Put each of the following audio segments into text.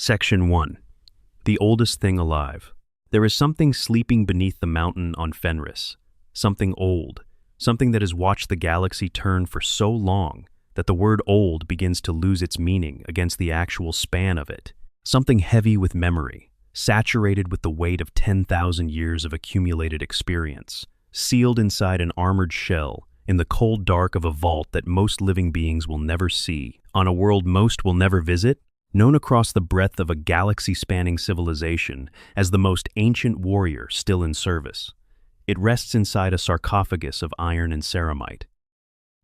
Section 1. The oldest thing alive. There is something sleeping beneath the mountain on Fenris. Something old. Something that has watched the galaxy turn for so long that the word old begins to lose its meaning against the actual span of it. Something heavy with memory, saturated with the weight of 10,000 years of accumulated experience, sealed inside an armored shell in the cold dark of a vault that most living beings will never see, on a world most will never visit, known across the breadth of a galaxy-spanning civilization as the most ancient warrior still in service. It rests inside a sarcophagus of iron and ceramite.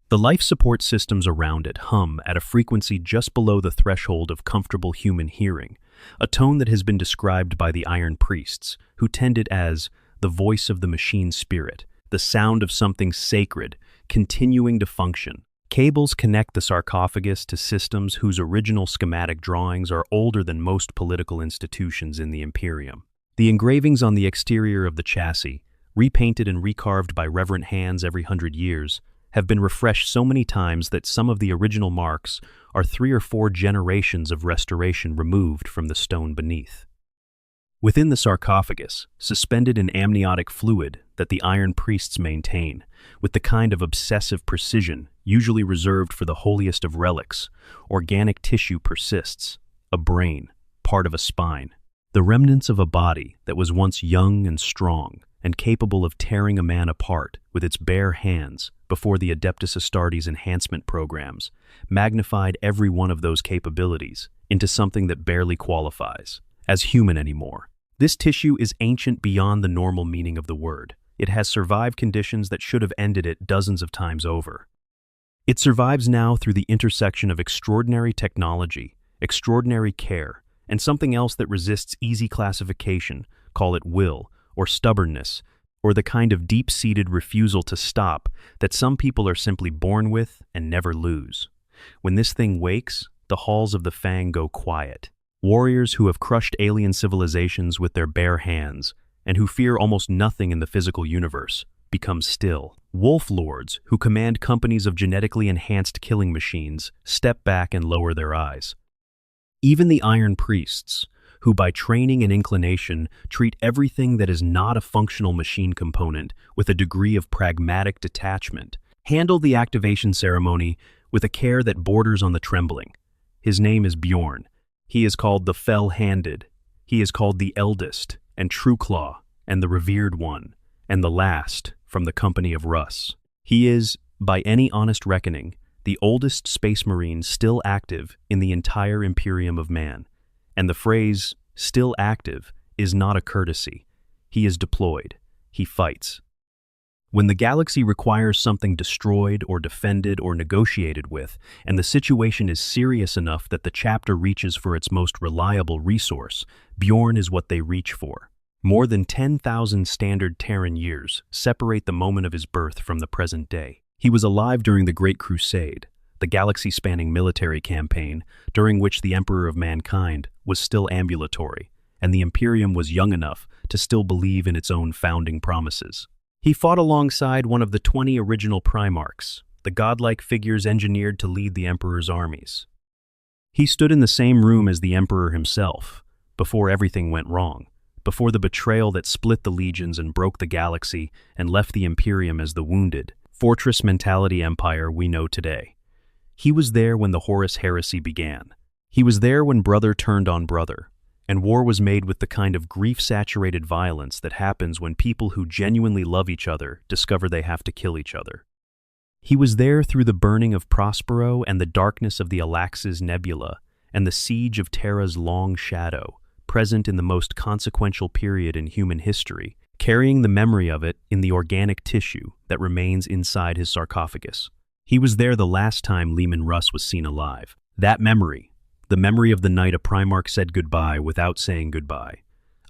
The life support systems around it hum at a frequency just below the threshold of comfortable human hearing, a tone that has been described by the Iron Priests, who tend it as the voice of the machine spirit, the sound of something sacred, continuing to function. Cables connect the sarcophagus to systems whose original schematic drawings are older than most political institutions in the Imperium. The engravings on the exterior of the chassis, repainted and recarved by reverent hands every 100 years, have been refreshed so many times that some of the original marks are 3 or 4 generations of restoration removed from the stone beneath. Within the sarcophagus, suspended in amniotic fluid that the Iron Priests maintain, with the kind of obsessive precision usually reserved for the holiest of relics, organic tissue persists, a brain, part of a spine, the remnants of a body that was once young and strong and capable of tearing a man apart with its bare hands before the Adeptus Astartes enhancement programs magnified every one of those capabilities into something that barely qualifies as human anymore. This tissue is ancient beyond the normal meaning of the word. It has survived conditions that should have ended it dozens of times over. It survives now through the intersection of extraordinary technology, extraordinary care, and something else that resists easy classification, call it will, or stubbornness, or the kind of deep-seated refusal to stop that some people are simply born with and never lose. When this thing wakes, the halls of the Fang go quiet. Warriors who have crushed alien civilizations with their bare hands, and who fear almost nothing in the physical universe, become still. Wolf lords who command companies of genetically enhanced killing machines step back and lower their eyes. Even the Iron Priests, who by training and inclination treat everything that is not a functional machine component with a degree of pragmatic detachment, handle the activation ceremony with a care that borders on the trembling. His name is Bjorn. He is called the Fell-Handed. He is called the Eldest, and True Claw, and the Revered One, and the Last from the company of Russ. He is, by any honest reckoning, the oldest space marine still active in the entire Imperium of Man. And the phrase, still active, is not a courtesy. He is deployed. He fights. When the galaxy requires something destroyed or defended or negotiated with, and the situation is serious enough that the chapter reaches for its most reliable resource, Bjorn is what they reach for. More than 10,000 standard Terran years separate the moment of his birth from the present day. He was alive during the Great Crusade, the galaxy-spanning military campaign during which the Emperor of Mankind was still ambulatory, and the Imperium was young enough to still believe in its own founding promises. He fought alongside one of the 20 original Primarchs, the godlike figures engineered to lead the Emperor's armies. He stood in the same room as the Emperor himself, before everything went wrong, before the betrayal that split the legions and broke the galaxy and left the Imperium as the wounded, fortress mentality empire we know today. He was there when the Horus heresy began. He was there when brother turned on brother, and war was made with the kind of grief-saturated violence that happens when people who genuinely love each other discover they have to kill each other. He was there through the burning of Prospero and the darkness of the Alaxis Nebula and the siege of Terra's long shadow, present in the most consequential period in human history, carrying the memory of it in the organic tissue that remains inside his sarcophagus. He was there the last time Leman Russ was seen alive. That memory, the memory of the night a Primarch said goodbye without saying goodbye,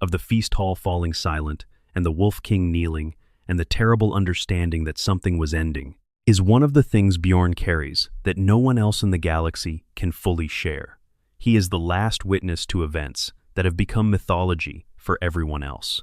of the feast hall falling silent, and the Wolf King kneeling, and the terrible understanding that something was ending, is one of the things Bjorn carries that no one else in the galaxy can fully share. He is the last witness to events that have become mythology for everyone else.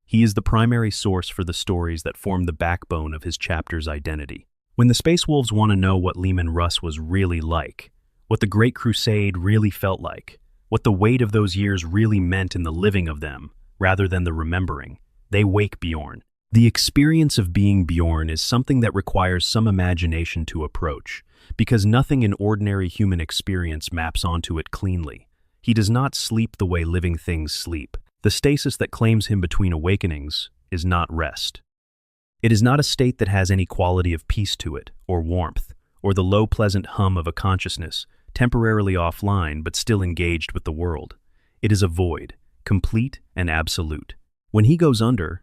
He is the primary source for the stories that form the backbone of his chapter's identity. When the Space Wolves want to know what Leman Russ was really like, what the Great Crusade really felt like, what the weight of those years really meant in the living of them, rather than the remembering. They wake Bjorn. The experience of being Bjorn is something that requires some imagination to approach, because nothing in ordinary human experience maps onto it cleanly. He does not sleep the way living things sleep. The stasis that claims him between awakenings is not rest. It is not a state that has any quality of peace to it, or warmth, or the low pleasant hum of a consciousness, temporarily offline but still engaged with the world. It is a void, complete and absolute. When he goes under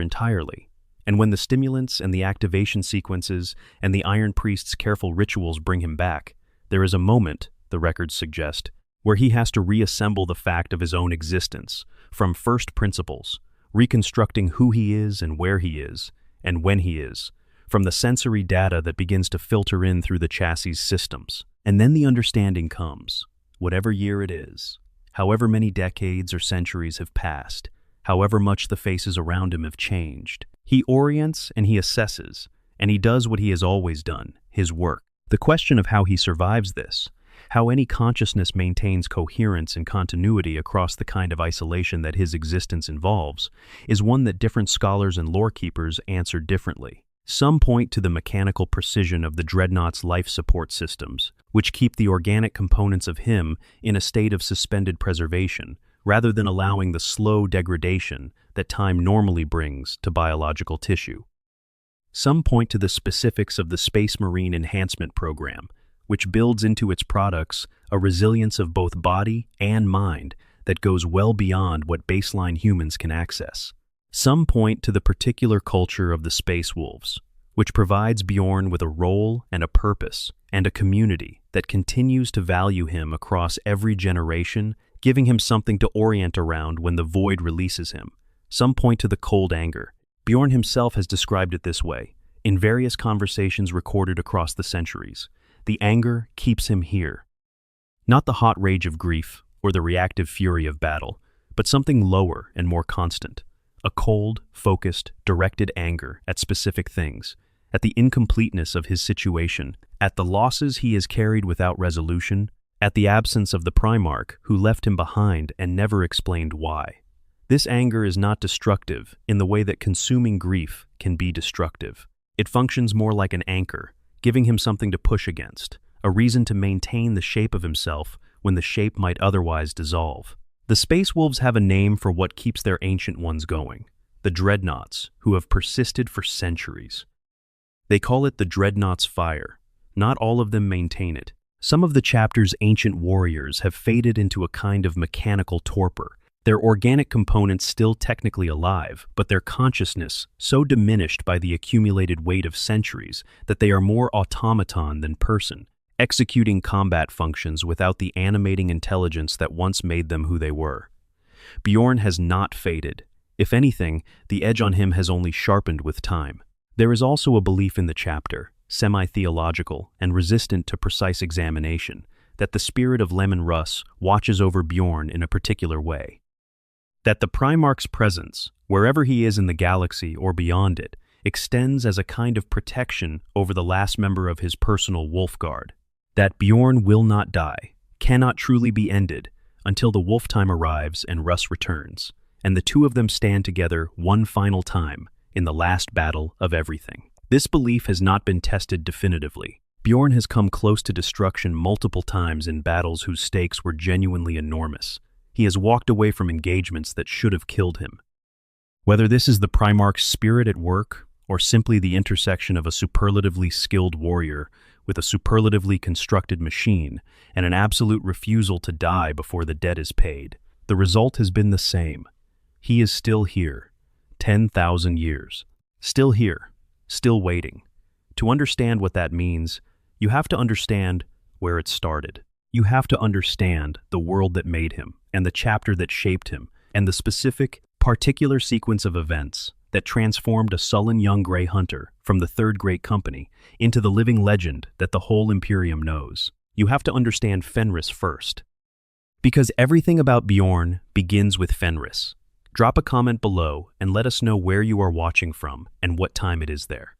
entirely. And when the stimulants and the activation sequences and the Iron Priest's careful rituals bring him back, there is a moment, the records suggest, where he has to reassemble the fact of his own existence, from first principles, reconstructing who he is and where he is, and when he is, from the sensory data that begins to filter in through the chassis systems. And then the understanding comes, whatever year it is, however many decades or centuries have passed, however much the faces around him have changed. He orients and he assesses, and he does what he has always done, his work. The question of how he survives this, how any consciousness maintains coherence and continuity across the kind of isolation that his existence involves, is one that different scholars and lore-keepers answer differently. Some point to the mechanical precision of the Dreadnought's life support systems, which keep the organic components of him in a state of suspended preservation, rather than allowing the slow degradation that time normally brings to biological tissue. Some point to the specifics of the Space Marine Enhancement Program, which builds into its products a resilience of both body and mind that goes well beyond what baseline humans can access. Some point to the particular culture of the Space Wolves, which provides Bjorn with a role and a purpose and a community that continues to value him across every generation, giving him something to orient around when the void releases him. Some point to the cold anger. Bjorn himself has described it this way, in various conversations recorded across the centuries. The anger keeps him here. Not the hot rage of grief or the reactive fury of battle, but something lower and more constant. A cold, focused, directed anger at specific things, at the incompleteness of his situation, at the losses he has carried without resolution, at the absence of the Primarch who left him behind and never explained why. This anger is not destructive in the way that consuming grief can be destructive. It functions more like an anchor, giving him something to push against, a reason to maintain the shape of himself when the shape might otherwise dissolve. The Space Wolves have a name for what keeps their ancient ones going, the Dreadnoughts, who have persisted for centuries. They call it the Dreadnought's fire. Not all of them maintain it. Some of the chapter's ancient warriors have faded into a kind of mechanical torpor, their organic components still technically alive, but their consciousness so diminished by the accumulated weight of centuries that they are more automaton than person, executing combat functions without the animating intelligence that once made them who they were. Bjorn has not faded. If anything, the edge on him has only sharpened with time. There is also a belief in the chapter, semi-theological and resistant to precise examination, that the spirit of Lemon Russ watches over Bjorn in a particular way. That the Primarch's presence, wherever he is in the galaxy or beyond it, extends as a kind of protection over the last member of his personal wolf guard. That Bjorn will not die, cannot truly be ended, until the wolf time arrives and Russ returns, and the two of them stand together one final time in the last battle of everything. This belief has not been tested definitively. Bjorn has come close to destruction multiple times in battles whose stakes were genuinely enormous. He has walked away from engagements that should have killed him. Whether this is the Primarch's spirit at work, or simply the intersection of a superlatively skilled warrior with a superlatively constructed machine and an absolute refusal to die before the debt is paid, the result has been the same. He is still here, 10,000 years. Still here, still waiting. To understand what that means, you have to understand where it started. You have to understand the world that made him, and the chapter that shaped him, and the specific, particular sequence of events that transformed a sullen young gray hunter from the Third Great Company into the living legend that the whole Imperium knows. You have to understand Fenris first. Because everything about Bjorn begins with Fenris. Drop a comment below and let us know where you are watching from and what time it is there.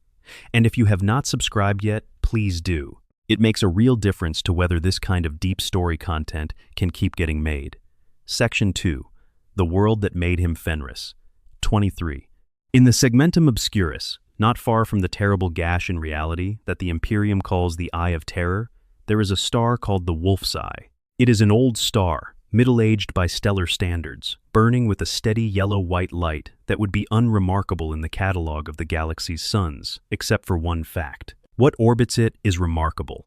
And if you have not subscribed yet, please do. It makes a real difference to whether this kind of deep story content can keep getting made. Section 2. The World That Made Him Fenris. 23. In the Segmentum Obscurus, not far from the terrible gash in reality that the Imperium calls the Eye of Terror, there is a star called the Wolf's Eye. It is an old star, middle-aged by stellar standards, burning with a steady yellow-white light that would be unremarkable in the catalogue of the galaxy's suns, except for one fact. What orbits it is remarkable.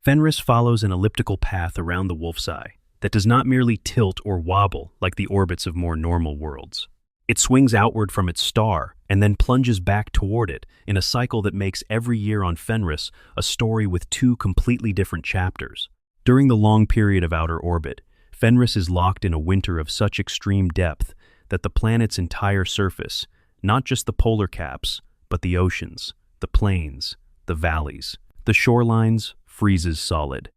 Fenris follows an elliptical path around the Wolf's Eye that does not merely tilt or wobble like the orbits of more normal worlds. It swings outward from its star and then plunges back toward it in a cycle that makes every year on Fenris a story with two completely different chapters. During the long period of outer orbit, Fenris is locked in a winter of such extreme depth that the planet's entire surface, not just the polar caps, but the oceans, the plains, the valleys, the shorelines, freezes solid.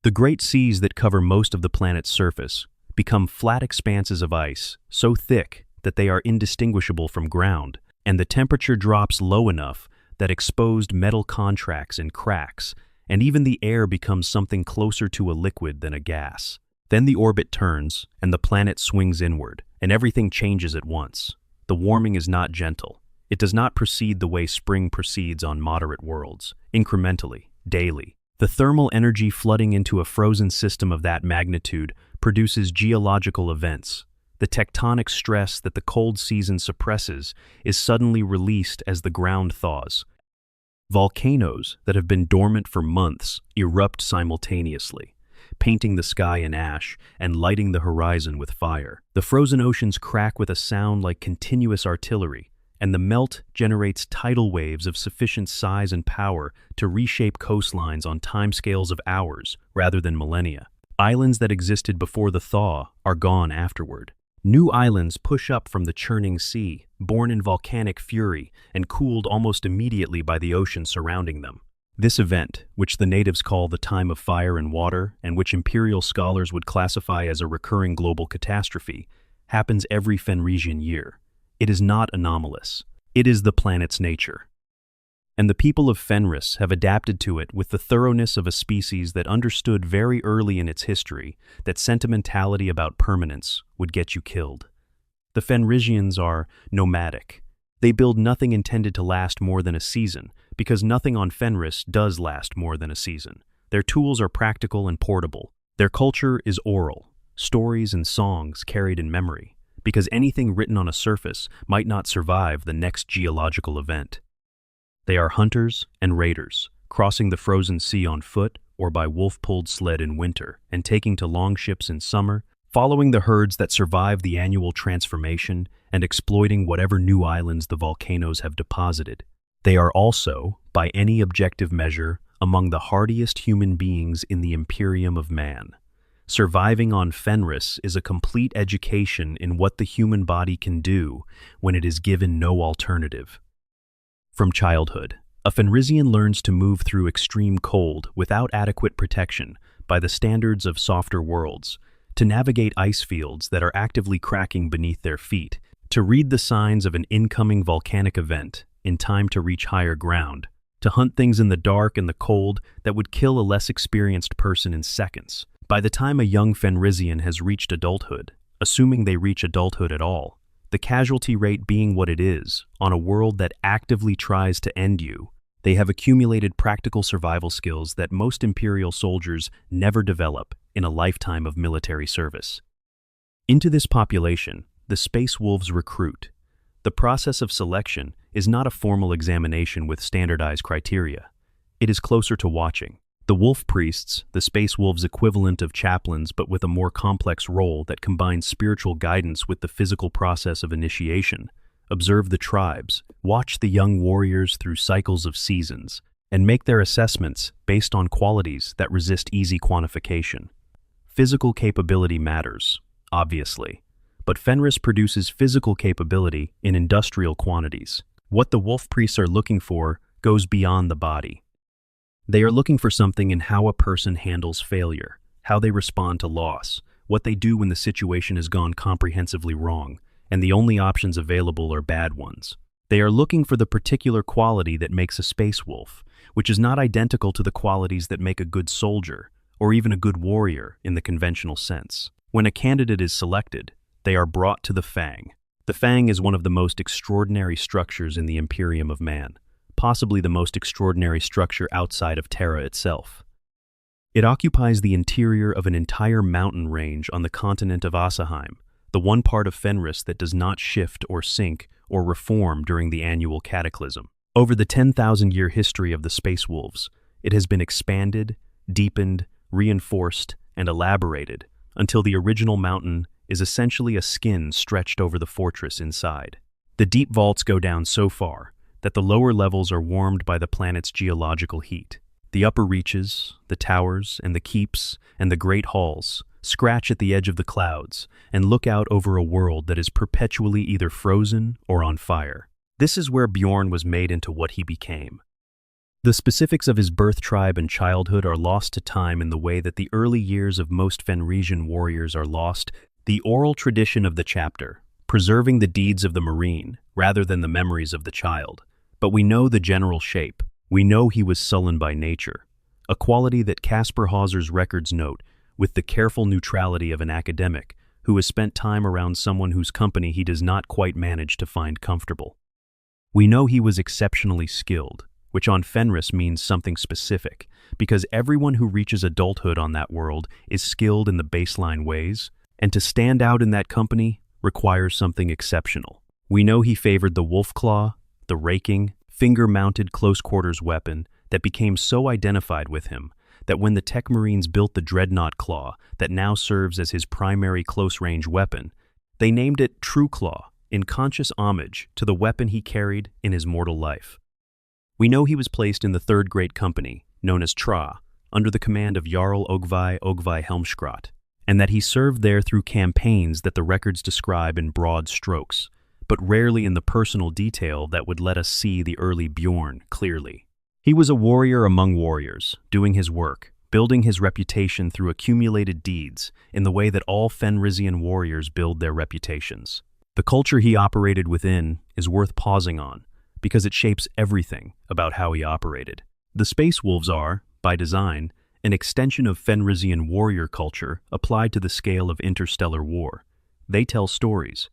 The great seas that cover most of the planet's surface become flat expanses of ice so thick that they are indistinguishable from ground, and the temperature drops low enough that exposed metal contracts and cracks, and even the air becomes something closer to a liquid than a gas. Then the orbit turns, and the planet swings inward, and everything changes at once. The warming is not gentle. It does not proceed the way spring proceeds on moderate worlds, incrementally, daily. The thermal energy flooding into a frozen system of that magnitude produces geological events. The tectonic stress that the cold season suppresses is suddenly released as the ground thaws. Volcanoes that have been dormant for months erupt simultaneously, painting the sky in ash and lighting the horizon with fire. The frozen oceans crack with a sound like continuous artillery, and the melt generates tidal waves of sufficient size and power to reshape coastlines on timescales of hours rather than millennia. Islands that existed before the thaw are gone afterward. New islands push up from the churning sea, born in volcanic fury and cooled almost immediately by the ocean surrounding them. This event, which the natives call the Time of Fire and Water, and which Imperial scholars would classify as a recurring global catastrophe, happens every Fenrisian year. It is not anomalous. It is the planet's nature. And the people of Fenris have adapted to it with the thoroughness of a species that understood very early in its history that sentimentality about permanence would get you killed. The Fenrisians are nomadic. They build nothing intended to last more than a season, because nothing on Fenris does last more than a season. Their tools are practical and portable. Their culture is oral, stories and songs carried in memory, because anything written on a surface might not survive the next geological event. They are hunters and raiders, crossing the frozen sea on foot or by wolf-pulled sled in winter and taking to longships in summer, following the herds that survive the annual transformation and exploiting whatever new islands the volcanoes have deposited. They are also, by any objective measure, among the hardiest human beings in the Imperium of Man. Surviving on Fenris is a complete education in what the human body can do when it is given no alternative. From childhood, a Fenrisian learns to move through extreme cold without adequate protection by the standards of softer worlds, to navigate ice fields that are actively cracking beneath their feet, to read the signs of an incoming volcanic event in time to reach higher ground, to hunt things in the dark and the cold that would kill a less experienced person in seconds. By the time a young Fenrisian has reached adulthood, assuming they reach adulthood at all, the casualty rate being what it is, on a world that actively tries to end you, they have accumulated practical survival skills that most Imperial soldiers never develop in a lifetime of military service. Into this population, the Space Wolves recruit. The process of selection is not a formal examination with standardized criteria. It is closer to watching. The Wolf Priests, the Space Wolves' equivalent of chaplains but with a more complex role that combines spiritual guidance with the physical process of initiation, observe the tribes, watch the young warriors through cycles of seasons, and make their assessments based on qualities that resist easy quantification. Physical capability matters, obviously, but Fenris produces physical capability in industrial quantities. What the Wolf Priests are looking for goes beyond the body. They are looking for something in how a person handles failure, how they respond to loss, what they do when the situation has gone comprehensively wrong, and the only options available are bad ones. They are looking for the particular quality that makes a space wolf, which is not identical to the qualities that make a good soldier, or even a good warrior in the conventional sense. When a candidate is selected, they are brought to the Fang. The Fang is one of the most extraordinary structures in the Imperium of Man, possibly the most extraordinary structure outside of Terra itself. It occupies the interior of an entire mountain range on the continent of Asaheim, the one part of Fenris that does not shift or sink or reform during the annual cataclysm. Over the 10,000-year history of the Space Wolves, it has been expanded, deepened, reinforced, and elaborated until the original mountain is essentially a skin stretched over the fortress inside. The deep vaults go down so far that the lower levels are warmed by the planet's geological heat. The upper reaches, the towers, and the keeps, and the great halls scratch at the edge of the clouds and look out over a world that is perpetually either frozen or on fire. This is where Bjorn was made into what he became. The specifics of his birth tribe and childhood are lost to time in the way that the early years of most Fenrisian warriors are lost. The oral tradition of the chapter, preserving the deeds of the Marine rather than the memories of the child. But we know the general shape. We know he was sullen by nature, a quality that Caspar Hauser's records note with the careful neutrality of an academic who has spent time around someone whose company he does not quite manage to find comfortable. We know he was exceptionally skilled, which on Fenris means something specific, because everyone who reaches adulthood on that world is skilled in the baseline ways, and to stand out in that company requires something exceptional. We know he favored the wolf claw, the raking, finger-mounted close-quarters weapon that became so identified with him that when the Tech Marines built the Dreadnought claw that now serves as his primary close-range weapon, they named it True Claw in conscious homage to the weapon he carried in his mortal life. We know he was placed in the Third Great Company, known as Tra, under the command of Jarl Ogvi Helmskrat, and that he served there through campaigns that the records describe in broad strokes, but rarely in the personal detail that would let us see the early Bjorn clearly. He was a warrior among warriors, doing his work, building his reputation through accumulated deeds in the way that all Fenrisian warriors build their reputations. The culture he operated within is worth pausing on, because it shapes everything about how he operated. The Space Wolves are, by design, an extension of Fenrisian warrior culture applied to the scale of interstellar war. They tell stories.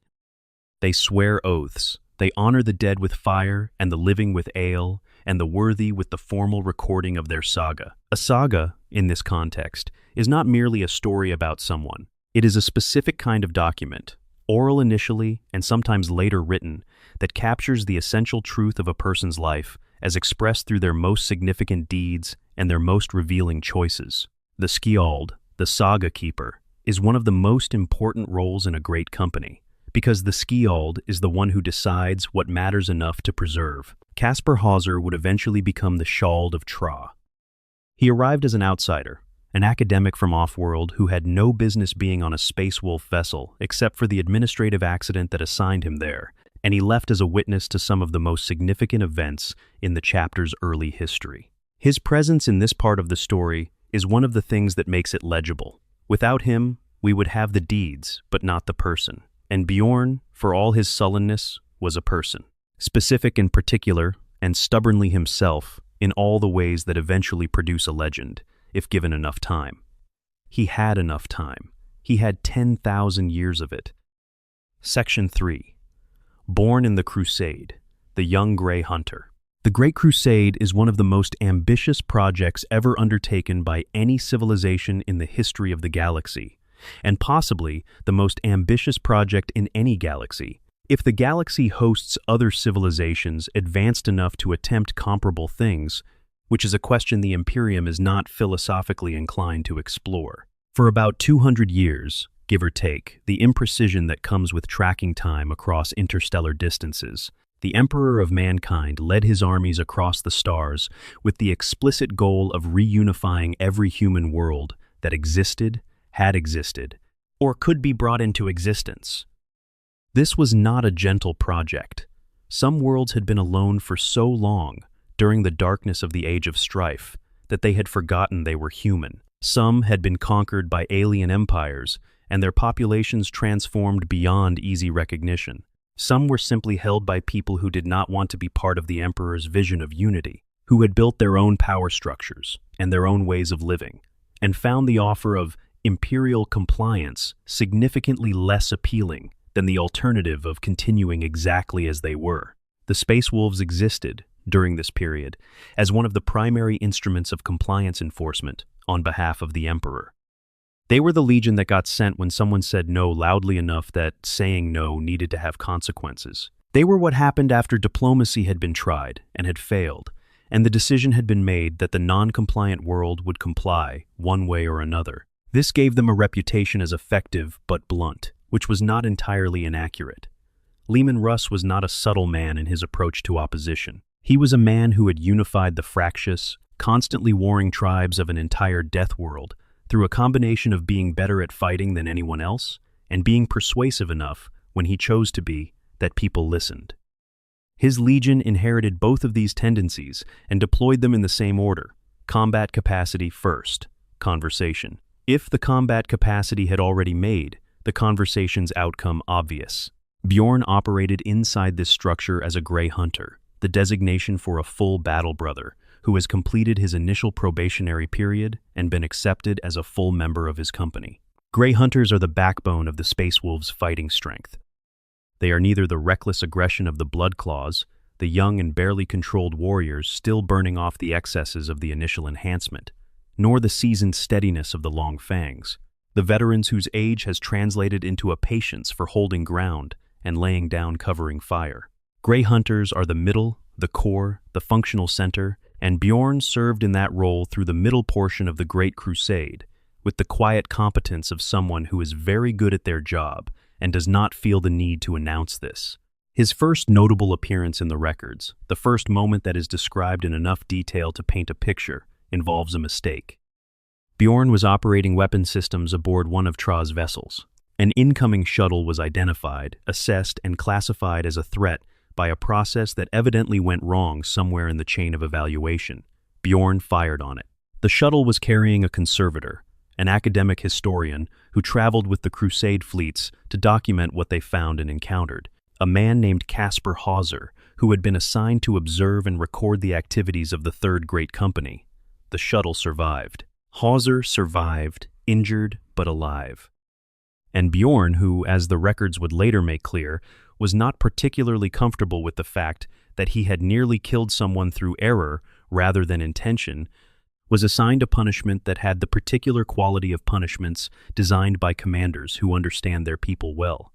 They swear oaths. They honor the dead with fire and the living with ale and the worthy with the formal recording of their saga. A saga, in this context, is not merely a story about someone. It is a specific kind of document, oral initially and sometimes later written, that captures the essential truth of a person's life as expressed through their most significant deeds and their most revealing choices. The Skjold, the saga keeper, is one of the most important roles in a great company, because the Skjold is the one who decides what matters enough to preserve. Caspar Hauser would eventually become the Skjold of Tra. He arrived as an outsider, an academic from off-world who had no business being on a Space Wolf vessel except for the administrative accident that assigned him there, and he left as a witness to some of the most significant events in the chapter's early history. His presence in this part of the story is one of the things that makes it legible. Without him, we would have the deeds, but not the person. And Bjorn, for all his sullenness, was a person. Specific in particular, and stubbornly himself, in all the ways that eventually produce a legend, if given enough time. He had enough time. He had 10,000 years of it. Section 3. Born in the Crusade, the Young Grey Hunter. The Great Crusade is one of the most ambitious projects ever undertaken by any civilization in the history of the galaxy, and possibly the most ambitious project in any galaxy. If the galaxy hosts other civilizations advanced enough to attempt comparable things, which is a question the Imperium is not philosophically inclined to explore. For about 200 years, give or take, the imprecision that comes with tracking time across interstellar distances, the Emperor of Mankind led his armies across the stars with the explicit goal of reunifying every human world that existed, had existed, or could be brought into existence. This was not a gentle project. Some worlds had been alone for so long, during the darkness of the Age of Strife, that they had forgotten they were human. Some had been conquered by alien empires, and their populations transformed beyond easy recognition. Some were simply held by people who did not want to be part of the Emperor's vision of unity. who had built their own power structures and their own ways of living, and found the offer of Imperial compliance significantly less appealing than the alternative of continuing exactly as they were. The Space Wolves existed, during this period, as one of the primary instruments of compliance enforcement on behalf of the Emperor. They were the legion that got sent when someone said no loudly enough that saying no needed to have consequences. They were what happened after diplomacy had been tried and had failed, and the decision had been made that the non-compliant world would comply one way or another. This gave them a reputation as effective but blunt, which was not entirely inaccurate. Leman Russ was not a subtle man in his approach to opposition. He was a man who had unified the fractious, constantly warring tribes of an entire death world through a combination of being better at fighting than anyone else and being persuasive enough, when he chose to be, that people listened. His legion inherited both of these tendencies and deployed them in the same order: combat capacity first, conversation. If the combat capacity had already made the conversation's outcome obvious. Bjorn operated inside this structure as a Grey Hunter, the designation for a full battle brother who has completed his initial probationary period and been accepted as a full member of his company. Grey Hunters are the backbone of the Space Wolves' fighting strength. They are neither the reckless aggression of the Bloodclaws, the young and barely controlled warriors still burning off the excesses of the initial enhancement, nor the seasoned steadiness of the Long Fangs, the veterans whose age has translated into a patience for holding ground and laying down covering fire. Grey Hunters are the middle, the core, the functional center, and Bjorn served in that role through the middle portion of the Great Crusade, with the quiet competence of someone who is very good at their job and does not feel the need to announce this. His first notable appearance in the records, the first moment that is described in enough detail to paint a picture, involves a mistake. Bjorn was operating weapon systems aboard one of Tra's vessels. An incoming shuttle was identified, assessed, and classified as a threat by a process that evidently went wrong somewhere in the chain of evaluation. Bjorn fired on it. The shuttle was carrying a conservator, an academic historian who traveled with the Crusade fleets to document what they found and encountered, a man named Caspar Hauser, who had been assigned to observe and record the activities of the Third Great Company. The shuttle survived. Hauser survived, injured but alive. And Bjorn, who, as the records would later make clear, was not particularly comfortable with the fact that he had nearly killed someone through error rather than intention, was assigned a punishment that had the particular quality of punishments designed by commanders who understand their people well.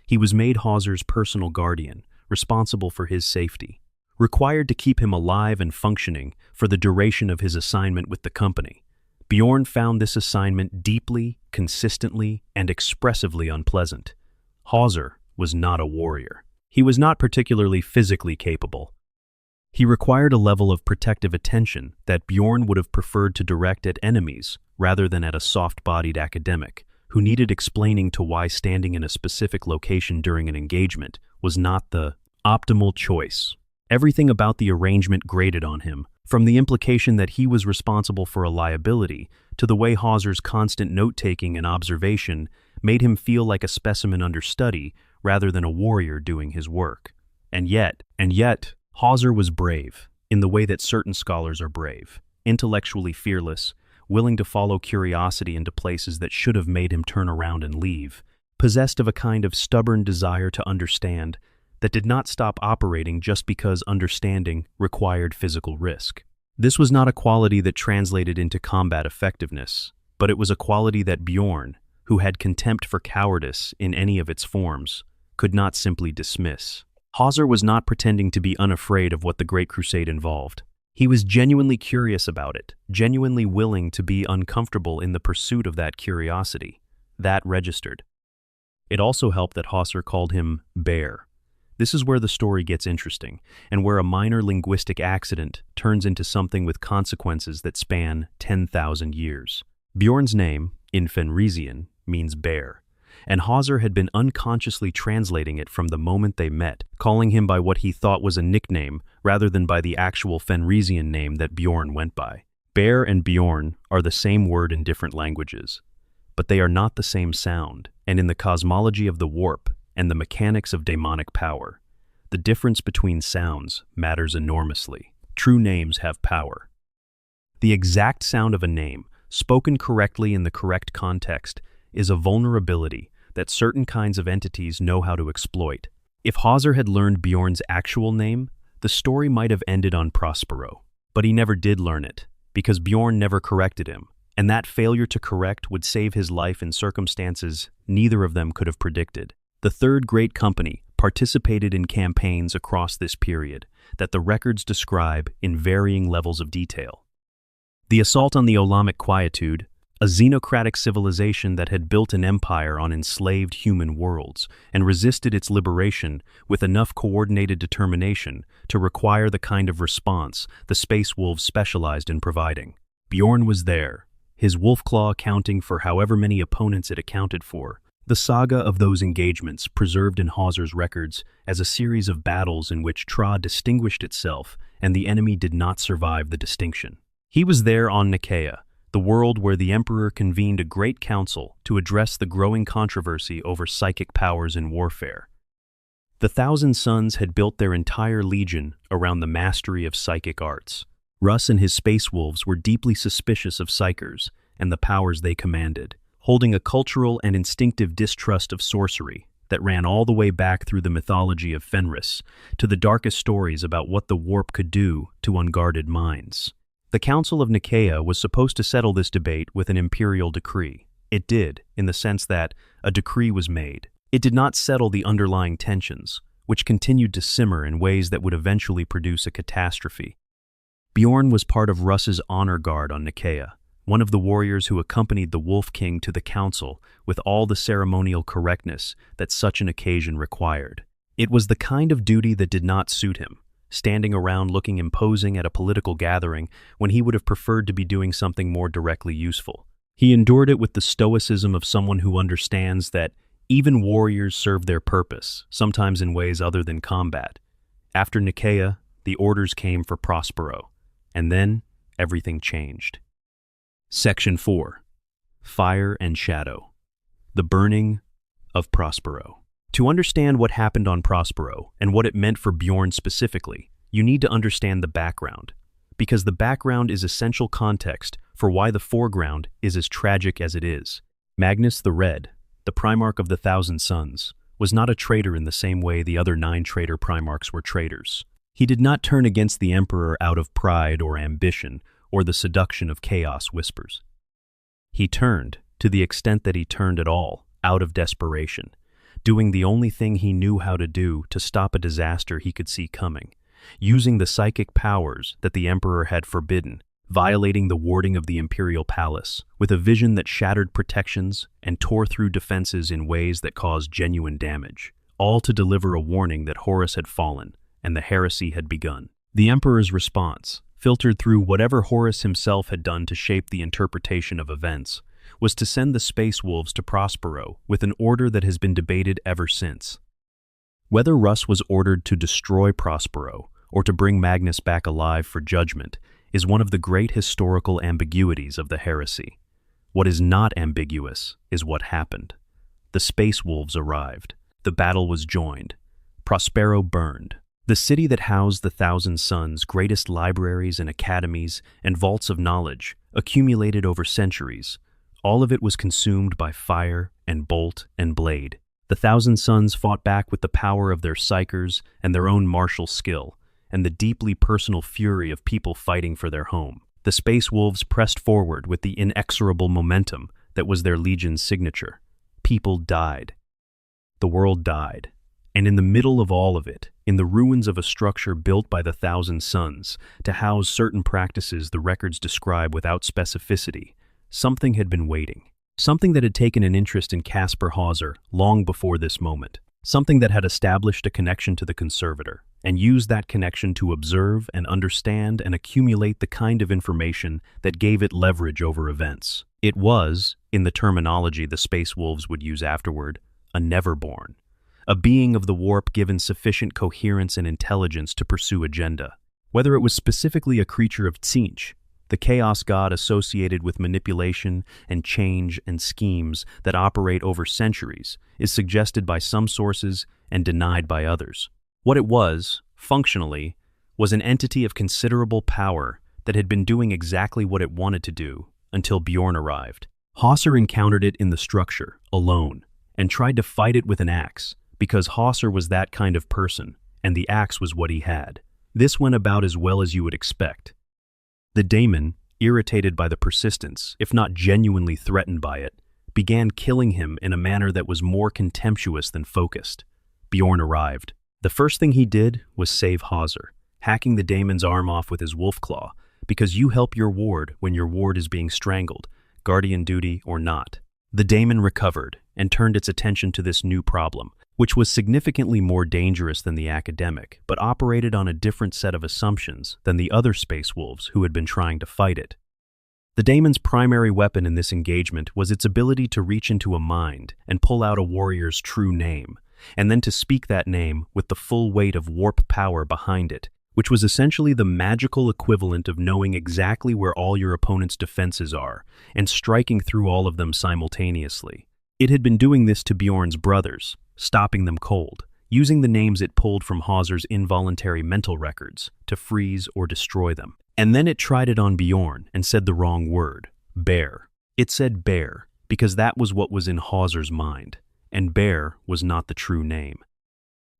He was made Hauser's personal guardian, responsible for his safety, required to keep him alive and functioning for the duration of his assignment with the company. Bjorn found this assignment deeply, consistently, and expressively unpleasant. Hauser was not a warrior. He was not particularly physically capable. He required a level of protective attention that Bjorn would have preferred to direct at enemies rather than at a soft-bodied academic who needed explaining to why standing in a specific location during an engagement was not the optimal choice. Everything about the arrangement grated on him, from the implication that he was responsible for a liability to the way Hauser's constant note-taking and observation made him feel like a specimen under study rather than a warrior doing his work. And yet, Hauser was brave, in the way that certain scholars are brave, intellectually fearless, willing to follow curiosity into places that should have made him turn around and leave, possessed of a kind of stubborn desire to understand that did not stop operating just because understanding required physical risk. This was not a quality that translated into combat effectiveness, but it was a quality that Bjorn, who had contempt for cowardice in any of its forms, could not simply dismiss. Hauser was not pretending to be unafraid of what the Great Crusade involved. He was genuinely curious about it, genuinely willing to be uncomfortable in the pursuit of that curiosity. That registered. It also helped that Hauser called him Bear. This is where the story gets interesting, and where a minor linguistic accident turns into something with consequences that span 10,000 years. Bjorn's name, in Fenrisian, means bear, and Hauser had been unconsciously translating it from the moment they met, calling him by what he thought was a nickname rather than by the actual Fenrisian name that Bjorn went by. Bear and Bjorn are the same word in different languages, but they are not the same sound, and in the cosmology of the warp and the mechanics of daemonic power, the difference between sounds matters enormously. True names have power. The exact sound of a name, spoken correctly in the correct context, is a vulnerability that certain kinds of entities know how to exploit. If Hauser had learned Bjorn's actual name, the story might have ended on Prospero. But he never did learn it, because Bjorn never corrected him, and that failure to correct would save his life in circumstances neither of them could have predicted. The Third Great Company participated in campaigns across this period that the records describe in varying levels of detail. The assault on the Olamic Quietude, a xenocratic civilization that had built an empire on enslaved human worlds and resisted its liberation with enough coordinated determination to require the kind of response the Space Wolves specialized in providing. Bjorn was there, his Wolfclaw accounting for however many opponents it accounted for. The saga of those engagements preserved in Hauser's records as a series of battles in which Tra distinguished itself and the enemy did not survive the distinction. He was there on Nicaea, the world where the Emperor convened a great council to address the growing controversy over psychic powers in warfare. The Thousand Sons had built their entire legion around the mastery of psychic arts. Russ and his Space Wolves were deeply suspicious of psychers and the powers they commanded, holding a cultural and instinctive distrust of sorcery that ran all the way back through the mythology of Fenris to the darkest stories about what the warp could do to unguarded minds. The Council of Nicaea was supposed to settle this debate with an imperial decree. It did, in the sense that a decree was made. It did not settle the underlying tensions, which continued to simmer in ways that would eventually produce a catastrophe. Bjorn was part of Russ's honor guard on Nicaea, one of the warriors who accompanied the Wolf King to the council with all the ceremonial correctness that such an occasion required. It was the kind of duty that did not suit him, standing around looking imposing at a political gathering when he would have preferred to be doing something more directly useful. He endured it with the stoicism of someone who understands that even warriors serve their purpose, sometimes in ways other than combat. After Nicaea, the orders came for Prospero, and then everything changed. Section 4. Fire and Shadow. The Burning of Prospero. To understand what happened on Prospero and what it meant for Bjorn specifically, you need to understand the background, because the background is essential context for why the foreground is as tragic as it is. Magnus the Red, the Primarch of the Thousand Sons, was not a traitor in the same way the other 9 traitor Primarchs were traitors. He did not turn against the Emperor out of pride or ambition or the seduction of chaos whispers. He turned, to the extent that he turned at all, out of desperation, doing the only thing he knew how to do to stop a disaster he could see coming, using the psychic powers that the Emperor had forbidden, violating the warding of the Imperial Palace, with a vision that shattered protections and tore through defenses in ways that caused genuine damage, all to deliver a warning that Horus had fallen and the heresy had begun. The Emperor's response, filtered through whatever Horus himself had done to shape the interpretation of events, was to send the Space Wolves to Prospero with an order that has been debated ever since. Whether Russ was ordered to destroy Prospero or to bring Magnus back alive for judgment is one of the great historical ambiguities of the heresy. What is not ambiguous is what happened. The Space Wolves arrived. The battle was joined. Prospero burned. The city that housed the Thousand Sons' greatest libraries and academies and vaults of knowledge, accumulated over centuries, all of it was consumed by fire and bolt and blade. The Thousand Sons fought back with the power of their psychers and their own martial skill, and the deeply personal fury of people fighting for their home. The Space Wolves pressed forward with the inexorable momentum that was their legion's signature. People died. The world died. And in the middle of all of it, in the ruins of a structure built by the Thousand Sons to house certain practices the records describe without specificity, something had been waiting. Something that had taken an interest in Caspar Hauser long before this moment. Something that had established a connection to the conservator and used that connection to observe and understand and accumulate the kind of information that gave it leverage over events. It was, in the terminology the Space Wolves would use afterward, a neverborn. A being of the warp given sufficient coherence and intelligence to pursue agenda. Whether it was specifically a creature of Tzeentch, the chaos god associated with manipulation and change and schemes that operate over centuries, is suggested by some sources and denied by others. What it was, functionally, was an entity of considerable power that had been doing exactly what it wanted to do until Bjorn arrived. Hauser encountered it in the structure, alone, and tried to fight it with an axe, because Hauser was that kind of person, and the axe was what he had. This went about as well as you would expect. The daemon, irritated by the persistence, if not genuinely threatened by it, began killing him in a manner that was more contemptuous than focused. Bjorn arrived. The first thing he did was save Hauser, hacking the daemon's arm off with his wolf claw, because you help your ward when your ward is being strangled, guardian duty or not. The daemon recovered and turned its attention to this new problem, which was significantly more dangerous than the academic, but operated on a different set of assumptions than the other space wolves who had been trying to fight it. The daemon's primary weapon in this engagement was its ability to reach into a mind and pull out a warrior's true name, and then to speak that name with the full weight of warp power behind it, which was essentially the magical equivalent of knowing exactly where all your opponent's defenses are and striking through all of them simultaneously. It had been doing this to Bjorn's brothers, stopping them cold, using the names it pulled from Hauser's involuntary mental records to freeze or destroy them. And then it tried it on Bjorn and said the wrong word, bear. It said bear because that was what was in Hauser's mind, and bear was not the true name.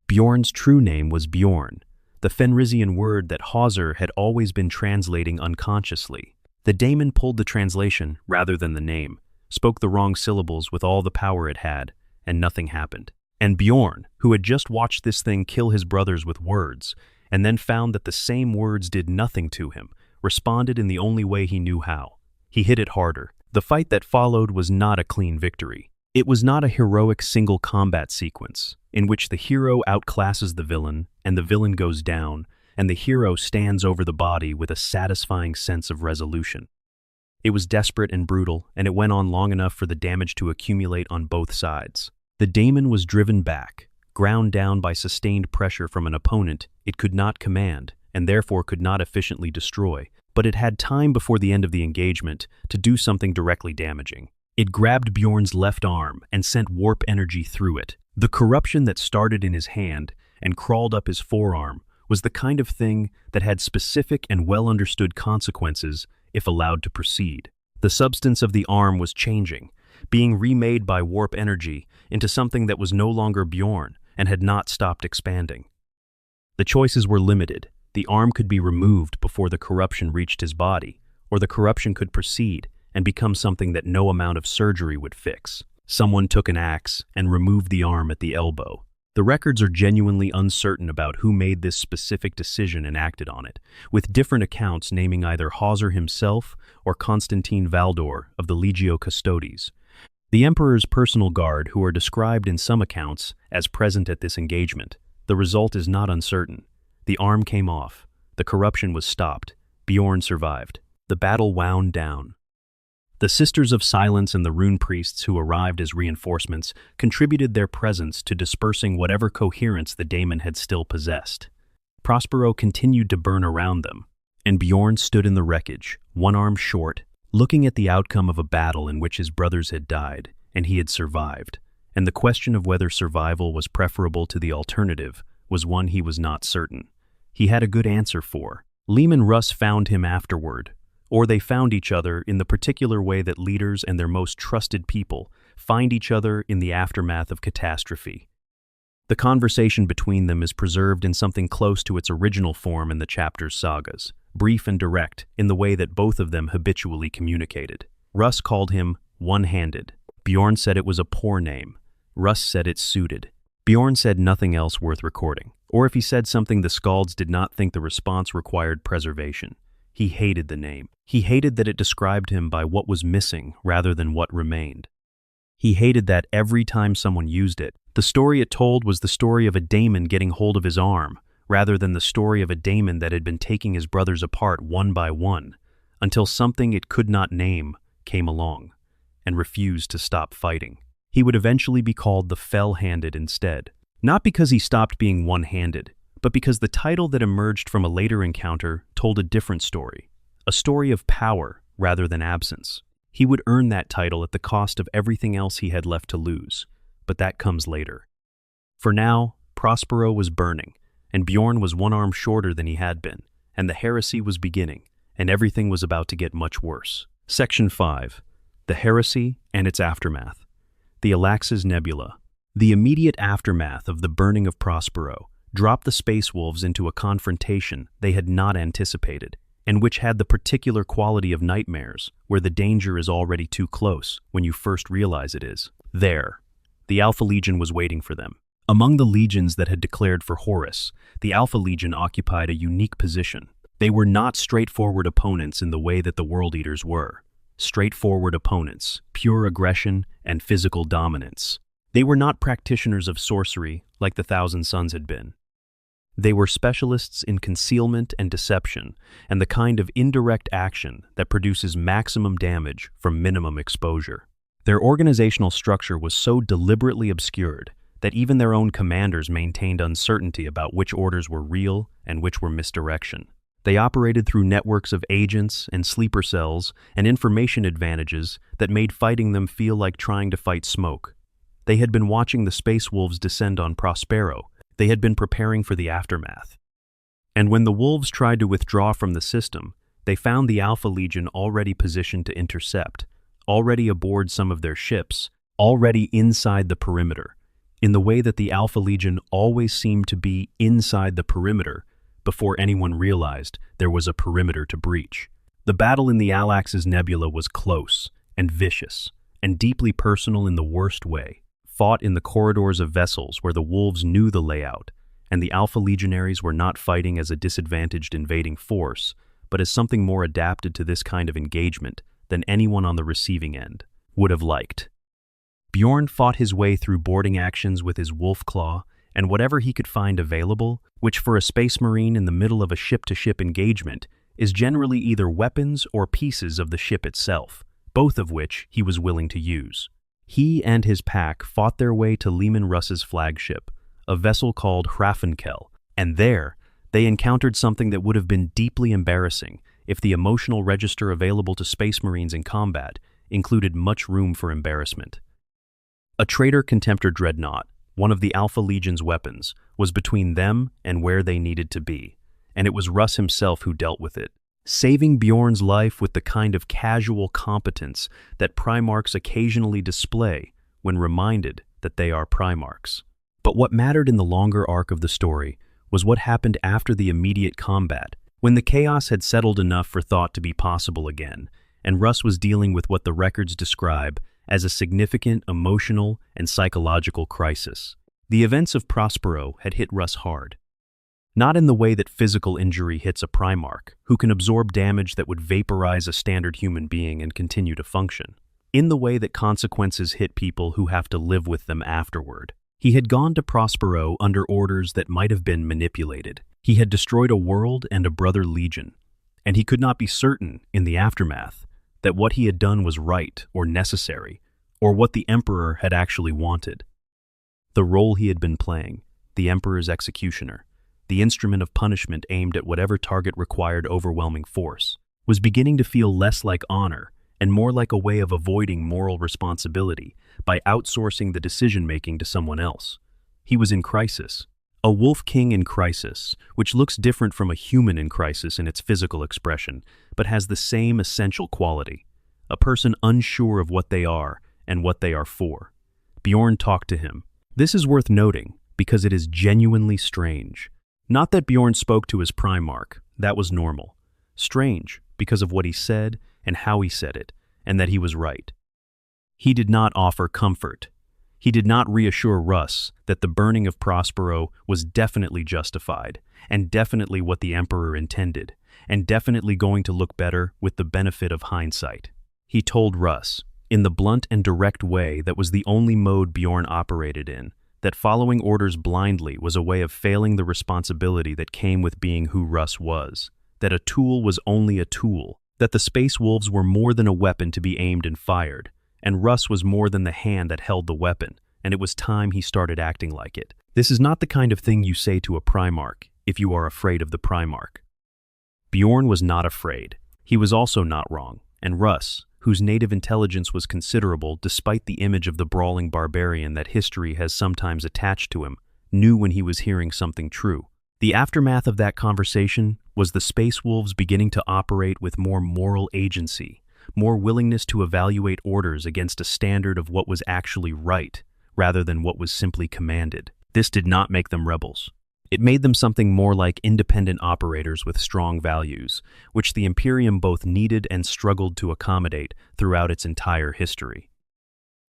Bjorn's true name was Bjorn, the Fenrisian word that Hauser had always been translating unconsciously. The daemon pulled the translation rather than the name, spoke the wrong syllables with all the power it had, and nothing happened. And Bjorn, who had just watched this thing kill his brothers with words, and then found that the same words did nothing to him, responded in the only way he knew how. He hit it harder. The fight that followed was not a clean victory. It was not a heroic single combat sequence, in which the hero outclasses the villain, and the villain goes down, and the hero stands over the body with a satisfying sense of resolution. It was desperate and brutal, and it went on long enough for the damage to accumulate on both sides. The daemon was driven back, ground down by sustained pressure from an opponent it could not command, and therefore could not efficiently destroy, but it had time before the end of the engagement to do something directly damaging. It grabbed Bjorn's left arm and sent warp energy through it. The corruption that started in his hand and crawled up his forearm was the kind of thing that had specific and well-understood consequences if allowed to proceed. The substance of the arm was changing, being remade by warp energy into something that was no longer Bjorn and had not stopped expanding. The choices were limited. The arm could be removed before the corruption reached his body, or the corruption could proceed and become something that no amount of surgery would fix. Someone took an axe and removed the arm at the elbow. The records are genuinely uncertain about who made this specific decision and acted on it, with different accounts naming either Hauser himself or Constantine Valdor of the Legio Custodes. The Emperor's personal guard, who are described in some accounts as present at this engagement. The result is not uncertain. The arm came off. The corruption was stopped. Bjorn survived. The battle wound down. The Sisters of Silence and the rune priests who arrived as reinforcements contributed their presence to dispersing whatever coherence the daemon had still possessed. Prospero continued to burn around them, and Bjorn stood in the wreckage, one arm short, looking at the outcome of a battle in which his brothers had died, and he had survived, and the question of whether survival was preferable to the alternative was one he was not certain. He had a good answer for. Leman Russ found him afterward, or they found each other in the particular way that leaders and their most trusted people find each other in the aftermath of catastrophe. The conversation between them is preserved in something close to its original form in the chapter's sagas, brief and direct in the way that both of them habitually communicated. Russ called him one-handed. Bjorn said it was a poor name. Russ said it suited. Bjorn said nothing else worth recording, or if he said something the Skalds did not think the response required preservation. He hated the name. He hated that it described him by what was missing rather than what remained. He hated that every time someone used it, the story it told was the story of a daemon getting hold of his arm, rather than the story of a daemon that had been taking his brothers apart one by one, until something it could not name came along, and refused to stop fighting. He would eventually be called the Fell-Handed instead, not because he stopped being one-handed, but because the title that emerged from a later encounter told a different story, a story of power rather than absence. He would earn that title at the cost of everything else he had left to lose, but that comes later. For now, Prospero was burning, and Bjorn was one arm shorter than he had been, and the heresy was beginning, and everything was about to get much worse. Section 5. The Heresy and its Aftermath. The Alaxes Nebula. The immediate aftermath of the burning of Prospero dropped the Space Wolves into a confrontation they had not anticipated, and which had the particular quality of nightmares, where the danger is already too close when you first realize it is. There, the Alpha Legion was waiting for them. Among the legions that had declared for Horus, the Alpha Legion occupied a unique position. They were not straightforward opponents in the way that the World Eaters were. Straightforward opponents, pure aggression and physical dominance. They were not practitioners of sorcery like the Thousand Sons had been. They were specialists in concealment and deception, and the kind of indirect action that produces maximum damage from minimum exposure. Their organizational structure was so deliberately obscured that even their own commanders maintained uncertainty about which orders were real and which were misdirection. They operated through networks of agents and sleeper cells and information advantages that made fighting them feel like trying to fight smoke. They had been watching the Space Wolves descend on Prospero. They had been preparing for the aftermath. And when the Wolves tried to withdraw from the system, they found the Alpha Legion already positioned to intercept, already aboard some of their ships, already inside the perimeter, in the way that the Alpha Legion always seemed to be inside the perimeter before anyone realized there was a perimeter to breach. The battle in the Alaxes Nebula was close and vicious and deeply personal in the worst way, fought in the corridors of vessels where the Wolves knew the layout, and the Alpha Legionaries were not fighting as a disadvantaged invading force, but as something more adapted to this kind of engagement than anyone on the receiving end would have liked. Bjorn fought his way through boarding actions with his wolf claw and whatever he could find available, which for a Space Marine in the middle of a ship-to-ship engagement is generally either weapons or pieces of the ship itself, both of which he was willing to use. He and his pack fought their way to Leman Russ's flagship, a vessel called Hrafnkel, and there they encountered something that would have been deeply embarrassing if the emotional register available to Space Marines in combat included much room for embarrassment. A traitor contemptor Dreadnought, one of the Alpha Legion's weapons, was between them and where they needed to be, and it was Russ himself who dealt with it, saving Bjorn's life with the kind of casual competence that Primarchs occasionally display when reminded that they are Primarchs. But what mattered in the longer arc of the story was what happened after the immediate combat, when the chaos had settled enough for thought to be possible again, and Russ was dealing with what the records describe as a significant emotional and psychological crisis. The events of Prospero had hit Russ hard. Not in the way that physical injury hits a Primarch, who can absorb damage that would vaporize a standard human being and continue to function. In the way that consequences hit people who have to live with them afterward. He had gone to Prospero under orders that might have been manipulated. He had destroyed a world and a brother legion, and he could not be certain, in the aftermath, that what he had done was right or necessary, or what the Emperor had actually wanted. The role he had been playing, the Emperor's executioner, the instrument of punishment aimed at whatever target required overwhelming force, was beginning to feel less like honor and more like a way of avoiding moral responsibility by outsourcing the decision-making to someone else. He was in crisis. A wolf king in crisis, which looks different from a human in crisis in its physical expression, but has the same essential quality. A person unsure of what they are and what they are for. Bjorn talked to him. This is worth noting because it is genuinely strange. Not that Bjorn spoke to his Primarch, that was normal. Strange because of what he said and how he said it, and that he was right. He did not offer comfort. He did not reassure Russ that the burning of Prospero was definitely justified, and definitely what the Emperor intended, and definitely going to look better with the benefit of hindsight. He told Russ, in the blunt and direct way that was the only mode Bjorn operated in, that following orders blindly was a way of failing the responsibility that came with being who Russ was, that a tool was only a tool, that the Space Wolves were more than a weapon to be aimed and fired, and Russ was more than the hand that held the weapon, and it was time he started acting like it. This is not the kind of thing you say to a Primarch if you are afraid of the Primarch. Bjorn was not afraid. He was also not wrong, and Russ, whose native intelligence was considerable despite the image of the brawling barbarian that history has sometimes attached to him, knew when he was hearing something true. The aftermath of that conversation was the Space Wolves beginning to operate with more moral agency, more willingness to evaluate orders against a standard of what was actually right, rather than what was simply commanded. This did not make them rebels. It made them something more like independent operators with strong values, which the Imperium both needed and struggled to accommodate throughout its entire history.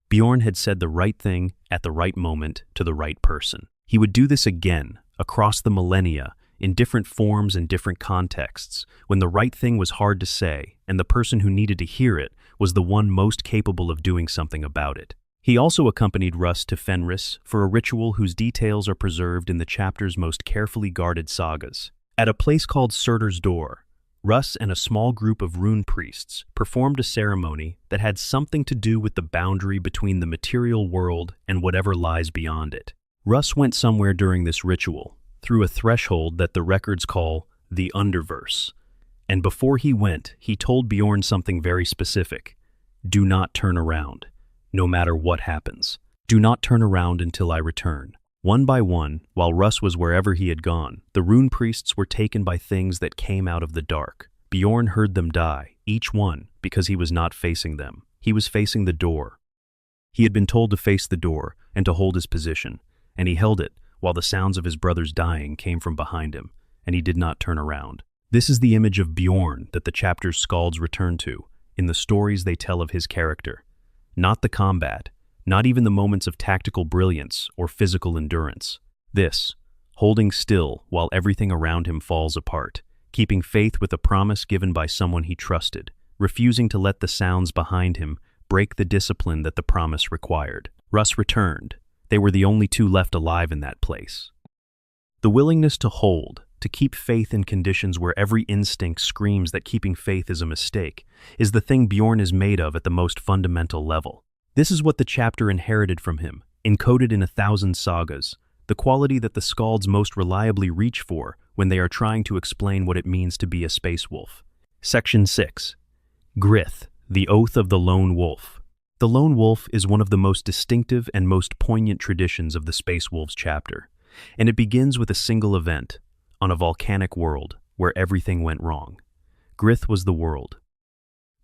Bjorn had said the right thing at the right moment to the right person. He would do this again, across the millennia, in different forms and different contexts, when the right thing was hard to say, and the person who needed to hear it was the one most capable of doing something about it. He also accompanied Russ to Fenris for a ritual whose details are preserved in the chapter's most carefully guarded sagas. At a place called Surtur's Door, Russ and a small group of rune priests performed a ceremony that had something to do with the boundary between the material world and whatever lies beyond it. Russ went somewhere during this ritual, through a threshold that the records call the Underverse. And before he went, he told Bjorn something very specific. Do not turn around, no matter what happens. Do not turn around until I return. One by one, while Russ was wherever he had gone, the rune priests were taken by things that came out of the dark. Bjorn heard them die, each one, because he was not facing them. He was facing the door. He had been told to face the door and to hold his position, and he held it while the sounds of his brothers dying came from behind him, and he did not turn around. This is the image of Bjorn that the chapter's skalds return to, in the stories they tell of his character. Not the combat, not even the moments of tactical brilliance or physical endurance. This, holding still while everything around him falls apart, keeping faith with a promise given by someone he trusted, refusing to let the sounds behind him break the discipline that the promise required. Russ returned. They were the only two left alive in that place. The willingness to hold, to keep faith in conditions where every instinct screams that keeping faith is a mistake, is the thing Bjorn is made of at the most fundamental level. This is what the chapter inherited from him, encoded in 1,000 sagas, the quality that the skalds most reliably reach for when they are trying to explain what it means to be a space wolf. Section 6. Grith, the Oath of the Lone Wolf. The Lone Wolf is one of the most distinctive and most poignant traditions of the Space Wolves chapter, and it begins with a single event, on a volcanic world where everything went wrong. Grith was the world.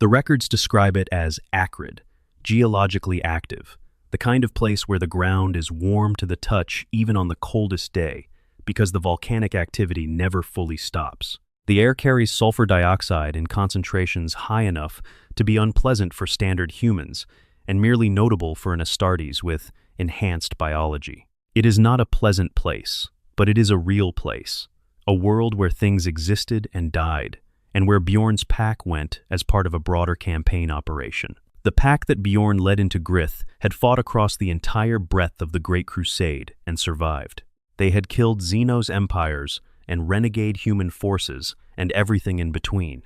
The records describe it as acrid, geologically active, the kind of place where the ground is warm to the touch even on the coldest day, because the volcanic activity never fully stops. The air carries sulfur dioxide in concentrations high enough to be unpleasant for standard humans, and merely notable for an Astartes with enhanced biology. It is not a pleasant place, but it is a real place, a world where things existed and died, and where Bjorn's pack went as part of a broader campaign operation. The pack that Bjorn led into Grith had fought across the entire breadth of the Great Crusade and survived. They had killed Xenos empires and renegade human forces and everything in between.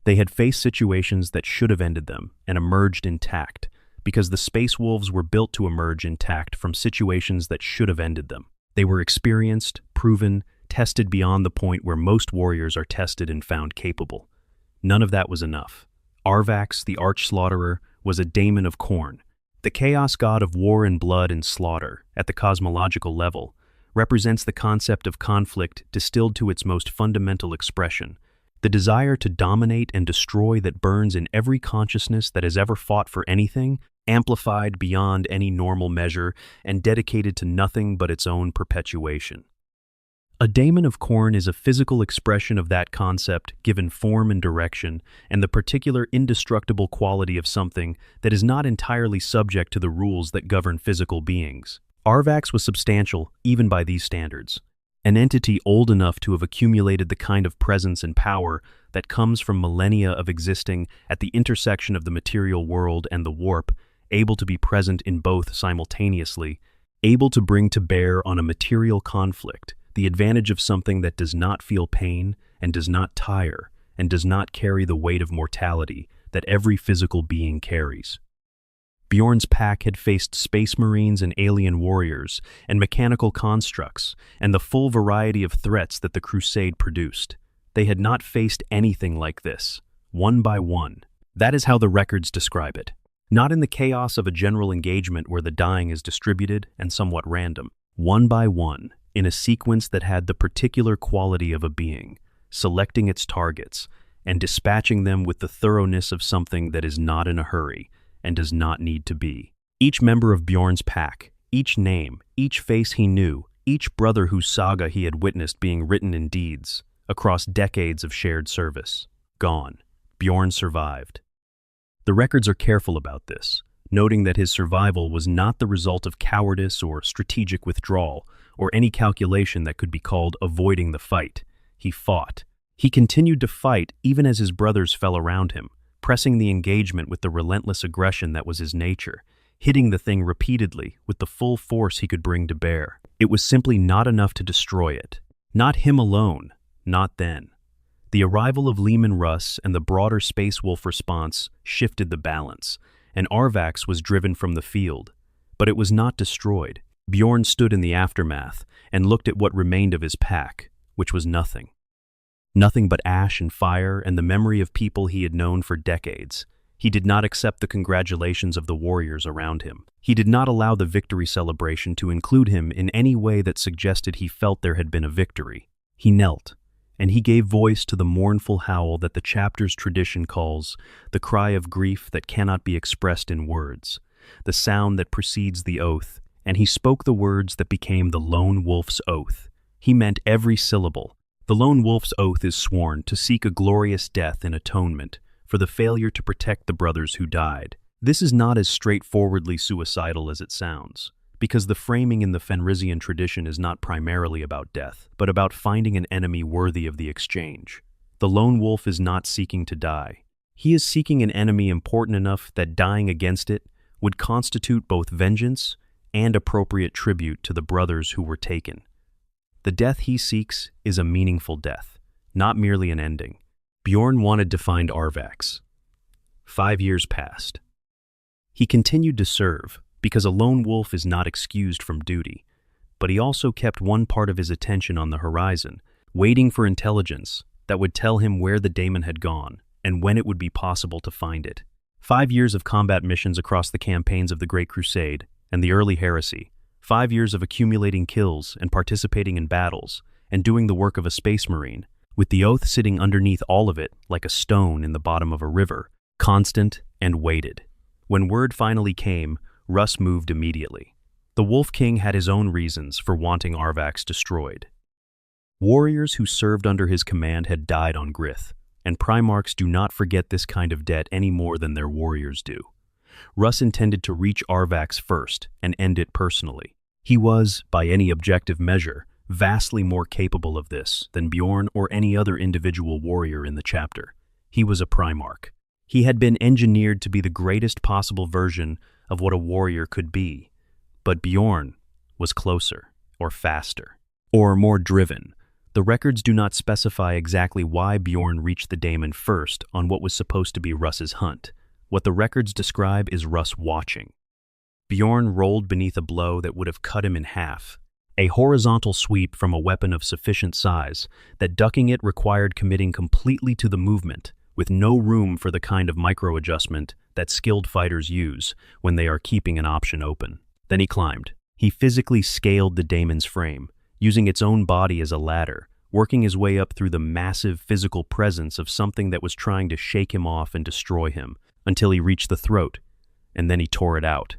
They had faced situations that should have ended them and emerged intact, because the Space Wolves were built to emerge intact from situations that should have ended them. They were experienced, proven, tested beyond the point where most warriors are tested and found capable. None of that was enough. Arvax, the Arch-Slaughterer, was a daemon of Khorne, the chaos god of war and blood and slaughter, at the cosmological level, represents the concept of conflict distilled to its most fundamental expression, the desire to dominate and destroy that burns in every consciousness that has ever fought for anything, amplified beyond any normal measure, and dedicated to nothing but its own perpetuation. A daemon of Khorne is a physical expression of that concept given form and direction, and the particular indestructible quality of something that is not entirely subject to the rules that govern physical beings. Arvax was substantial, even by these standards. An entity old enough to have accumulated the kind of presence and power that comes from millennia of existing at the intersection of the material world and the warp, able to be present in both simultaneously, able to bring to bear on a material conflict the advantage of something that does not feel pain and does not tire and does not carry the weight of mortality that every physical being carries. Bjorn's pack had faced space marines and alien warriors and mechanical constructs and the full variety of threats that the Crusade produced. They had not faced anything like this, one by one. That is how the records describe it. Not in the chaos of a general engagement where the dying is distributed and somewhat random. One by one, in a sequence that had the particular quality of a being, selecting its targets, and dispatching them with the thoroughness of something that is not in a hurry and does not need to be. Each member of Bjorn's pack, each name, each face he knew, each brother whose saga he had witnessed being written in deeds, across decades of shared service. Gone. Bjorn survived. The records are careful about this, noting that his survival was not the result of cowardice or strategic withdrawal, or any calculation that could be called avoiding the fight. He fought. He continued to fight even as his brothers fell around him, pressing the engagement with the relentless aggression that was his nature, hitting the thing repeatedly with the full force he could bring to bear. It was simply not enough to destroy it. Not him alone. Not then. The arrival of Leman Russ and the broader Space Wolf response shifted the balance, and Arvax was driven from the field. But it was not destroyed. Bjorn stood in the aftermath and looked at what remained of his pack, which was nothing. Nothing but ash and fire and the memory of people he had known for decades. He did not accept the congratulations of the warriors around him. He did not allow the victory celebration to include him in any way that suggested he felt there had been a victory. He knelt, and he gave voice to the mournful howl that the chapter's tradition calls the cry of grief that cannot be expressed in words, the sound that precedes the oath, and he spoke the words that became the Lone Wolf's Oath. He meant every syllable. The Lone Wolf's Oath is sworn to seek a glorious death in atonement for the failure to protect the brothers who died. This is not as straightforwardly suicidal as it sounds, because the framing in the Fenrisian tradition is not primarily about death, but about finding an enemy worthy of the exchange. The Lone Wolf is not seeking to die. He is seeking an enemy important enough that dying against it would constitute both vengeance and appropriate tribute to the brothers who were taken. The death he seeks is a meaningful death, not merely an ending. Bjorn wanted to find Arvax. 5 years passed. He continued to serve, because a lone wolf is not excused from duty, but he also kept one part of his attention on the horizon, waiting for intelligence that would tell him where the daemon had gone and when it would be possible to find it. 5 years of combat missions across the campaigns of the Great Crusade and the early heresy, 5 years of accumulating kills and participating in battles and doing the work of a space marine, with the oath sitting underneath all of it like a stone in the bottom of a river, constant and weighted. When word finally came, Russ moved immediately. The Wolf King had his own reasons for wanting Arvax destroyed. Warriors who served under his command had died on Grith, and Primarchs do not forget this kind of debt any more than their warriors do. Russ intended to reach Arvax first and end it personally. He was, by any objective measure, vastly more capable of this than Bjorn or any other individual warrior in the chapter. He was a Primarch. He had been engineered to be the greatest possible version of what a warrior could be. But Bjorn was closer, or faster, or more driven. The records do not specify exactly why Bjorn reached the daemon first on what was supposed to be Russ's hunt. What the records describe is Russ watching. Bjorn rolled beneath a blow that would have cut him in half, a horizontal sweep from a weapon of sufficient size that ducking it required committing completely to the movement, with no room for the kind of micro-adjustment that skilled fighters use when they are keeping an option open. Then he climbed. He physically scaled the daemon's frame, using its own body as a ladder, working his way up through the massive physical presence of something that was trying to shake him off and destroy him, until he reached the throat, and then he tore it out.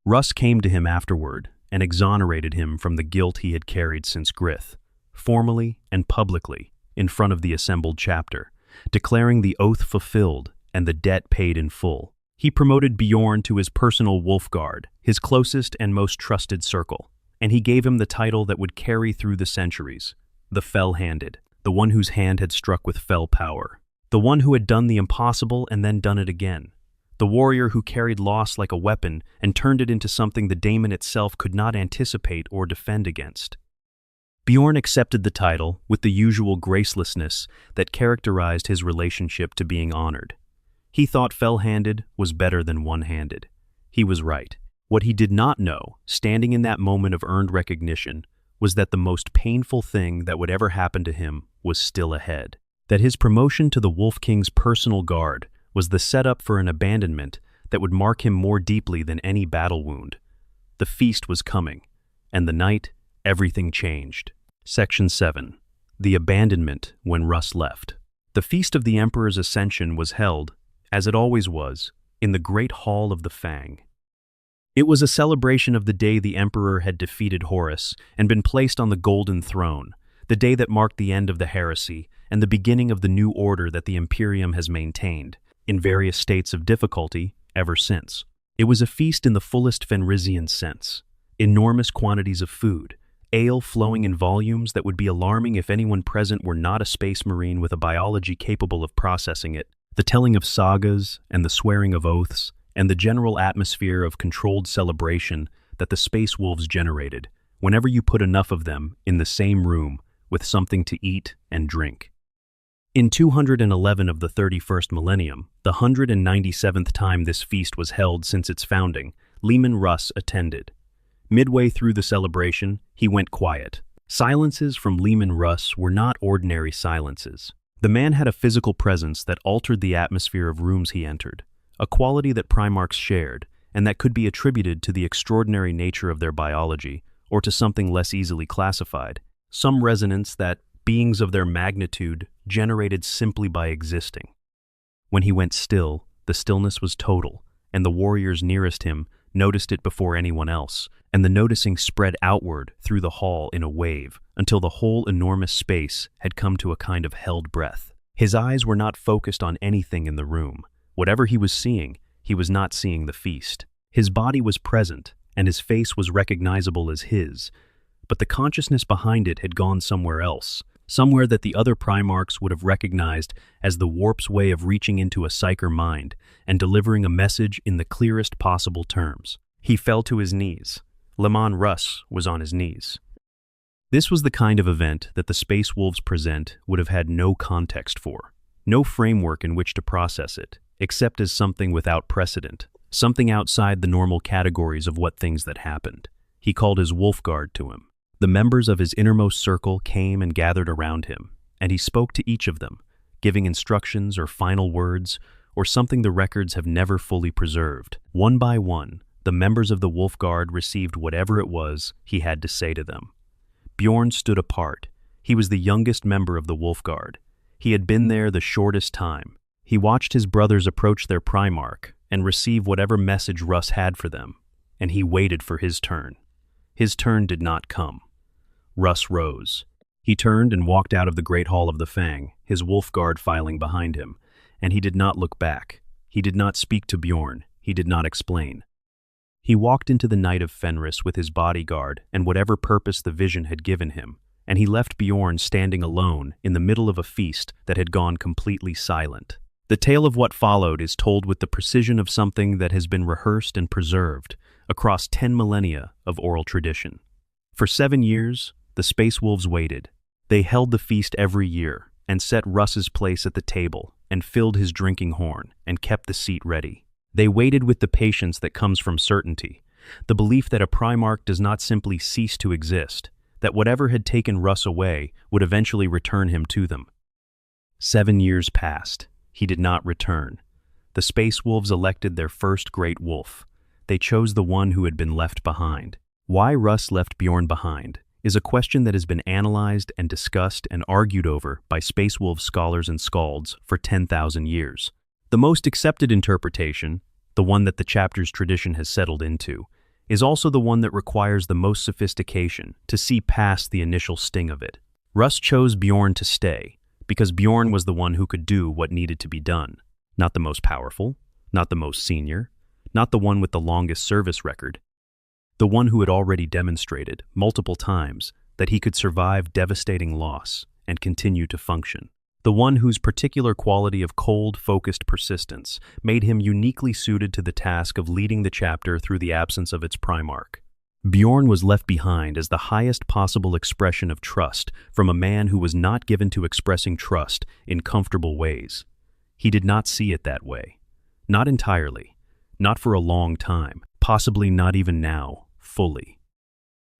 Russ came to him afterward and exonerated him from the guilt he had carried since Grith, formally and publicly, in front of the assembled chapter, declaring the oath fulfilled and the debt paid in full. He promoted Bjorn to his personal wolf guard, his closest and most trusted circle, and he gave him the title that would carry through the centuries, the Fell-Handed, the one whose hand had struck with fell power, the one who had done the impossible and then done it again, the warrior who carried loss like a weapon and turned it into something the daemon itself could not anticipate or defend against. Bjorn accepted the title with the usual gracelessness that characterized his relationship to being honored. He thought fell-handed was better than one-handed. He was right. What he did not know, standing in that moment of earned recognition, was that the most painful thing that would ever happen to him was still ahead. That his promotion to the Wolf King's personal guard was the setup for an abandonment that would mark him more deeply than any battle wound. The feast was coming, and the night, everything changed. Section 7. The Abandonment when Russ left. The Feast of the Emperor's Ascension was held, as it always was, in the Great Hall of the Fang. It was a celebration of the day the Emperor had defeated Horus and been placed on the Golden Throne, the day that marked the end of the heresy and the beginning of the new order that the Imperium has maintained, in various states of difficulty, ever since. It was a feast in the fullest Fenrisian sense. Enormous quantities of food, ale flowing in volumes that would be alarming if anyone present were not a space marine with a biology capable of processing it, the telling of sagas and the swearing of oaths, and the general atmosphere of controlled celebration that the space wolves generated, whenever you put enough of them in the same room with something to eat and drink. In 211 of the 31st millennium, the 197th time this feast was held since its founding, Leman Russ attended. Midway through the celebration, he went quiet. Silences from Leman Russ were not ordinary silences. The man had a physical presence that altered the atmosphere of rooms he entered, a quality that Primarchs shared, and that could be attributed to the extraordinary nature of their biology, or to something less easily classified, some resonance that beings of their magnitude generated simply by existing. When he went still, the stillness was total, and the warriors nearest him noticed it before anyone else, and the noticing spread outward through the hall in a wave until the whole enormous space had come to a kind of held breath. His eyes were not focused on anything in the room. Whatever he was seeing, he was not seeing the feast. His body was present, and his face was recognizable as his, but the consciousness behind it had gone somewhere else, somewhere that the other Primarchs would have recognized as the warp's way of reaching into a psyker mind and delivering a message in the clearest possible terms. He fell to his knees. Leman Russ was on his knees. This was the kind of event that the Space Wolves present would have had no context for, no framework in which to process it, except as something without precedent, something outside the normal categories of what things that happened. He called his wolf guard to him. The members of his innermost circle came and gathered around him, and he spoke to each of them, giving instructions or final words, or something the records have never fully preserved. One by one, the members of the wolf guard received whatever it was he had to say to them. Bjorn stood apart. He was the youngest member of the wolf guard. He had been there the shortest time. He watched his brothers approach their Primarch and receive whatever message Russ had for them, and he waited for his turn. His turn did not come. Russ rose. He turned and walked out of the Great Hall of the Fang, his wolf guard filing behind him, and he did not look back. He did not speak to Bjorn. He did not explain. He walked into the night of Fenris with his bodyguard and whatever purpose the vision had given him, and he left Bjorn standing alone in the middle of a feast that had gone completely silent. The tale of what followed is told with the precision of something that has been rehearsed and preserved across 10 millennia of oral tradition. For 7 years, the Space Wolves waited. They held the feast every year and set Russ's place at the table and filled his drinking horn and kept the seat ready. They waited with the patience that comes from certainty, the belief that a Primarch does not simply cease to exist, that whatever had taken Russ away would eventually return him to them. 7 years passed. He did not return. The Space Wolves elected their first great wolf. They chose the one who had been left behind. Why Russ left Bjorn behind is a question that has been analyzed and discussed and argued over by Space Wolf scholars and skalds for 10,000 years. The most accepted interpretation, the one that the chapter's tradition has settled into, is also the one that requires the most sophistication to see past the initial sting of it. Russ chose Bjorn to stay because Bjorn was the one who could do what needed to be done. Not the most powerful, not the most senior, not the one with the longest service record, the one who had already demonstrated multiple times that he could survive devastating loss and continue to function. The one whose particular quality of cold, focused persistence made him uniquely suited to the task of leading the chapter through the absence of its Primarch. Bjorn was left behind as the highest possible expression of trust from a man who was not given to expressing trust in comfortable ways. He did not see it that way. Not entirely. Not for a long time. Possibly not even now. Fully.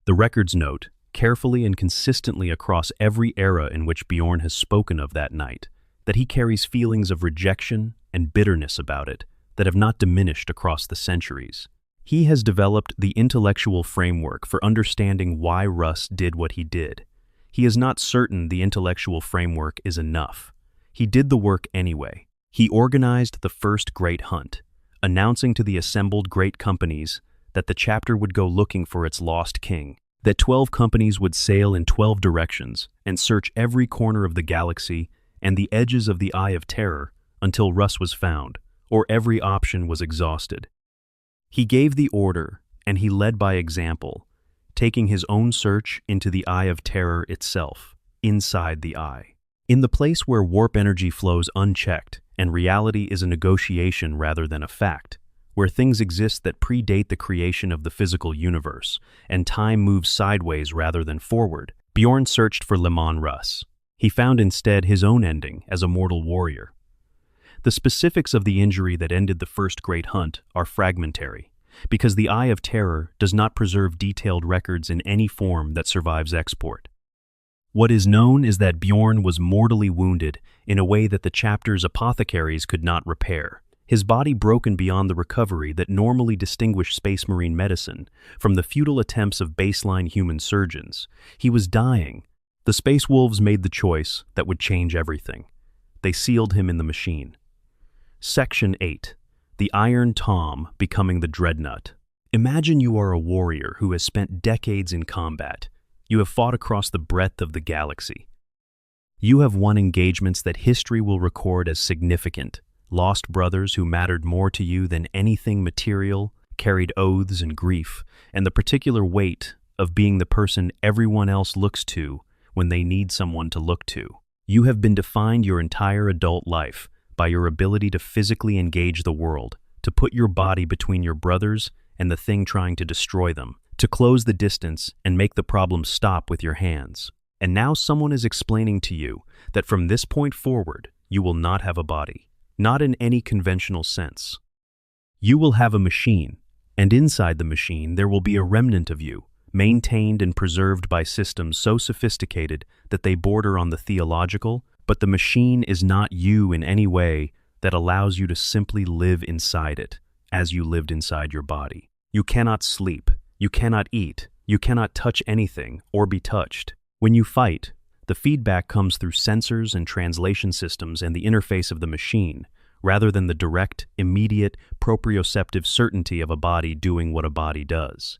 The records note, carefully and consistently across every era in which Bjorn has spoken of that night, that he carries feelings of rejection and bitterness about it that have not diminished across the centuries. He has developed the intellectual framework for understanding why Russ did what he did. He is not certain the intellectual framework is enough. He did the work anyway. He organized the first great hunt, announcing to the assembled great companies that the chapter would go looking for its lost king, that 12 companies would sail in 12 directions and search every corner of the galaxy and the edges of the Eye of Terror until Russ was found, or every option was exhausted. He gave the order, and he led by example, taking his own search into the Eye of Terror itself, inside the Eye. In the place where warp energy flows unchecked and reality is a negotiation rather than a fact, where things exist that predate the creation of the physical universe, and time moves sideways rather than forward, Bjorn searched for Leman Russ. He found instead his own ending as a mortal warrior. The specifics of the injury that ended the first great hunt are fragmentary, because the Eye of Terror does not preserve detailed records in any form that survives export. What is known is that Bjorn was mortally wounded in a way that the chapter's apothecaries could not repair, his body broken beyond the recovery that normally distinguished Space Marine medicine from the futile attempts of baseline human surgeons. He was dying. The Space Wolves made the choice that would change everything. They sealed him in the machine. Section 8. The Iron Tom becoming the Dreadnought. Imagine you are a warrior who has spent decades in combat. You have fought across the breadth of the galaxy. You have won engagements that history will record as significant. Lost brothers who mattered more to you than anything material, carried oaths and grief, and the particular weight of being the person everyone else looks to when they need someone to look to. You have been defined your entire adult life by your ability to physically engage the world, to put your body between your brothers and the thing trying to destroy them, to close the distance and make the problem stop with your hands. And now someone is explaining to you that from this point forward, you will not have a body, not in any conventional sense. You will have a machine, and inside the machine there will be a remnant of you, maintained and preserved by systems so sophisticated that they border on the theological, but the machine is not you in any way that allows you to simply live inside it, as you lived inside your body. You cannot sleep, you cannot eat, you cannot touch anything or be touched. When you fight, the feedback comes through sensors and translation systems and the interface of the machine, rather than the direct, immediate, proprioceptive certainty of a body doing what a body does.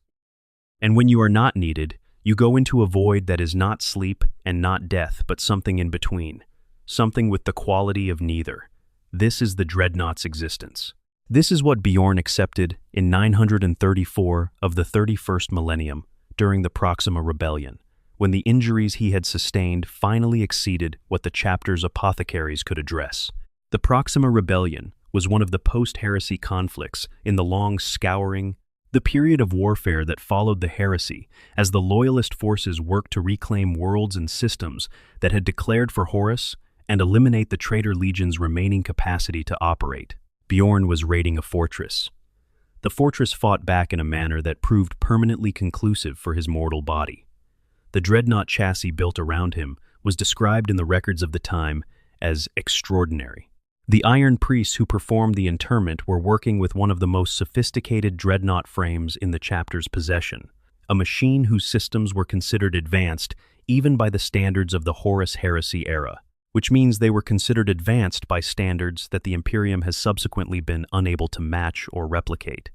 And when you are not needed, you go into a void that is not sleep and not death, but something in between, something with the quality of neither. This is the Dreadnought's existence. This is what Bjorn accepted in 934 of the 31st millennium during the Proxima Rebellion, when the injuries he had sustained finally exceeded what the chapter's apothecaries could address. The Proxima Rebellion was one of the post-heresy conflicts in the long scouring, the period of warfare that followed the heresy as the loyalist forces worked to reclaim worlds and systems that had declared for Horus and eliminate the traitor legion's remaining capacity to operate. Bjorn was raiding a fortress. The fortress fought back in a manner that proved permanently conclusive for his mortal body. The dreadnought chassis built around him was described in the records of the time as extraordinary. The iron priests who performed the interment were working with one of the most sophisticated dreadnought frames in the chapter's possession, a machine whose systems were considered advanced even by the standards of the Horus heresy era, which means they were considered advanced by standards that the Imperium has subsequently been unable to match or replicate.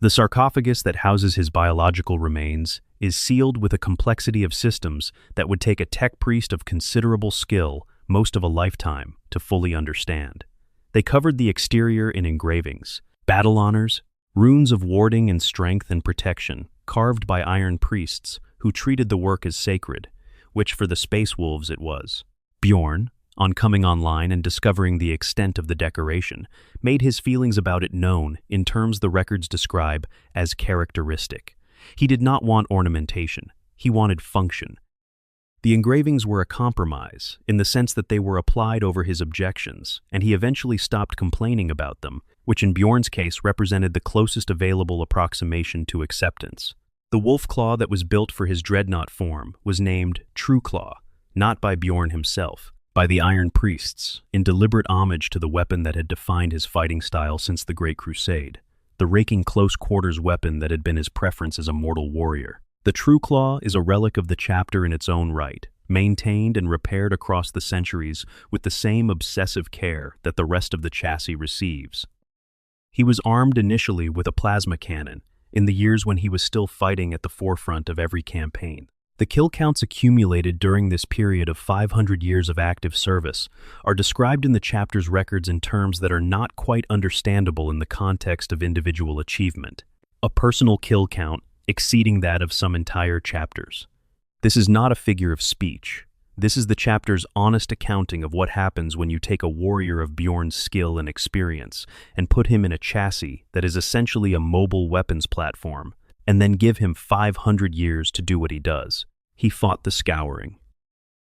The sarcophagus that houses his biological remains is sealed with a complexity of systems that would take a tech priest of considerable skill most of a lifetime to fully understand. They covered the exterior in engravings, battle honors, runes of warding and strength and protection, carved by iron priests who treated the work as sacred, which for the Space Wolves it was. Bjorn, on coming online and discovering the extent of the decoration, made his feelings about it known in terms the records describe as characteristic. He did not want ornamentation, he wanted function. The engravings were a compromise, in the sense that they were applied over his objections, and he eventually stopped complaining about them, which in Bjorn's case represented the closest available approximation to acceptance. The wolf claw that was built for his dreadnought form was named True Claw, not by Bjorn himself, by the Iron Priests, in deliberate homage to the weapon that had defined his fighting style since the Great Crusade, the raking close-quarters weapon that had been his preference as a mortal warrior. The True Claw is a relic of the chapter in its own right, maintained and repaired across the centuries with the same obsessive care that the rest of the chassis receives. He was armed initially with a plasma cannon, in the years when he was still fighting at the forefront of every campaign. The kill counts accumulated during this period of 500 years of active service are described in the chapter's records in terms that are not quite understandable in the context of individual achievement. A personal kill count exceeding that of some entire chapters. This is not a figure of speech. This is the chapter's honest accounting of what happens when you take a warrior of Bjorn's skill and experience and put him in a chassis that is essentially a mobile weapons platform, and then give him 500 years to do what he does. He fought the Scouring.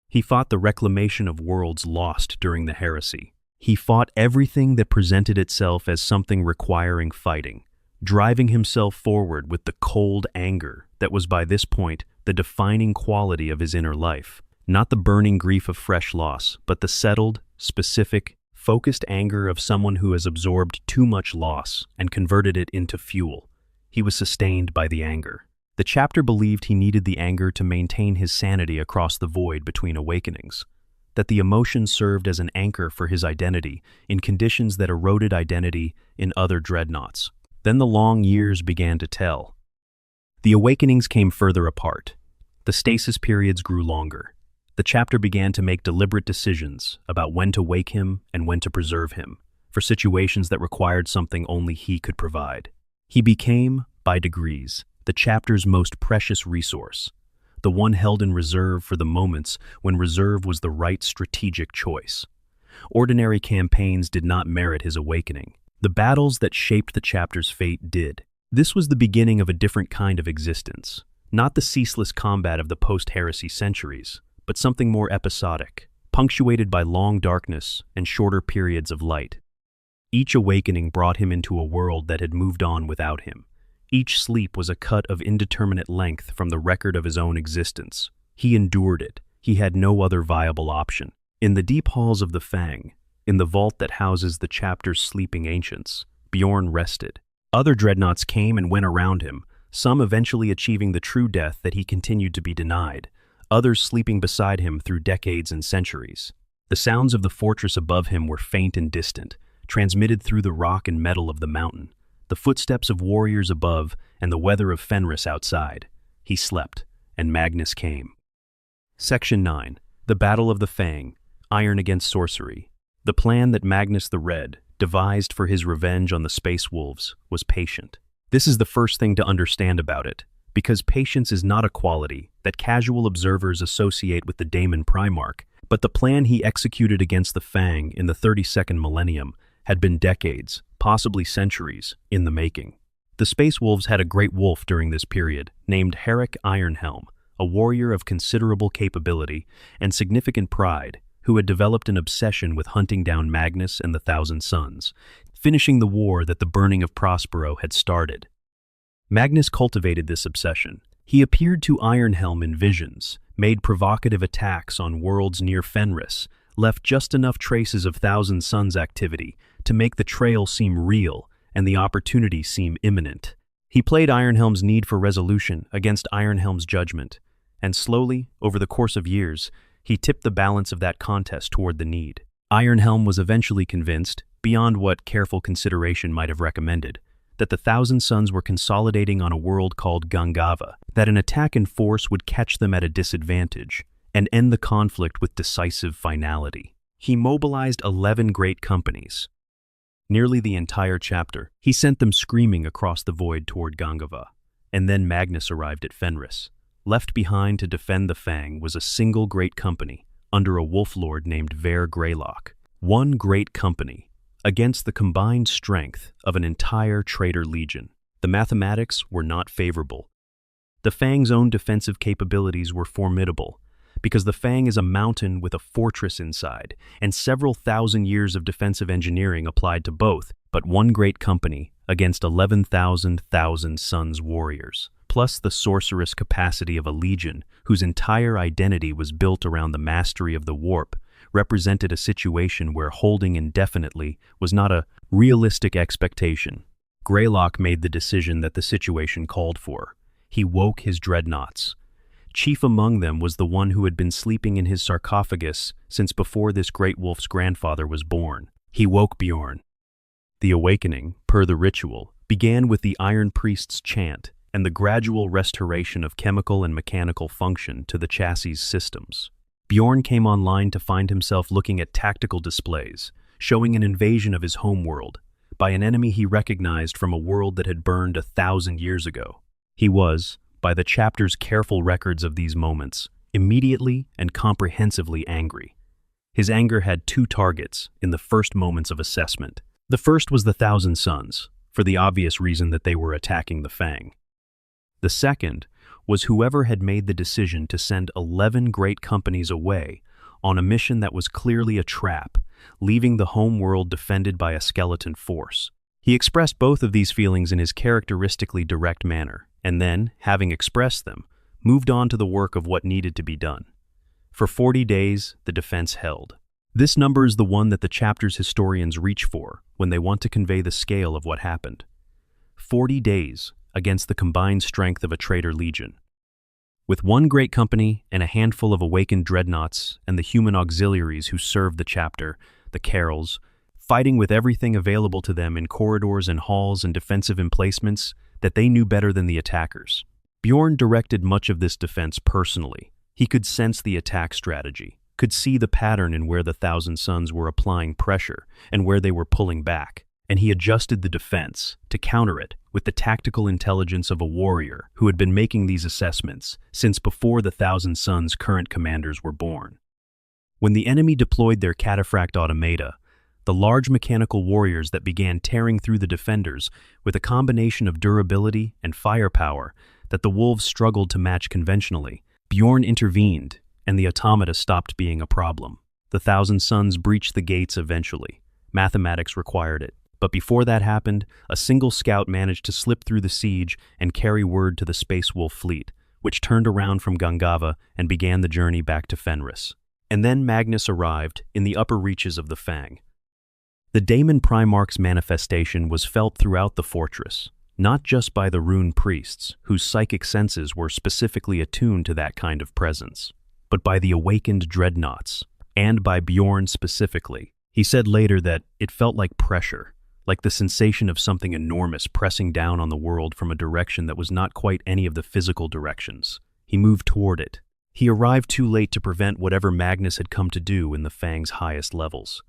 He fought the reclamation of worlds lost during the heresy. He fought everything that presented itself as something requiring fighting, driving himself forward with the cold anger that was by this point the defining quality of his inner life. Not the burning grief of fresh loss, but the settled, specific, focused anger of someone who has absorbed too much loss and converted it into fuel. He was sustained by the anger. The chapter believed he needed the anger to maintain his sanity across the void between awakenings, that the emotion served as an anchor for his identity in conditions that eroded identity in other dreadnoughts. Then the long years began to tell. The awakenings came further apart. The stasis periods grew longer. The chapter began to make deliberate decisions about when to wake him and when to preserve him, for situations that required something only he could provide. He became, by degrees, the chapter's most precious resource, the one held in reserve for the moments when reserve was the right strategic choice. Ordinary campaigns did not merit his awakening. The battles that shaped the chapter's fate did. This was the beginning of a different kind of existence, not the ceaseless combat of the post-heresy centuries, but something more episodic, punctuated by long darkness and shorter periods of light. Each awakening brought him into a world that had moved on without him. Each sleep was a cut of indeterminate length from the record of his own existence. He endured it. He had no other viable option. In the deep halls of the Fang, in the vault that houses the chapter's sleeping ancients, Bjorn rested. Other dreadnoughts came and went around him, some eventually achieving the true death that he continued to be denied, others sleeping beside him through decades and centuries. The sounds of the fortress above him were faint and distant, transmitted through the rock and metal of the mountain, the footsteps of warriors above and the weather of Fenris outside. He slept, and Magnus came. Section 9. The Battle of the Fang, Iron Against Sorcery. The plan that Magnus the Red devised for his revenge on the Space Wolves was patient. This is the first thing to understand about it, because patience is not a quality that casual observers associate with the Daemon Primarch, but the plan he executed against the Fang in the 32nd millennium had been decades, possibly centuries, in the making. The Space Wolves had a great wolf during this period, named Herrick Ironhelm, a warrior of considerable capability and significant pride, who had developed an obsession with hunting down Magnus and the Thousand Sons, finishing the war that the burning of Prospero had started. Magnus cultivated this obsession. He appeared to Ironhelm in visions, made provocative attacks on worlds near Fenris, left just enough traces of Thousand Sons activity to make the trail seem real and the opportunity seem imminent. He played Ironhelm's need for resolution against Ironhelm's judgment, and slowly, over the course of years, he tipped the balance of that contest toward the need. Ironhelm was eventually convinced, beyond what careful consideration might have recommended, that the Thousand Sons were consolidating on a world called Gangava, that an attack in force would catch them at a disadvantage and end the conflict with decisive finality. He mobilized 11 great companies. Nearly the entire chapter, he sent them screaming across the void toward Gangava, and then Magnus arrived at Fenris. Left behind to defend the Fang was a single great company under a wolf lord named Ver Greylock. One great company against the combined strength of an entire traitor legion. The mathematics were not favorable. The Fang's own defensive capabilities were formidable, because the Fang is a mountain with a fortress inside, and several thousand years of defensive engineering applied to both, but one great company against 11,000 Thousand Sons warriors, plus the sorcerous capacity of a legion whose entire identity was built around the mastery of the warp, represented a situation where holding indefinitely was not a realistic expectation. Greylock made the decision that the situation called for. He woke his dreadnoughts. Chief among them was the one who had been sleeping in his sarcophagus since before this great wolf's grandfather was born. He woke Bjorn. The awakening, per the ritual, began with the Iron Priest's chant and the gradual restoration of chemical and mechanical function to the chassis systems. Bjorn came online to find himself looking at tactical displays, showing an invasion of his homeworld, by an enemy he recognized from a world that had burned 1,000 years ago. He was, by the chapter's careful records of these moments, immediately and comprehensively angry. His anger had two targets in the first moments of assessment. The first was the Thousand Sons, for the obvious reason that they were attacking the Fang. The second was whoever had made the decision to send 11 great companies away on a mission that was clearly a trap, leaving the homeworld defended by a skeleton force. He expressed both of these feelings in his characteristically direct manner, and then, having expressed them, moved on to the work of what needed to be done. For 40 days, the defense held. This number is the one that the chapter's historians reach for when they want to convey the scale of what happened. 40 days against the combined strength of a traitor legion. With one great company and a handful of awakened dreadnoughts and the human auxiliaries who served the chapter, the Cawls, fighting with everything available to them in corridors and halls and defensive emplacements that they knew better than the attackers. Bjorn directed much of this defense personally. He could sense the attack strategy, could see the pattern in where the Thousand Sons were applying pressure and where they were pulling back, and he adjusted the defense to counter it with the tactical intelligence of a warrior who had been making these assessments since before the Thousand Sons' current commanders were born. When the enemy deployed their cataphract automata, the large mechanical warriors that began tearing through the defenders with a combination of durability and firepower that the wolves struggled to match conventionally, Bjorn intervened, and the automata stopped being a problem. The Thousand Sons breached the gates eventually. Mathematics required it. But before that happened, a single scout managed to slip through the siege and carry word to the Space Wolf fleet, which turned around from Gangava and began the journey back to Fenris. And then Magnus arrived in the upper reaches of the Fang. The Daemon Primarch's manifestation was felt throughout the fortress, not just by the rune priests, whose psychic senses were specifically attuned to that kind of presence, but by the awakened dreadnoughts, and by Bjorn specifically. He said later that it felt like pressure, like the sensation of something enormous pressing down on the world from a direction that was not quite any of the physical directions. He moved toward it. He arrived too late to prevent whatever Magnus had come to do in the Fang's highest levels.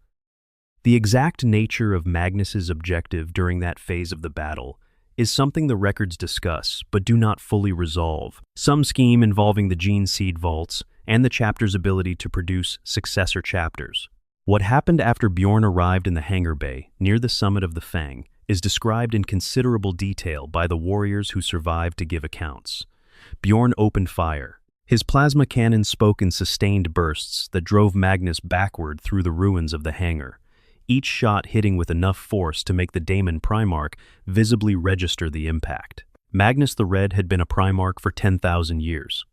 The exact nature of Magnus's objective during that phase of the battle is something the records discuss but do not fully resolve. Some scheme involving the gene seed vaults and the chapter's ability to produce successor chapters. What happened after Bjorn arrived in the hangar bay near the summit of the Fang is described in considerable detail by the warriors who survived to give accounts. Bjorn opened fire. His plasma cannon spoke in sustained bursts that drove Magnus backward through the ruins of the hangar, each shot hitting with enough force to make the Daemon Primarch visibly register the impact. Magnus the Red had been a Primarch for 10,000 years.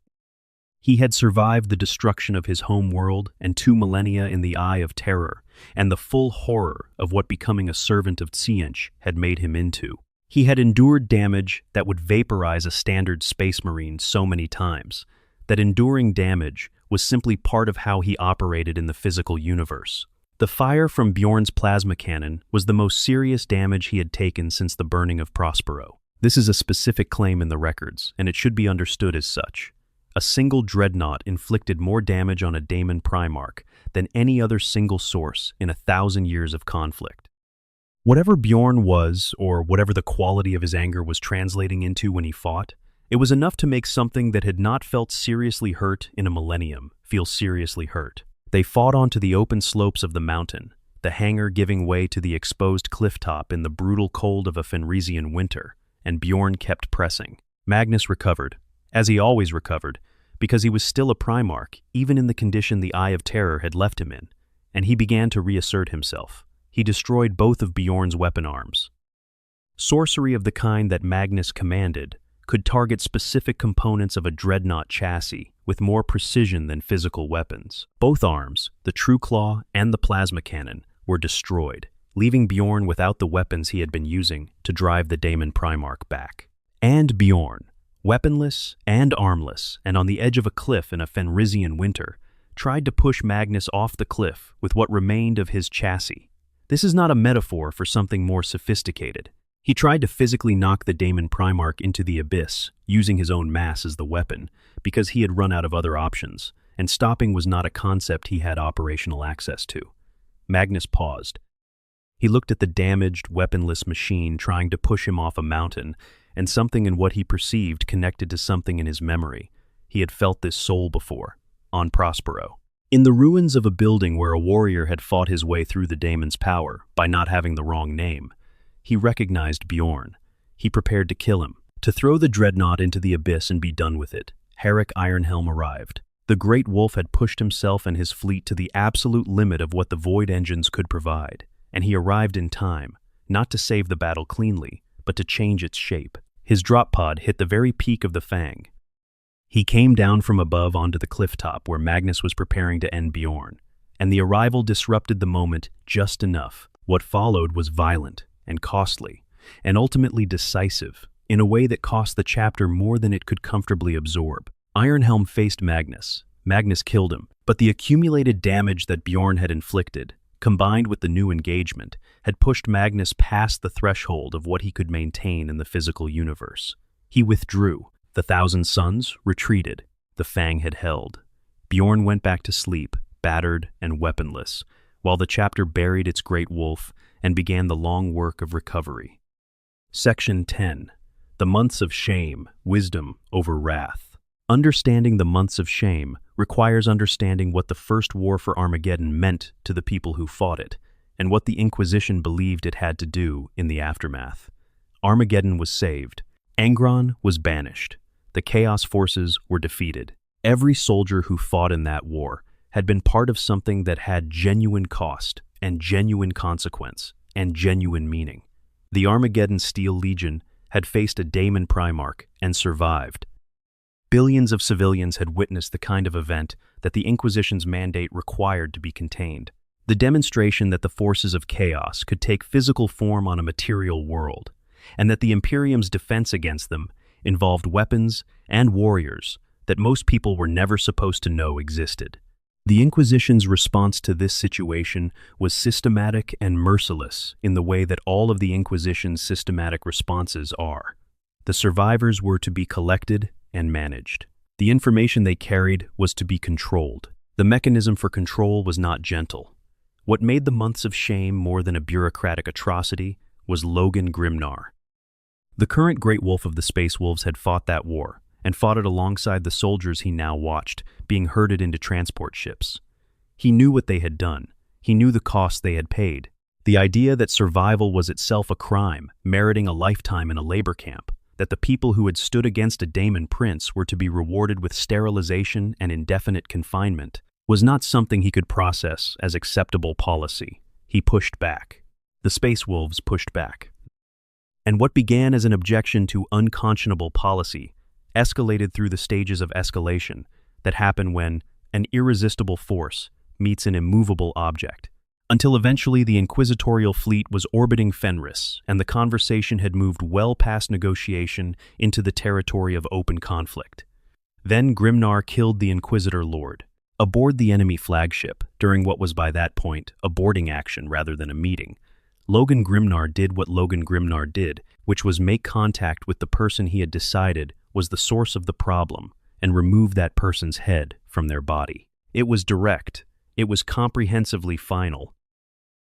He had survived the destruction of his home world and 2 millennia in the Eye of Terror, and the full horror of what becoming a servant of Tsiench had made him into. He had endured damage that would vaporize a standard space marine so many times, that enduring damage was simply part of how he operated in the physical universe. The fire from Bjorn's plasma cannon was the most serious damage he had taken since the burning of Prospero. This is a specific claim in the records, and it should be understood as such. A single dreadnought inflicted more damage on a Daemon Primarch than any other single source in 1,000 years of conflict. Whatever Bjorn was, or whatever the quality of his anger was translating into when he fought, it was enough to make something that had not felt seriously hurt in a millennium feel seriously hurt. They fought onto the open slopes of the mountain, the hangar giving way to the exposed clifftop in the brutal cold of a Fenrisian winter, and Bjorn kept pressing. Magnus recovered, as he always recovered, because he was still a Primarch, even in the condition the Eye of Terror had left him in, and he began to reassert himself. He destroyed both of Bjorn's weapon arms. Sorcery of the kind that Magnus commanded could target specific components of a dreadnought chassis with more precision than physical weapons. Both arms, the True Claw and the plasma cannon, were destroyed, leaving Bjorn without the weapons he had been using to drive the Daemon Primarch back. And Bjorn, weaponless and armless, and on the edge of a cliff in a Fenrisian winter, tried to push Magnus off the cliff with what remained of his chassis. This is not a metaphor for something more sophisticated. He tried to physically knock the Daemon Primarch into the abyss, using his own mass as the weapon, because he had run out of other options, and stopping was not a concept he had operational access to. Magnus paused. He looked at the damaged, weaponless machine trying to push him off a mountain, and something in what he perceived connected to something in his memory. He had felt this soul before, on Prospero. In the ruins of a building where a warrior had fought his way through the daemon's power by not having the wrong name, he recognized Bjorn. He prepared to kill him, to throw the Dreadnought into the abyss and be done with it. Herrick Ironhelm arrived. The Great Wolf had pushed himself and his fleet to the absolute limit of what the Void engines could provide, and he arrived in time, not to save the battle cleanly, but to change its shape. His drop pod hit the very peak of the Fang. He came down from above onto the cliff top where Magnus was preparing to end Bjorn, and the arrival disrupted the moment just enough. What followed was violent and costly, and ultimately decisive, in a way that cost the chapter more than it could comfortably absorb. Ironhelm faced Magnus. Magnus killed him, but the accumulated damage that Bjorn had inflicted, combined with the new engagement, had pushed Magnus past the threshold of what he could maintain in the physical universe. He withdrew. The Thousand Suns retreated. The Fang had held. Bjorn went back to sleep, battered and weaponless, while the chapter buried its Great Wolf and began the long work of recovery. Section 10. The Months of Shame, Wisdom over Wrath. Understanding the Months of Shame requires understanding what the First War for Armageddon meant to the people who fought it, and what the Inquisition believed it had to do in the aftermath. Armageddon was saved. Angron was banished. The Chaos forces were defeated. Every soldier who fought in that war had been part of something that had genuine cost and genuine consequence and genuine meaning. The Armageddon Steel Legion had faced a Daemon Primarch and survived. Billions of civilians had witnessed the kind of event that the Inquisition's mandate required to be contained. The demonstration that the forces of chaos could take physical form on a material world, and that the Imperium's defense against them involved weapons and warriors that most people were never supposed to know existed. The Inquisition's response to this situation was systematic and merciless in the way that all of the Inquisition's systematic responses are. The survivors were to be collected and managed. The information they carried was to be controlled. The mechanism for control was not gentle. What made the Months of Shame more than a bureaucratic atrocity was Logan Grimnar. The current Great Wolf of the Space Wolves had fought that war, and fought it alongside the soldiers he now watched, being herded into transport ships. He knew what they had done. He knew the cost they had paid. The idea that survival was itself a crime, meriting a lifetime in a labor camp, that the people who had stood against a Daemon prince were to be rewarded with sterilization and indefinite confinement, was not something he could process as acceptable policy. He pushed back. The Space Wolves pushed back. And what began as an objection to unconscionable policy escalated through the stages of escalation that happen when an irresistible force meets an immovable object, until eventually the inquisitorial fleet was orbiting Fenris, and the conversation had moved well past negotiation into the territory of open conflict. Then Grimnar killed the Inquisitor Lord, aboard the enemy flagship, during what was by that point a boarding action rather than a meeting. Logan Grimnar did what Logan Grimnar did, which was make contact with the person he had decided was the source of the problem and remove that person's head from their body. It was direct. It was comprehensively final.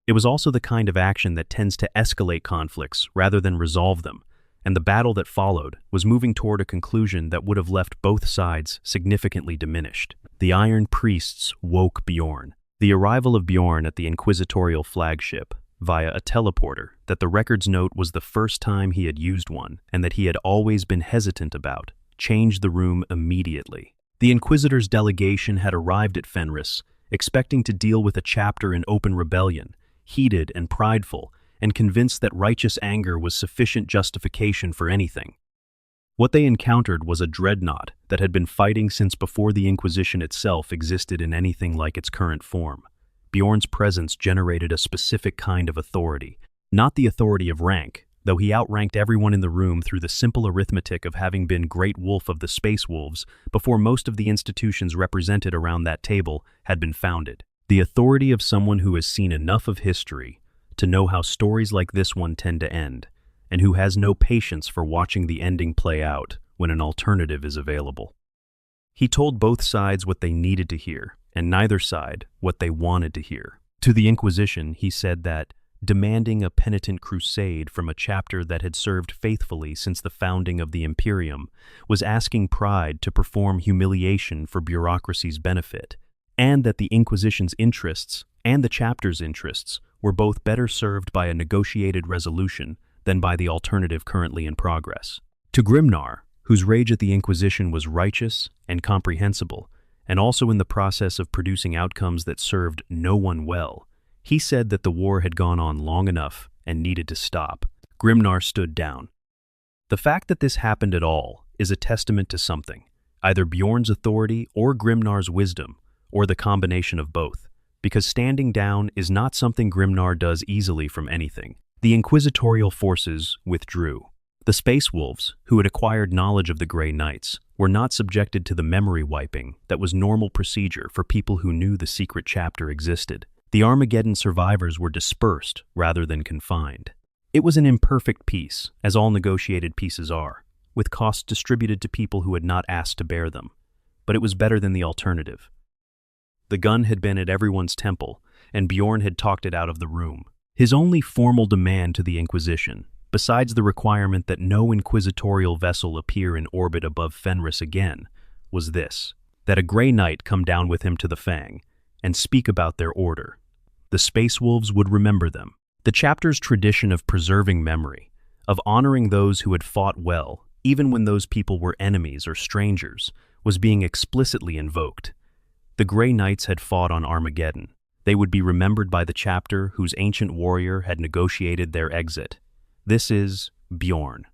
It was also the kind of action that tends to escalate conflicts rather than resolve them, and the battle that followed was moving toward a conclusion that would have left both sides significantly diminished. The Iron Priests woke Bjorn. The arrival of Bjorn at the inquisitorial flagship via a teleporter that the records note was the first time he had used one and that he had always been hesitant about, changed the room immediately. The Inquisitor's delegation had arrived at Fenris, expecting to deal with a chapter in open rebellion, heated and prideful, and convinced that righteous anger was sufficient justification for anything. What they encountered was a Dreadnought that had been fighting since before the Inquisition itself existed in anything like its current form. Bjorn's presence generated a specific kind of authority. Not the authority of rank, though he outranked everyone in the room through the simple arithmetic of having been Great Wolf of the Space Wolves before most of the institutions represented around that table had been founded. The authority of someone who has seen enough of history to know how stories like this one tend to end, and who has no patience for watching the ending play out when an alternative is available. He told both sides what they needed to hear, and neither side what they wanted to hear. To the Inquisition, he said that demanding a penitent crusade from a chapter that had served faithfully since the founding of the Imperium was asking pride to perform humiliation for bureaucracy's benefit, and that the Inquisition's interests and the chapter's interests were both better served by a negotiated resolution than by the alternative currently in progress. To Grimnar, whose rage at the Inquisition was righteous and comprehensible, and also in the process of producing outcomes that served no one well, he said that the war had gone on long enough and needed to stop. Grimnar stood down. The fact that this happened at all is a testament to something, either Bjorn's authority or Grimnar's wisdom, or the combination of both, because standing down is not something Grimnar does easily from anything. The inquisitorial forces withdrew. The Space Wolves, who had acquired knowledge of the Grey Knights, were not subjected to the memory wiping that was normal procedure for people who knew the secret chapter existed. The Armageddon survivors were dispersed rather than confined. It was an imperfect peace, as all negotiated peaces are, with costs distributed to people who had not asked to bear them, but it was better than the alternative. The gun had been at everyone's temple, and Bjorn had talked it out of the room. His only formal demand to the Inquisition, besides the requirement that no inquisitorial vessel appear in orbit above Fenris again, was this: that a Grey Knight come down with him to the Fang and speak about their order. The Space Wolves would remember them. The chapter's tradition of preserving memory, of honoring those who had fought well, even when those people were enemies or strangers, was being explicitly invoked. The Grey Knights had fought on Armageddon. They would be remembered by the chapter whose ancient warrior had negotiated their exit. This is Bjorn.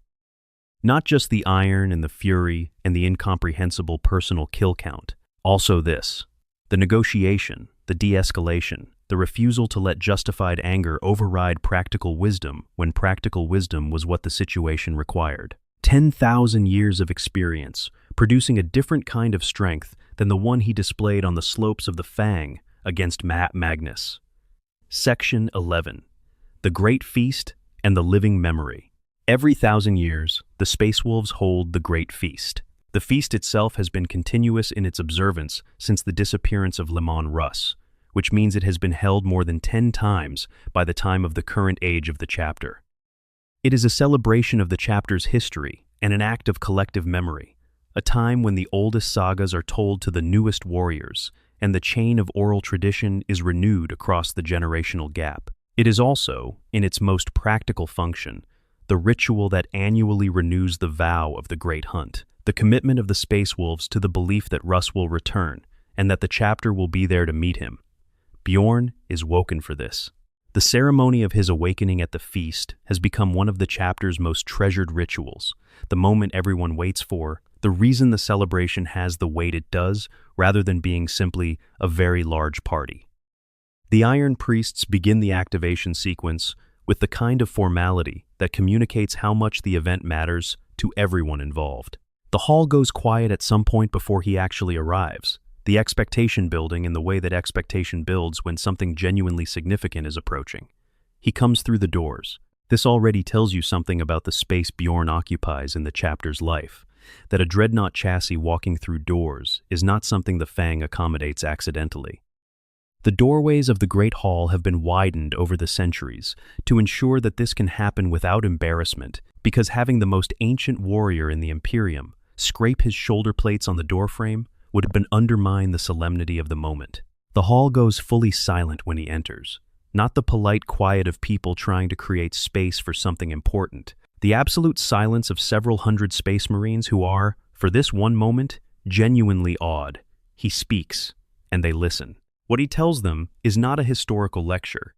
Not just the iron and the fury and the incomprehensible personal kill count, also this: the negotiation, the de-escalation, the refusal to let justified anger override practical wisdom when practical wisdom was what the situation required. 10,000 years of experience, producing a different kind of strength than the one he displayed on the slopes of the Fang against Magnus. Section 11. The Great Feast and the Living Memory. Every 1,000 years, the Space Wolves hold the Great Feast. The feast itself has been continuous in its observance since the disappearance of Lemon Russ, which means it has been held more than 10 times by the time of the current age of the chapter. It is a celebration of the chapter's history and an act of collective memory, a time when the oldest sagas are told to the newest warriors, and the chain of oral tradition is renewed across the generational gap. It is also, in its most practical function, the ritual that annually renews the vow of the Great Hunt, the commitment of the Space Wolves to the belief that Russ will return, and that the chapter will be there to meet him. Bjorn is woken for this. The ceremony of his awakening at the feast has become one of the chapter's most treasured rituals, the moment everyone waits for, the reason the celebration has the weight it does, rather than being simply a very large party. The Iron Priests begin the activation sequence with the kind of formality that communicates how much the event matters to everyone involved. The hall goes quiet at some point before he actually arrives, the expectation building in the way that expectation builds when something genuinely significant is approaching. He comes through the doors. This already tells you something about the space Bjorn occupies in the chapter's life, that a Dreadnought chassis walking through doors is not something the Fang accommodates accidentally. The doorways of the Great Hall have been widened over the centuries to ensure that this can happen without embarrassment, because having the most ancient warrior in the Imperium scrape his shoulder plates on the doorframe would have been undermine the solemnity of the moment. The hall goes fully silent when he enters, not the polite quiet of people trying to create space for something important. The absolute silence of several hundred Space Marines who are, for this one moment, genuinely awed. He speaks, and they listen. What he tells them is not a historical lecture.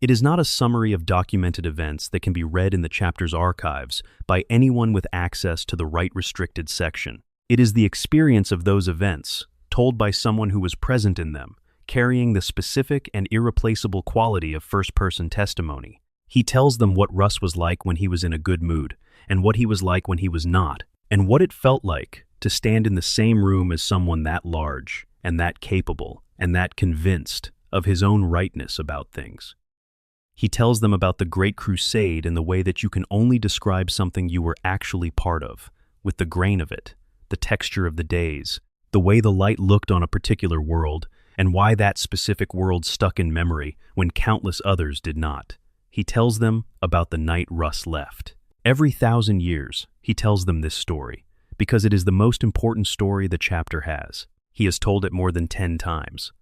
It is not a summary of documented events that can be read in the chapter's archives by anyone with access to the right restricted section. It is the experience of those events, told by someone who was present in them, carrying the specific and irreplaceable quality of first-person testimony. He tells them what Russ was like when he was in a good mood, and what he was like when he was not, and what it felt like to stand in the same room as someone that large, and that capable, and that convinced of his own rightness about things. He tells them about the Great Crusade in the way that you can only describe something you were actually part of, with the grain of it, the texture of the days, the way the light looked on a particular world, and why that specific world stuck in memory when countless others did not. He tells them about the night Russ left. Every 1,000 years, he tells them this story, because it is the most important story the chapter has. He has told it more than 10 times.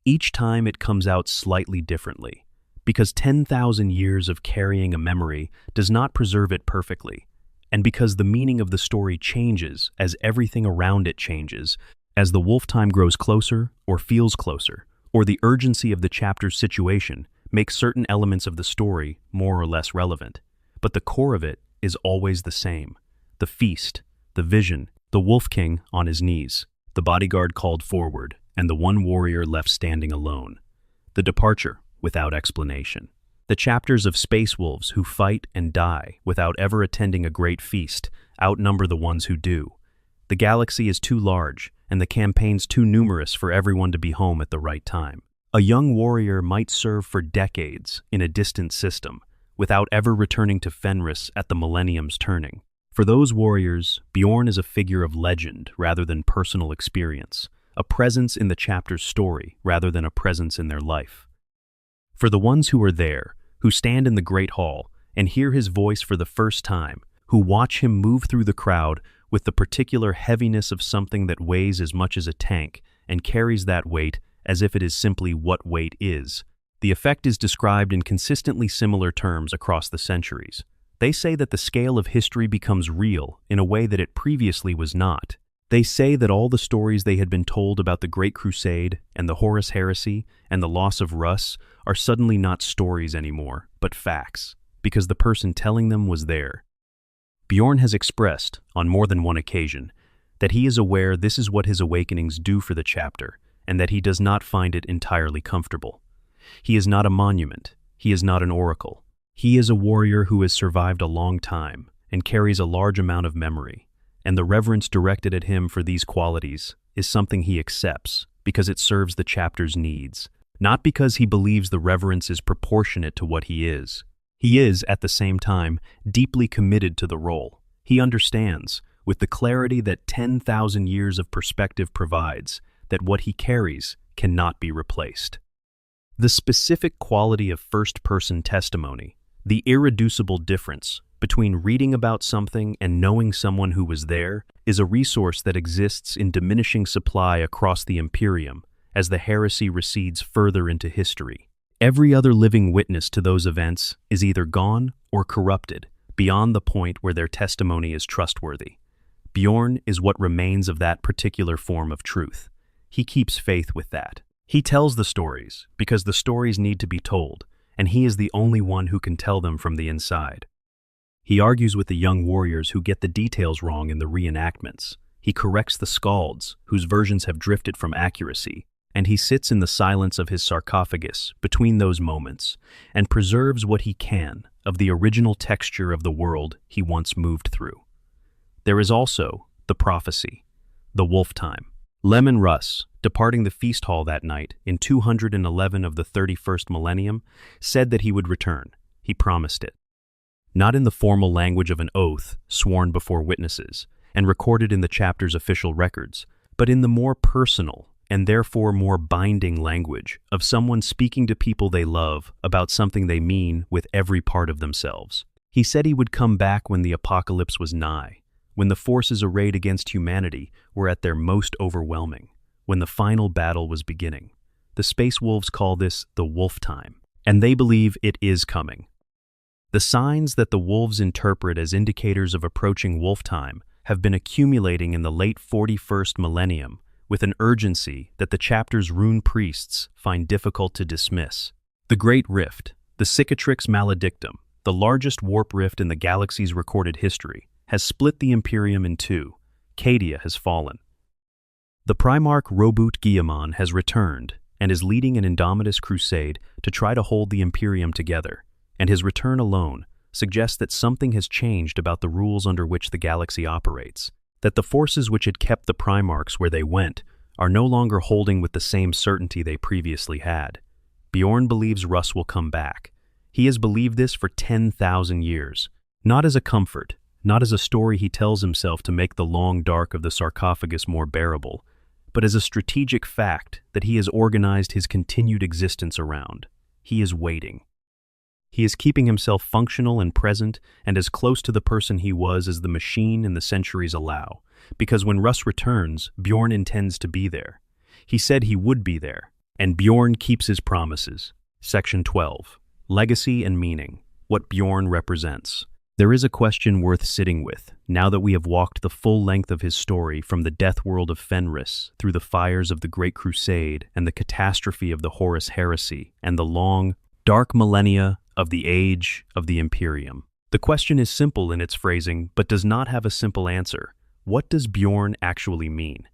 Each time it comes out slightly differently, because 10,000 years of carrying a memory does not preserve it perfectly, and because the meaning of the story changes as everything around it changes, as the wolf time grows closer or feels closer, or the urgency of the chapter's situation makes certain elements of the story more or less relevant. But the core of it is always the same. The feast, the vision, the wolf king on his knees, the bodyguard called forward, and the one warrior left standing alone. The departure without explanation. The chapters of space wolves who fight and die without ever attending a great feast outnumber the ones who do. The galaxy is too large, and the campaigns too numerous for everyone to be home at the right time. A young warrior might serve for decades in a distant system, without ever returning to Fenris at the millennium's turning. For those warriors, Bjorn is a figure of legend rather than personal experience, a presence in the chapter's story rather than a presence in their life. For the ones who are there, who stand in the Great Hall and hear his voice for the first time, who watch him move through the crowd with the particular heaviness of something that weighs as much as a tank and carries that weight as if it is simply what weight is, the effect is described in consistently similar terms across the centuries. They say that the scale of history becomes real in a way that it previously was not. They say that all the stories they had been told about the Great Crusade and the Horus Heresy and the loss of Russ are suddenly not stories anymore, but facts, because the person telling them was there. Bjorn has expressed, on more than one occasion, that he is aware this is what his awakenings do for the chapter, and that he does not find it entirely comfortable. He is not a monument. He is not an oracle. He is a warrior who has survived a long time and carries a large amount of memory, and the reverence directed at him for these qualities is something he accepts because it serves the chapter's needs, not because he believes the reverence is proportionate to what he is. He is, at the same time, deeply committed to the role. He understands, with the clarity that 10,000 years of perspective provides, that what he carries cannot be replaced. The specific quality of first-person testimony, the irreducible difference between reading about something and knowing someone who was there, is a resource that exists in diminishing supply across the Imperium as the heresy recedes further into history. Every other living witness to those events is either gone or corrupted beyond the point where their testimony is trustworthy. Bjorn is what remains of that particular form of truth. He keeps faith with that. He tells the stories because the stories need to be told, and he is the only one who can tell them from the inside. He argues with the young warriors who get the details wrong in the reenactments. He corrects the skalds, whose versions have drifted from accuracy, and he sits in the silence of his sarcophagus between those moments and preserves what he can of the original texture of the world he once moved through. There is also the prophecy, the wolf time. Lemon Russ, departing the feast hall that night in 211 of the 31st millennium, said that he would return. He promised it. Not in the formal language of an oath sworn before witnesses and recorded in the chapter's official records, but in the more personal and therefore more binding language of someone speaking to people they love about something they mean with every part of themselves. He said he would come back when the apocalypse was nigh, when the forces arrayed against humanity were at their most overwhelming, when the final battle was beginning. The Space Wolves call this the wolf time, and they believe it is coming. The signs that the wolves interpret as indicators of approaching wolf time have been accumulating in the late 41st millennium with an urgency that the chapter's rune priests find difficult to dismiss. The Great Rift, the Cicatrix Maledictum, the largest warp rift in the galaxy's recorded history, has split the Imperium in two. Cadia has fallen. The Primarch Roboute Guilliman has returned, and is leading an indomitous crusade to try to hold the Imperium together, and his return alone suggests that something has changed about the rules under which the galaxy operates, that the forces which had kept the Primarchs where they went are no longer holding with the same certainty they previously had. Bjorn believes Russ will come back. He has believed this for 10,000 years, not as a comfort, not as a story he tells himself to make the long dark of the sarcophagus more bearable, but as a strategic fact that he has organized his continued existence around. He is waiting. He is keeping himself functional and present and as close to the person he was as the machine and the centuries allow, because when Russ returns, Bjorn intends to be there. He said he would be there, and Bjorn keeps his promises. Section 12. Legacy and Meaning. What Bjorn represents. There is a question worth sitting with, now that we have walked the full length of his story from the death world of Fenris, through the fires of the Great Crusade and the catastrophe of the Horus Heresy, and the long, dark millennia of the age of the Imperium. The question is simple in its phrasing, but does not have a simple answer. What does Bjorn actually mean?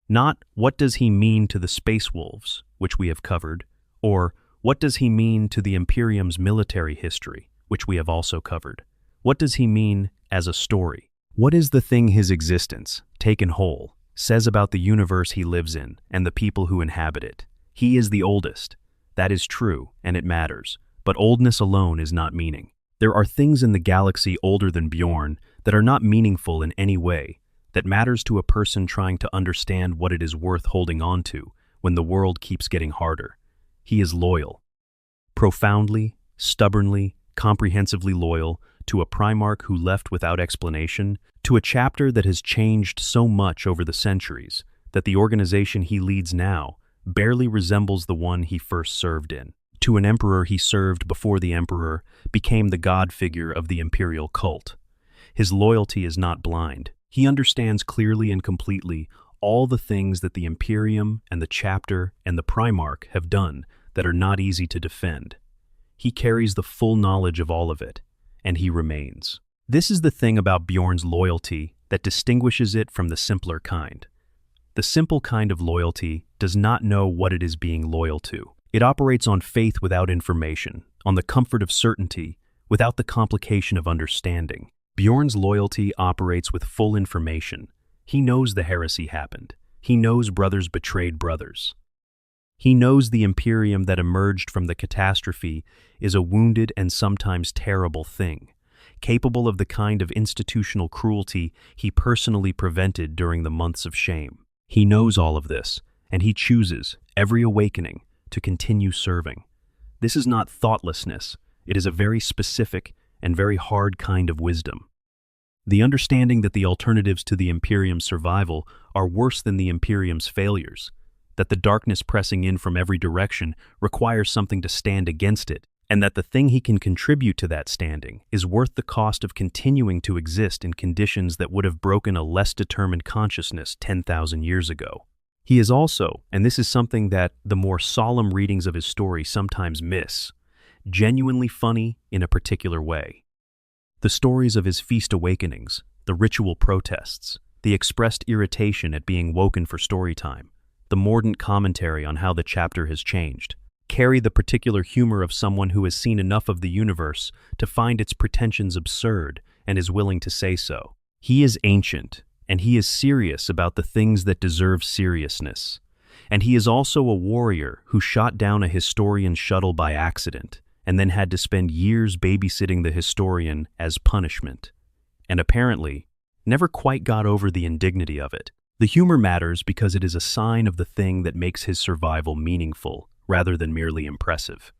Not, what does he mean to the Space Wolves, which we have covered, or what does he mean to the Imperium's military history, which we have also covered? What does he mean as a story? What is the thing his existence, taken whole, says about the universe he lives in and the people who inhabit it? He is the oldest. That is true, and it matters. But oldness alone is not meaning. There are things in the galaxy older than Bjorn that are not meaningful in any way, that matters to a person trying to understand what it is worth holding on to when the world keeps getting harder. He is loyal. Profoundly, stubbornly, comprehensively loyal to a Primarch who left without explanation, to a chapter that has changed so much over the centuries that the organization he leads now barely resembles the one he first served in, to an emperor he served before the emperor became the god figure of the Imperial cult. His loyalty is not blind. He understands clearly and completely all the things that the Imperium and the chapter and the Primarch have done that are not easy to defend. He carries the full knowledge of all of it, and he remains. This is the thing about Bjorn's loyalty that distinguishes it from the simpler kind. The simple kind of loyalty does not know what it is being loyal to. It operates on faith without information, on the comfort of certainty, without the complication of understanding. Bjorn's loyalty operates with full information. He knows the heresy happened. He knows brothers betrayed brothers. He knows the Imperium that emerged from the catastrophe is a wounded and sometimes terrible thing, capable of the kind of institutional cruelty he personally prevented during the months of shame. He knows all of this, and he chooses, every awakening, to continue serving. This is not thoughtlessness. It is a very specific and very hard kind of wisdom. The understanding that the alternatives to the Imperium's survival are worse than the Imperium's failures, that the darkness pressing in from every direction requires something to stand against it, and that the thing he can contribute to that standing is worth the cost of continuing to exist in conditions that would have broken a less determined consciousness 10,000 years ago. He is also, and this is something that the more solemn readings of his story sometimes miss, genuinely funny in a particular way. The stories of his feast awakenings, the ritual protests, the expressed irritation at being woken for story time, the mordant commentary on how the chapter has changed, carry the particular humor of someone who has seen enough of the universe to find its pretensions absurd and is willing to say so. He is ancient, and he is serious about the things that deserve seriousness. And he is also a warrior who shot down a historian shuttle by accident, and then had to spend years babysitting the historian as punishment, and apparently never quite got over the indignity of it. The humor matters because it is a sign of the thing that makes his survival meaningful, rather than merely impressive.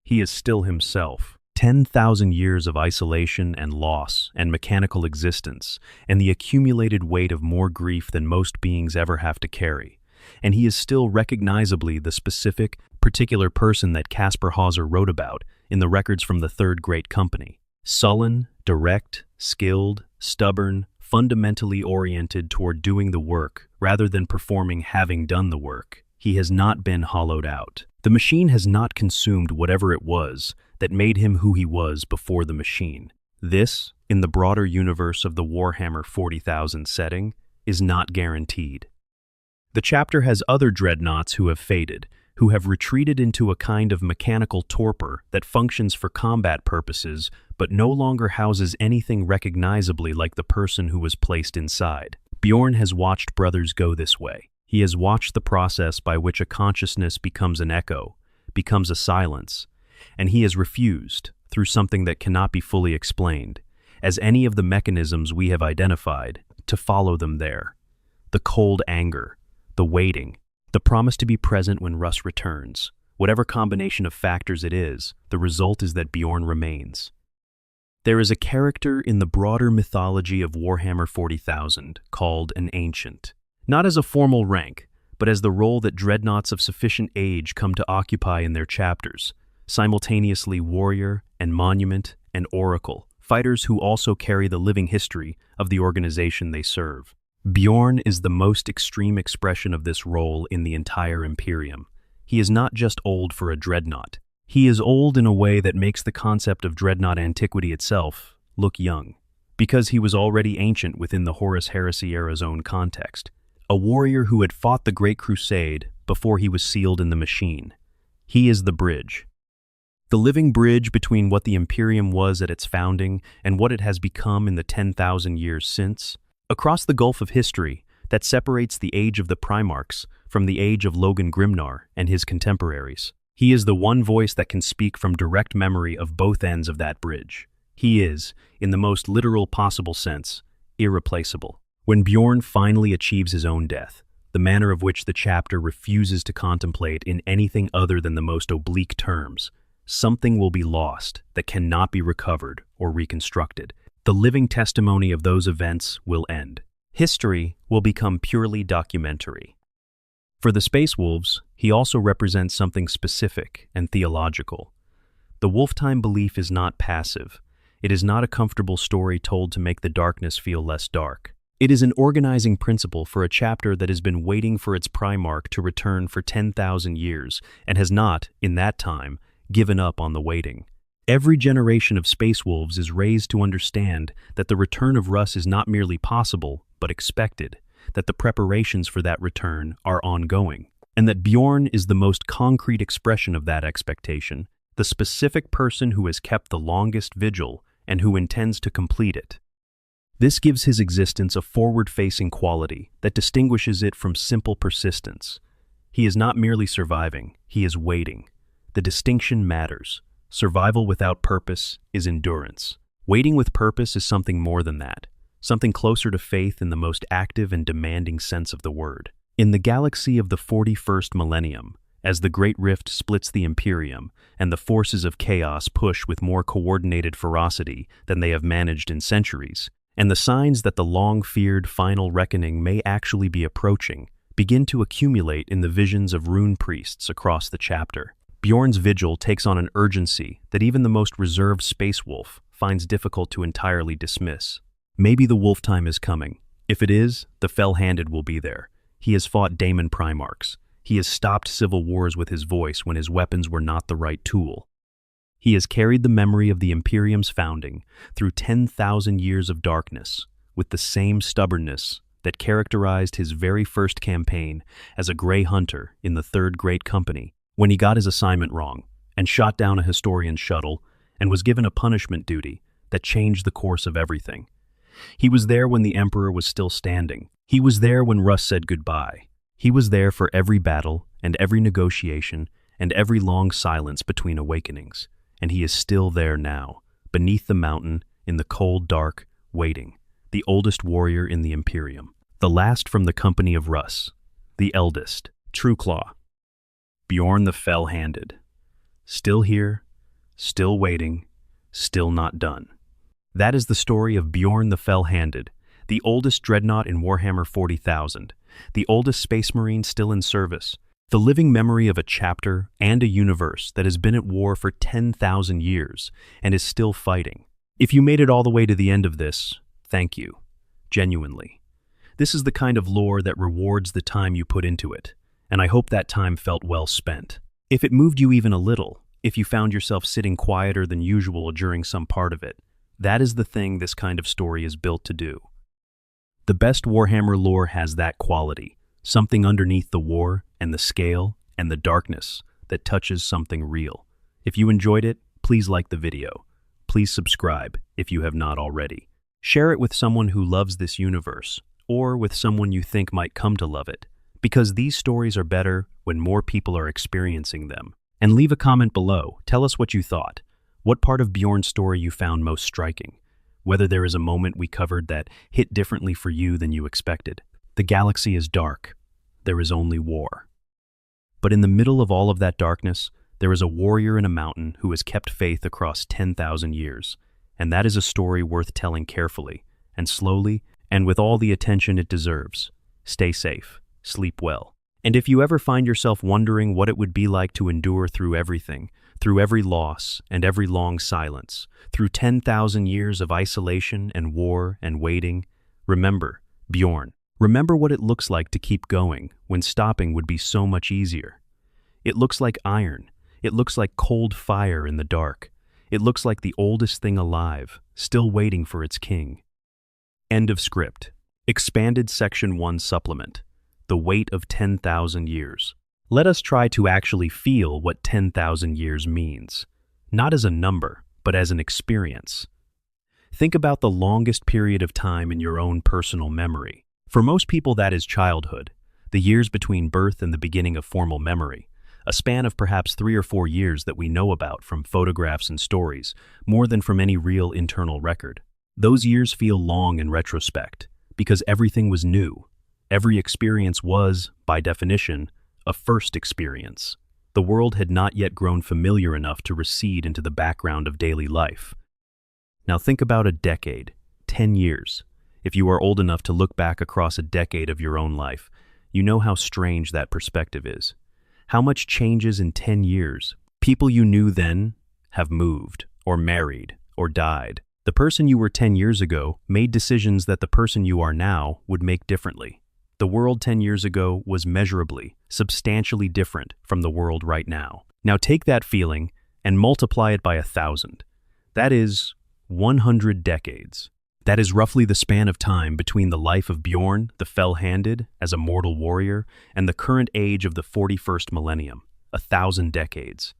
He is still himself. 10,000 years of isolation and loss and mechanical existence, and the accumulated weight of more grief than most beings ever have to carry. And he is still recognizably the specific, particular person that Caspar Hauser wrote about in the records from the Third Great Company. Sullen, direct, skilled, stubborn, fundamentally oriented toward doing the work rather than performing having done the work. He has not been hollowed out. The machine has not consumed whatever it was that made him who he was before the machine. This, in the broader universe of the Warhammer 40,000 setting, is not guaranteed. The chapter has other dreadnoughts who have faded, who have retreated into a kind of mechanical torpor that functions for combat purposes but no longer houses anything recognizably like the person who was placed inside. Bjorn has watched brothers go this way. He has watched the process by which a consciousness becomes an echo, becomes a silence, and he has refused, through something that cannot be fully explained, as any of the mechanisms we have identified, to follow them there. The cold anger, the waiting, the promise to be present when Russ returns. Whatever combination of factors it is, the result is that Bjorn remains. There is a character in the broader mythology of Warhammer 40,000 called an Ancient. Not as a formal rank, but as the role that dreadnoughts of sufficient age come to occupy in their chapters, simultaneously warrior and monument and oracle, fighters who also carry the living history of the organization they serve. Bjorn is the most extreme expression of this role in the entire Imperium. He is not just old for a dreadnought. He is old in a way that makes the concept of dreadnought antiquity itself look young, because he was already ancient within the Horus Heresy era's own context. A warrior who had fought the Great Crusade before he was sealed in the machine. He is the bridge. The living bridge between what the Imperium was at its founding and what it has become in the 10,000 years since. Across the gulf of history that separates the age of the Primarchs from the age of Logan Grimnar and his contemporaries. He is the one voice that can speak from direct memory of both ends of that bridge. He is, in the most literal possible sense, irreplaceable. When Bjorn finally achieves his own death, the manner of which the chapter refuses to contemplate in anything other than the most oblique terms, something will be lost that cannot be recovered or reconstructed. The living testimony of those events will end. History will become purely documentary. For the Space Wolves, he also represents something specific and theological. The Wolftime belief is not passive. It is not a comfortable story told to make the darkness feel less dark. It is an organizing principle for a chapter that has been waiting for its Primarch to return for 10,000 years and has not, in that time, given up on the waiting. Every generation of Space Wolves is raised to understand that the return of Russ is not merely possible, but expected, that the preparations for that return are ongoing, and that Bjorn is the most concrete expression of that expectation, the specific person who has kept the longest vigil and who intends to complete it. This gives his existence a forward-facing quality that distinguishes it from simple persistence. He is not merely surviving, he is waiting. The distinction matters. Survival without purpose is endurance. Waiting with purpose is something more than that, something closer to faith in the most active and demanding sense of the word. In the galaxy of the 41st millennium, as the Great Rift splits the Imperium and the forces of chaos push with more coordinated ferocity than they have managed in centuries, and the signs that the long-feared final reckoning may actually be approaching begin to accumulate in the visions of rune priests across the chapter. Bjorn's vigil takes on an urgency that even the most reserved space wolf finds difficult to entirely dismiss. Maybe the wolf time is coming. If it is, the fell-handed will be there. He has fought Daemon Primarchs. He has stopped civil wars with his voice when his weapons were not the right tool. He has carried the memory of the Imperium's founding through 10,000 years of darkness with the same stubbornness that characterized his very first campaign as a Grey Hunter in the Third Great Company, when he got his assignment wrong and shot down a historian's shuttle and was given a punishment duty that changed the course of everything. He was there when the Emperor was still standing. He was there when Russ said goodbye. He was there for every battle and every negotiation and every long silence between awakenings. And he is still there now, beneath the mountain, in the cold dark, waiting, the oldest warrior in the Imperium, the last from the company of Russ, the eldest, Trueclaw. Bjorn the Fell-Handed. Still here, still waiting, still not done. That is the story of Bjorn the Fell-Handed, the oldest dreadnought in Warhammer 40,000, the oldest space marine still in service, the living memory of a chapter and a universe that has been at war for 10,000 years and is still fighting. If you made it all the way to the end of this, thank you. Genuinely. This is the kind of lore that rewards the time you put into it, and I hope that time felt well spent. If it moved you even a little, if you found yourself sitting quieter than usual during some part of it, that is the thing this kind of story is built to do. The best Warhammer lore has that quality, something underneath the war and the scale and the darkness that touches something real. If you enjoyed it, please like the video. Please subscribe if you have not already. Share it with someone who loves this universe, or with someone you think might come to love it, because these stories are better when more people are experiencing them. And leave a comment below. Tell us what you thought. What part of Bjorn's story you found most striking? Whether there is a moment we covered that hit differently for you than you expected. The galaxy is dark. There is only war. But in the middle of all of that darkness, there is a warrior in a mountain who has kept faith across 10,000 years. And that is a story worth telling carefully, and slowly, and with all the attention it deserves. Stay safe. Sleep well. And if you ever find yourself wondering what it would be like to endure through everything, through every loss and every long silence, through 10,000 years of isolation and war and waiting, remember Bjorn. Remember what it looks like to keep going when stopping would be so much easier. It looks like iron. It looks like cold fire in the dark. It looks like the oldest thing alive, still waiting for its king. End of script. Expanded Section 1 Supplement. The weight of 10,000 years. Let us try to actually feel what 10,000 years means. Not as a number, but as an experience. Think about the longest period of time in your own personal memory. For most people, that is childhood, the years between birth and the beginning of formal memory, a span of perhaps 3 or 4 years that we know about from photographs and stories, more than from any real internal record. Those years feel long in retrospect, because everything was new. Every experience was, by definition, a first experience. The world had not yet grown familiar enough to recede into the background of daily life. Now think about a decade, 10 years. If you are old enough to look back across a decade of your own life, you know how strange that perspective is. How much changes in 10 years. People you knew then have moved, or married, or died. The person you were 10 years ago made decisions that the person you are now would make differently. The world 10 years ago was measurably, substantially different from the world right now. Now take that feeling and multiply it by 1,000. That is 100 decades. That is roughly the span of time between the life of Bjorn, the fell-handed, as a mortal warrior, and the current age of the 41st millennium, 1,000 decades.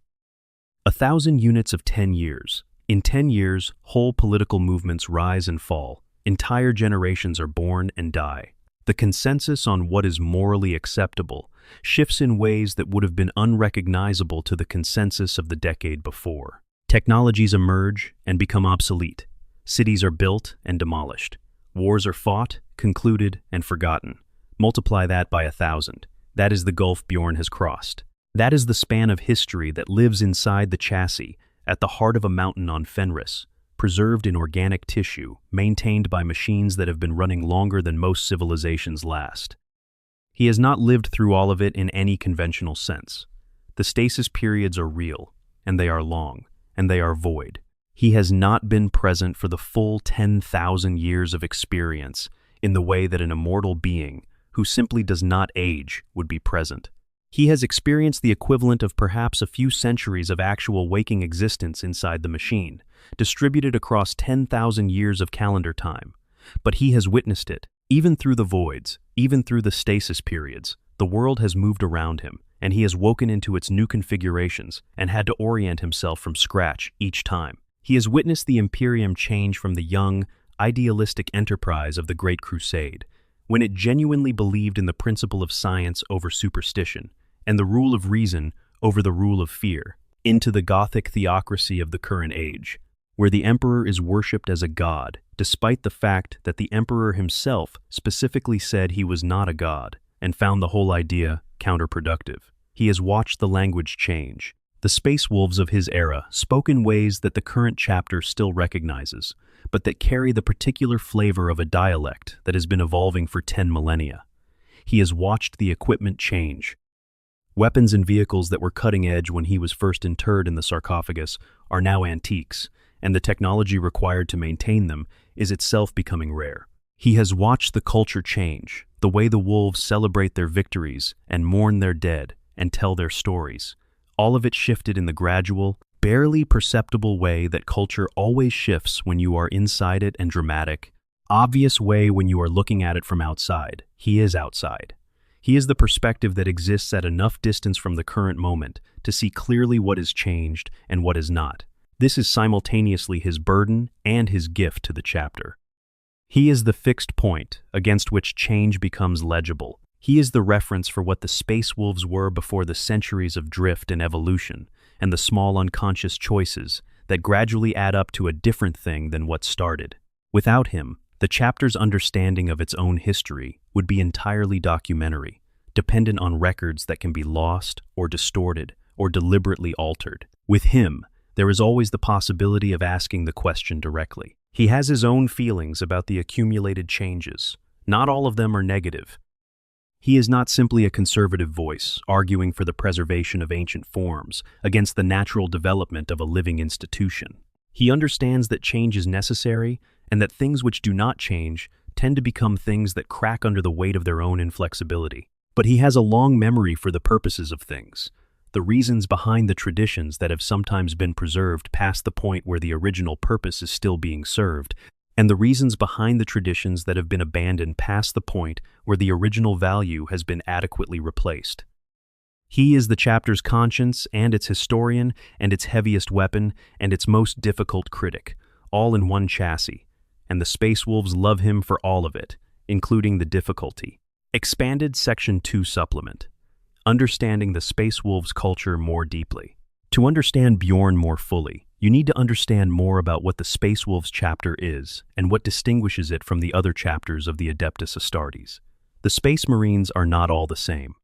1,000 units of 10 years. In 10 years, whole political movements rise and fall. Entire generations are born and die. The consensus on what is morally acceptable shifts in ways that would have been unrecognizable to the consensus of the decade before. Technologies emerge and become obsolete. Cities are built and demolished. Wars are fought, concluded, and forgotten. Multiply that by 1,000. That is the gulf Bjorn has crossed. That is the span of history that lives inside the chassis, at the heart of a mountain on Fenris, preserved in organic tissue, maintained by machines that have been running longer than most civilizations last. He has not lived through all of it in any conventional sense. The stasis periods are real, and they are long, and they are void. He has not been present for the full 10,000 years of experience in the way that an immortal being, who simply does not age, would be present. He has experienced the equivalent of perhaps a few centuries of actual waking existence inside the machine, distributed across 10,000 years of calendar time. But he has witnessed it. Even through the voids, even through the stasis periods, the world has moved around him, and he has woken into its new configurations and had to orient himself from scratch each time. He has witnessed the Imperium change from the young, idealistic enterprise of the Great Crusade, when it genuinely believed in the principle of science over superstition, and the rule of reason over the rule of fear, into the Gothic theocracy of the current age, where the emperor is worshipped as a god, despite the fact that the emperor himself specifically said he was not a god, and found the whole idea counterproductive. He has watched the language change. The space wolves of his era spoke in ways that the current chapter still recognizes, but that carry the particular flavor of a dialect that has been evolving for 10 millennia. He has watched the equipment change. Weapons and vehicles that were cutting edge when he was first interred in the sarcophagus are now antiques, and the technology required to maintain them is itself becoming rare. He has watched the culture change, the way the wolves celebrate their victories and mourn their dead and tell their stories. All of it shifted in the gradual, barely perceptible way that culture always shifts when you are inside it, and dramatic, obvious way when you are looking at it from outside. He is outside. He is the perspective that exists at enough distance from the current moment to see clearly what is changed and what is not. This is simultaneously his burden and his gift to the chapter. He is the fixed point against which change becomes legible. He is the reference for what the Space Wolves were before the centuries of drift and evolution, and the small unconscious choices that gradually add up to a different thing than what started. Without him, the chapter's understanding of its own history would be entirely documentary, dependent on records that can be lost or distorted or deliberately altered. With him, there is always the possibility of asking the question directly. He has his own feelings about the accumulated changes. Not all of them are negative. He is not simply a conservative voice, arguing for the preservation of ancient forms against the natural development of a living institution. He understands that change is necessary and that things which do not change tend to become things that crack under the weight of their own inflexibility. But he has a long memory for the purposes of things, the reasons behind the traditions that have sometimes been preserved past the point where the original purpose is still being served, and the reasons behind the traditions that have been abandoned past the point where the original value has been adequately replaced. He is the chapter's conscience and its historian and its heaviest weapon and its most difficult critic, all in one chassis, and the Space Wolves love him for all of it, including the difficulty. Expanded Section 2 Supplement. Understanding the Space Wolves' culture more deeply. To understand Bjorn more fully, you need to understand more about what the Space Wolves chapter is and what distinguishes it from the other chapters of the Adeptus Astartes. The Space Marines are not all the same.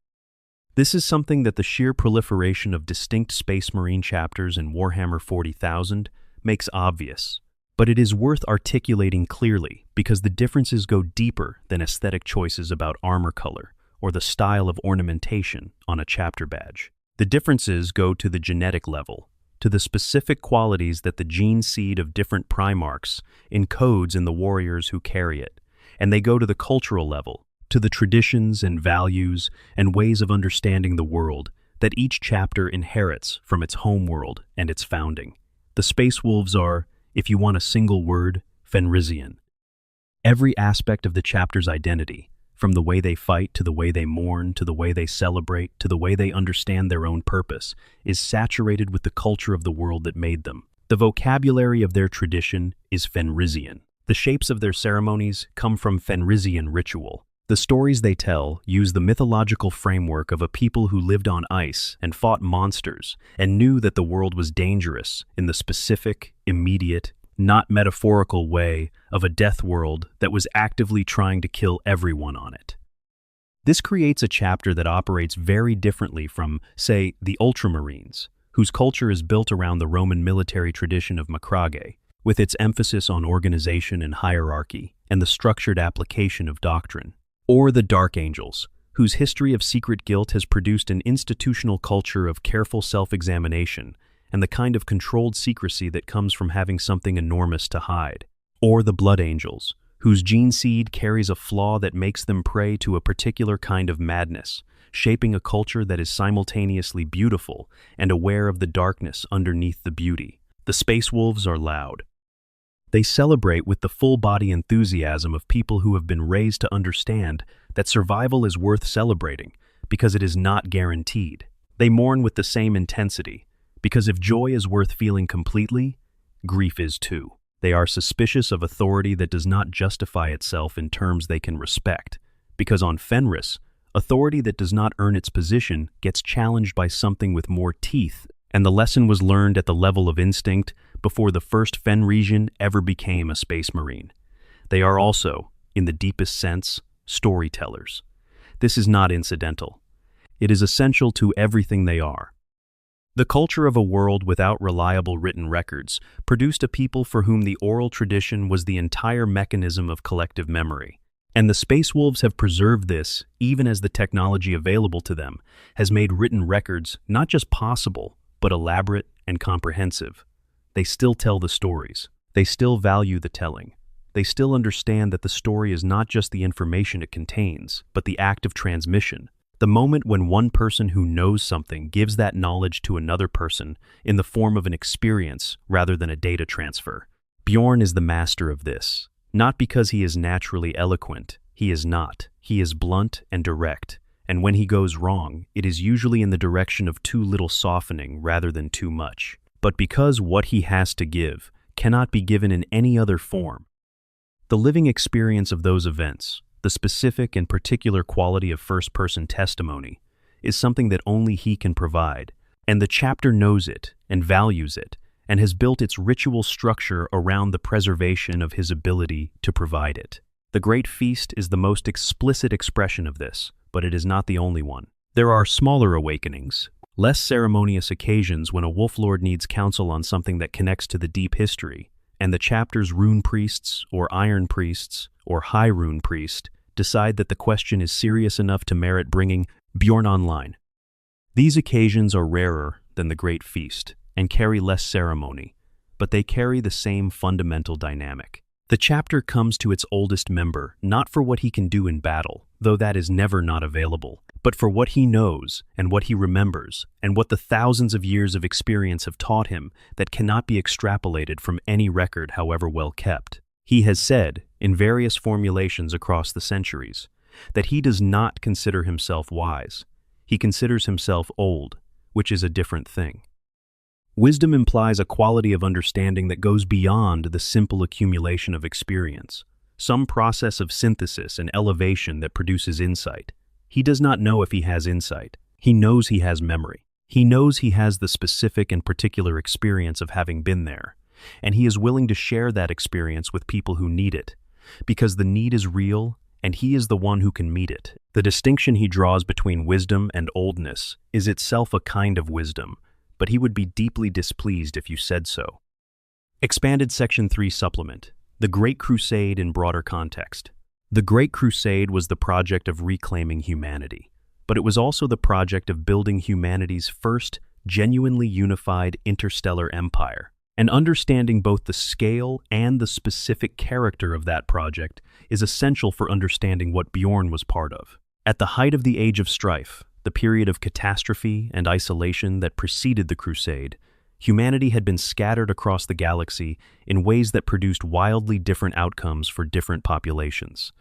This is something that the sheer proliferation of distinct Space Marine chapters in Warhammer 40,000 makes obvious, but it is worth articulating clearly because the differences go deeper than aesthetic choices about armor color or the style of ornamentation on a chapter badge. The differences go to the genetic level, to the specific qualities that the gene seed of different Primarchs encodes in the warriors who carry it, and they go to the cultural level, to the traditions and values and ways of understanding the world that each chapter inherits from its home world and its founding. The Space Wolves are, if you want a single word, Fenrisian. Every aspect of the chapter's identity, from the way they fight to the way they mourn to the way they celebrate to the way they understand their own purpose, is saturated with the culture of the world that made them. The vocabulary of their tradition is Fenrisian. The shapes of their ceremonies come from Fenrisian ritual. The stories they tell use the mythological framework of a people who lived on ice and fought monsters and knew that the world was dangerous in the specific, immediate, not metaphorical way of a death world that was actively trying to kill everyone on it. This creates a chapter that operates very differently from, say, the Ultramarines, whose culture is built around the Roman military tradition of Macrage, with its emphasis on organization and hierarchy and the structured application of doctrine. Or the Dark Angels, whose history of secret guilt has produced an institutional culture of careful self-examination and the kind of controlled secrecy that comes from having something enormous to hide. Or the Blood Angels, whose gene seed carries a flaw that makes them prey to a particular kind of madness, shaping a culture that is simultaneously beautiful and aware of the darkness underneath the beauty. The Space Wolves are loud. They celebrate with the full-body enthusiasm of people who have been raised to understand that survival is worth celebrating because it is not guaranteed. They mourn with the same intensity, because if joy is worth feeling completely, grief is too. They are suspicious of authority that does not justify itself in terms they can respect, because on Fenris, authority that does not earn its position gets challenged by something with more teeth, and the lesson was learned at the level of instinct before the first Fenrisian ever became a Space Marine. They are also, in the deepest sense, storytellers. This is not incidental. It is essential to everything they are. The culture of a world without reliable written records produced a people for whom the oral tradition was the entire mechanism of collective memory. And the Space Wolves have preserved this even as the technology available to them has made written records not just possible, but elaborate and comprehensive. They still tell the stories. They still value the telling. They still understand that the story is not just the information it contains, but the act of transmission. The moment when one person who knows something gives that knowledge to another person in the form of an experience rather than a data transfer. Bjorn is the master of this. Not because he is naturally eloquent. He is not. He is blunt and direct, and when he goes wrong, it is usually in the direction of too little softening rather than too much. But because what he has to give cannot be given in any other form, the living experience of those events, the specific and particular quality of first-person testimony, is something that only he can provide, and the chapter knows it and values it, and has built its ritual structure around the preservation of his ability to provide it. The Great Feast is the most explicit expression of this, but it is not the only one. There are smaller awakenings, less ceremonious occasions when a wolf lord needs counsel on something that connects to the deep history, and the chapter's rune priests, or iron priests, or high rune priest decide that the question is serious enough to merit bringing Bjorn online. These occasions are rarer than the Great Feast and carry less ceremony, but they carry the same fundamental dynamic. The chapter comes to its oldest member not for what he can do in battle, though that is never not available, but for what he knows and what he remembers and what the thousands of years of experience have taught him that cannot be extrapolated from any record however well kept. He has said, in various formulations across the centuries, that he does not consider himself wise. He considers himself old, which is a different thing. Wisdom implies a quality of understanding that goes beyond the simple accumulation of experience, some process of synthesis and elevation that produces insight. He does not know if he has insight. He knows he has memory. He knows he has the specific and particular experience of having been there, and he is willing to share that experience with people who need it, because the need is real and he is the one who can meet it. The distinction he draws between wisdom and oldness is itself a kind of wisdom, but he would be deeply displeased if you said so. Expanded Section 3 Supplement: The Great Crusade in Broader Context. The Great Crusade was the project of reclaiming humanity, but it was also the project of building humanity's first genuinely unified interstellar empire. And understanding both the scale and the specific character of that project is essential for understanding what Bjorn was part of. At the height of the Age of Strife, the period of catastrophe and isolation that preceded the Crusade, humanity had been scattered across the galaxy in ways that produced wildly different outcomes for different populations.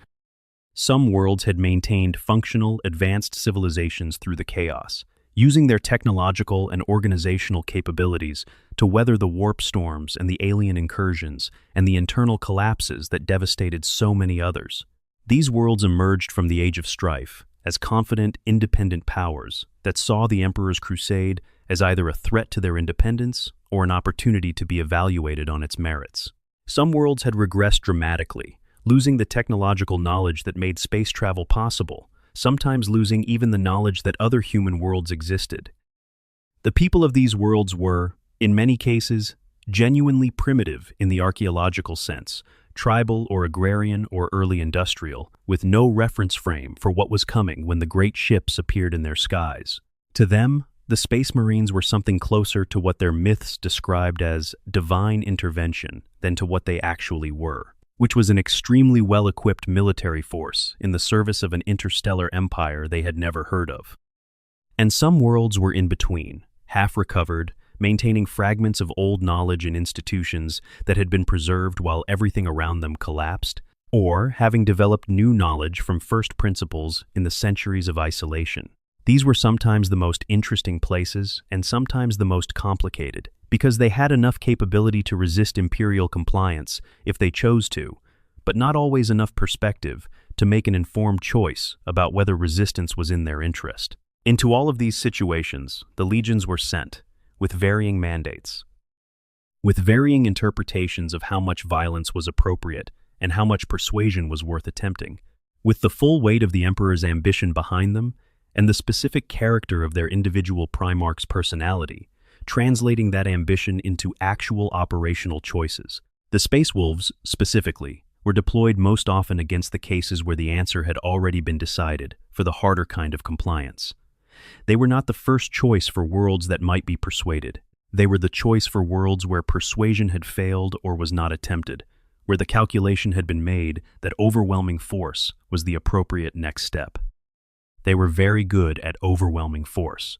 Some worlds had maintained functional, advanced civilizations through the chaos, using their technological and organizational capabilities to weather the warp storms and the alien incursions and the internal collapses that devastated so many others. These worlds emerged from the Age of Strife as confident, independent powers that saw the Emperor's Crusade as either a threat to their independence or an opportunity to be evaluated on its merits. Some worlds had regressed dramatically, losing the technological knowledge that made space travel possible, sometimes losing even the knowledge that other human worlds existed. The people of these worlds were, in many cases, genuinely primitive in the archaeological sense, tribal or agrarian or early industrial, with no reference frame for what was coming when the great ships appeared in their skies. To them, the Space Marines were something closer to what their myths described as divine intervention than to what they actually were, which was an extremely well-equipped military force in the service of an interstellar empire they had never heard of. And some worlds were in between, half-recovered, maintaining fragments of old knowledge and institutions that had been preserved while everything around them collapsed, or having developed new knowledge from first principles in the centuries of isolation. These were sometimes the most interesting places and sometimes the most complicated, because they had enough capability to resist Imperial compliance if they chose to, but not always enough perspective to make an informed choice about whether resistance was in their interest. Into all of these situations, the legions were sent, with varying mandates, with varying interpretations of how much violence was appropriate and how much persuasion was worth attempting, with the full weight of the Emperor's ambition behind them and the specific character of their individual Primarch's personality, translating that ambition into actual operational choices. The Space Wolves, specifically, were deployed most often against the cases where the answer had already been decided for the harder kind of compliance. They were not the first choice for worlds that might be persuaded. They were the choice for worlds where persuasion had failed or was not attempted, where the calculation had been made that overwhelming force was the appropriate next step. They were very good at overwhelming force,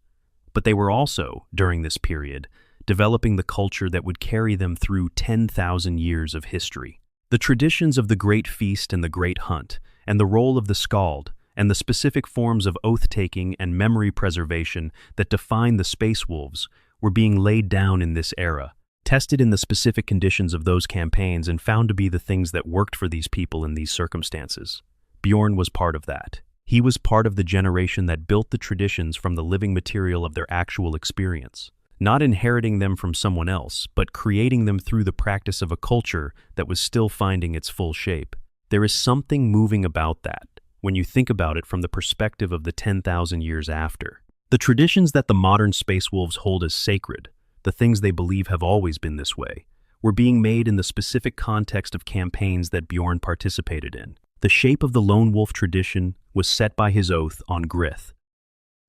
but they were also, during this period, developing the culture that would carry them through 10,000 years of history. The traditions of the Great Feast and the Great Hunt, and the role of the Skald, and the specific forms of oath-taking and memory preservation that define the Space Wolves were being laid down in this era, tested in the specific conditions of those campaigns and found to be the things that worked for these people in these circumstances. Bjorn was part of that. He was part of the generation that built the traditions from the living material of their actual experience, not inheriting them from someone else, but creating them through the practice of a culture that was still finding its full shape. There is something moving about that when you think about it from the perspective of the 10,000 years after. The traditions that the modern Space Wolves hold as sacred, the things they believe have always been this way, were being made in the specific context of campaigns that Bjorn participated in. The shape of the lone wolf tradition was set by his oath on Grith.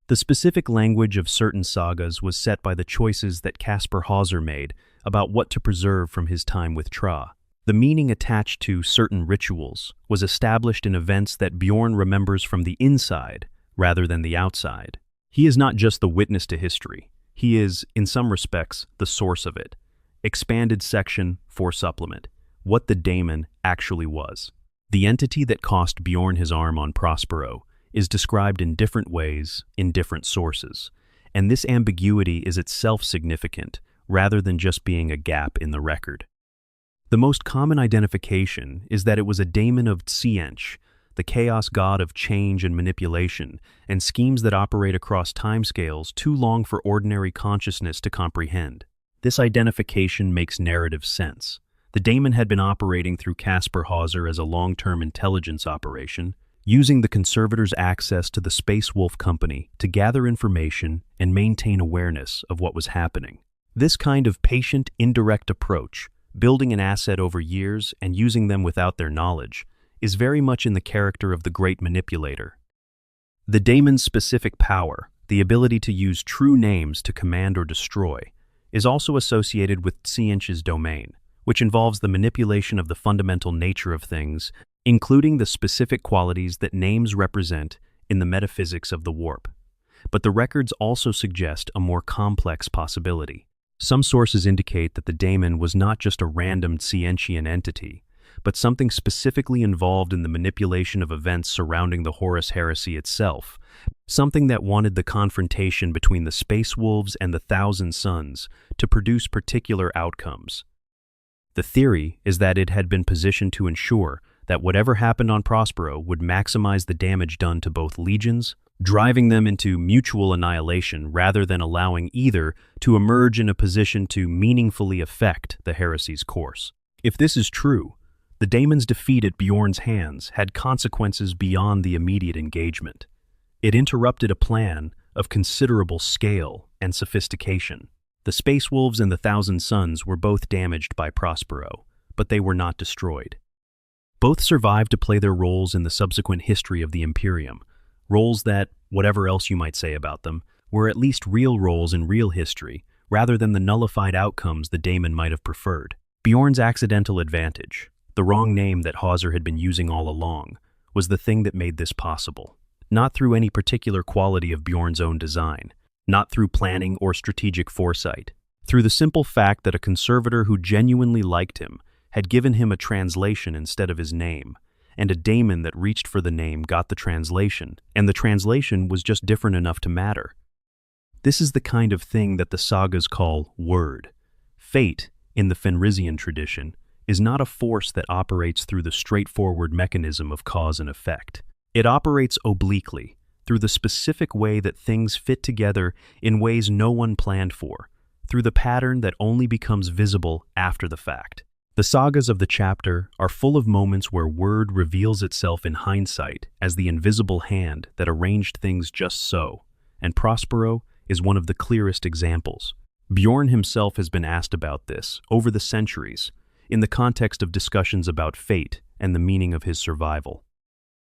The specific language of certain sagas was set by the choices that Caspar Hauser made about what to preserve from his time with Tra. The meaning attached to certain rituals was established in events that Bjorn remembers from the inside rather than the outside. He is not just the witness to history. He is, in some respects, the source of it. Expanded section for supplement. What the daemon actually was. The entity that cost Bjorn his arm on Prospero is described in different ways in different sources, and this ambiguity is itself significant rather than just being a gap in the record. The most common identification is that it was a daemon of Tsiench, the chaos god of change and manipulation, and schemes that operate across timescales too long for ordinary consciousness to comprehend. This identification makes narrative sense. The daemon had been operating through Caspar Hauser as a long-term intelligence operation, using the Conservator's access to the Space Wolf Company to gather information and maintain awareness of what was happening. This kind of patient, indirect approach, building an asset over years and using them without their knowledge, is very much in the character of the Great Manipulator. The daemon's specific power, the ability to use true names to command or destroy, is also associated with Tsiench's domain, which involves the manipulation of the fundamental nature of things, including the specific qualities that names represent in the metaphysics of the warp. But the records also suggest a more complex possibility. Some sources indicate that the daemon was not just a random Tsienchian entity, but something specifically involved in the manipulation of events surrounding the Horus Heresy itself, something that wanted the confrontation between the Space Wolves and the Thousand Sons to produce particular outcomes. The theory is that it had been positioned to ensure that whatever happened on Prospero would maximize the damage done to both legions, driving them into mutual annihilation rather than allowing either to emerge in a position to meaningfully affect the heresy's course. If this is true, the daemon's defeat at Bjorn's hands had consequences beyond the immediate engagement. It interrupted a plan of considerable scale and sophistication. The Space Wolves and the Thousand Sons were both damaged by Prospero, but they were not destroyed. Both survived to play their roles in the subsequent history of the Imperium, roles that, whatever else you might say about them, were at least real roles in real history, rather than the nullified outcomes the daemon might have preferred. Bjorn's accidental advantage, the wrong name that Hauser had been using all along, was the thing that made this possible. Not through any particular quality of Bjorn's own design, not through planning or strategic foresight, through the simple fact that a conservator who genuinely liked him had given him a translation instead of his name, and a daemon that reached for the name got the translation, and the translation was just different enough to matter. This is the kind of thing that the sagas call word. Fate, in the Fenrisian tradition, is not a force that operates through the straightforward mechanism of cause and effect. It operates obliquely, through the specific way that things fit together in ways no one planned for, through the pattern that only becomes visible after the fact. The sagas of the chapter are full of moments where word reveals itself in hindsight as the invisible hand that arranged things just so, and Prospero is one of the clearest examples. Bjorn himself has been asked about this over the centuries, in the context of discussions about fate and the meaning of his survival.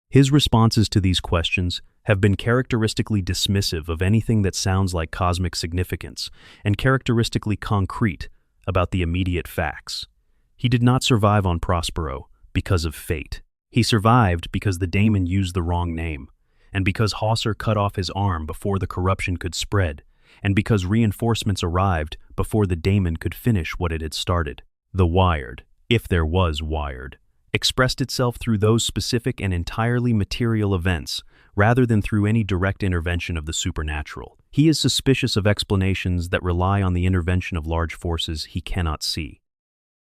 His responses to these questions have been characteristically dismissive of anything that sounds like cosmic significance and characteristically concrete about the immediate facts. He did not survive on Prospero because of fate. He survived because the daemon used the wrong name, and because Hauser cut off his arm before the corruption could spread, and because reinforcements arrived before the daemon could finish what it had started. The Wired, if there was Wired, expressed itself through those specific and entirely material events rather than through any direct intervention of the supernatural. He is suspicious of explanations that rely on the intervention of large forces he cannot see.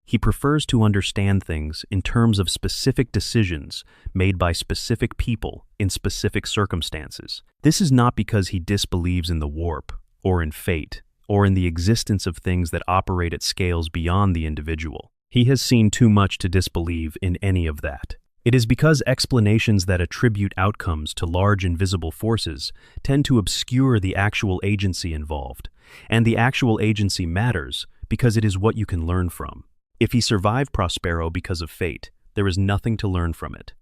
He prefers to understand things in terms of specific decisions made by specific people in specific circumstances. This is not because he disbelieves in the warp, or in fate, or in the existence of things that operate at scales beyond the individual. He has seen too much to disbelieve in any of that. It is because explanations that attribute outcomes to large invisible forces tend to obscure the actual agency involved, and the actual agency matters because it is what you can learn from. If he survived Prospero because of fate, there is nothing to learn from it.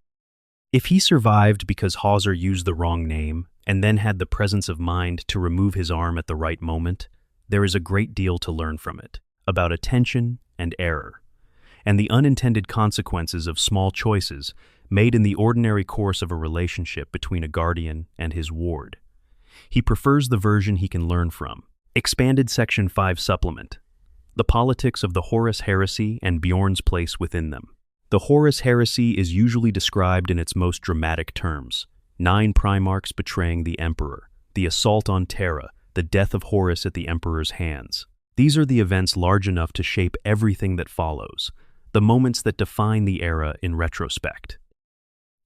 If he survived because Hauser used the wrong name and then had the presence of mind to remove his arm at the right moment, there is a great deal to learn from it, about attention and error, and the unintended consequences of small choices made in the ordinary course of a relationship between a guardian and his ward. He prefers the version he can learn from. Expanded Section 5 Supplement. The politics of the Horus heresy and Bjorn's place within them. The Horus heresy is usually described in its most dramatic terms: 9 Primarchs betraying the Emperor, the assault on Terra, the death of Horus at the Emperor's hands. These are the events large enough to shape everything that follows, the moments that define the era in retrospect.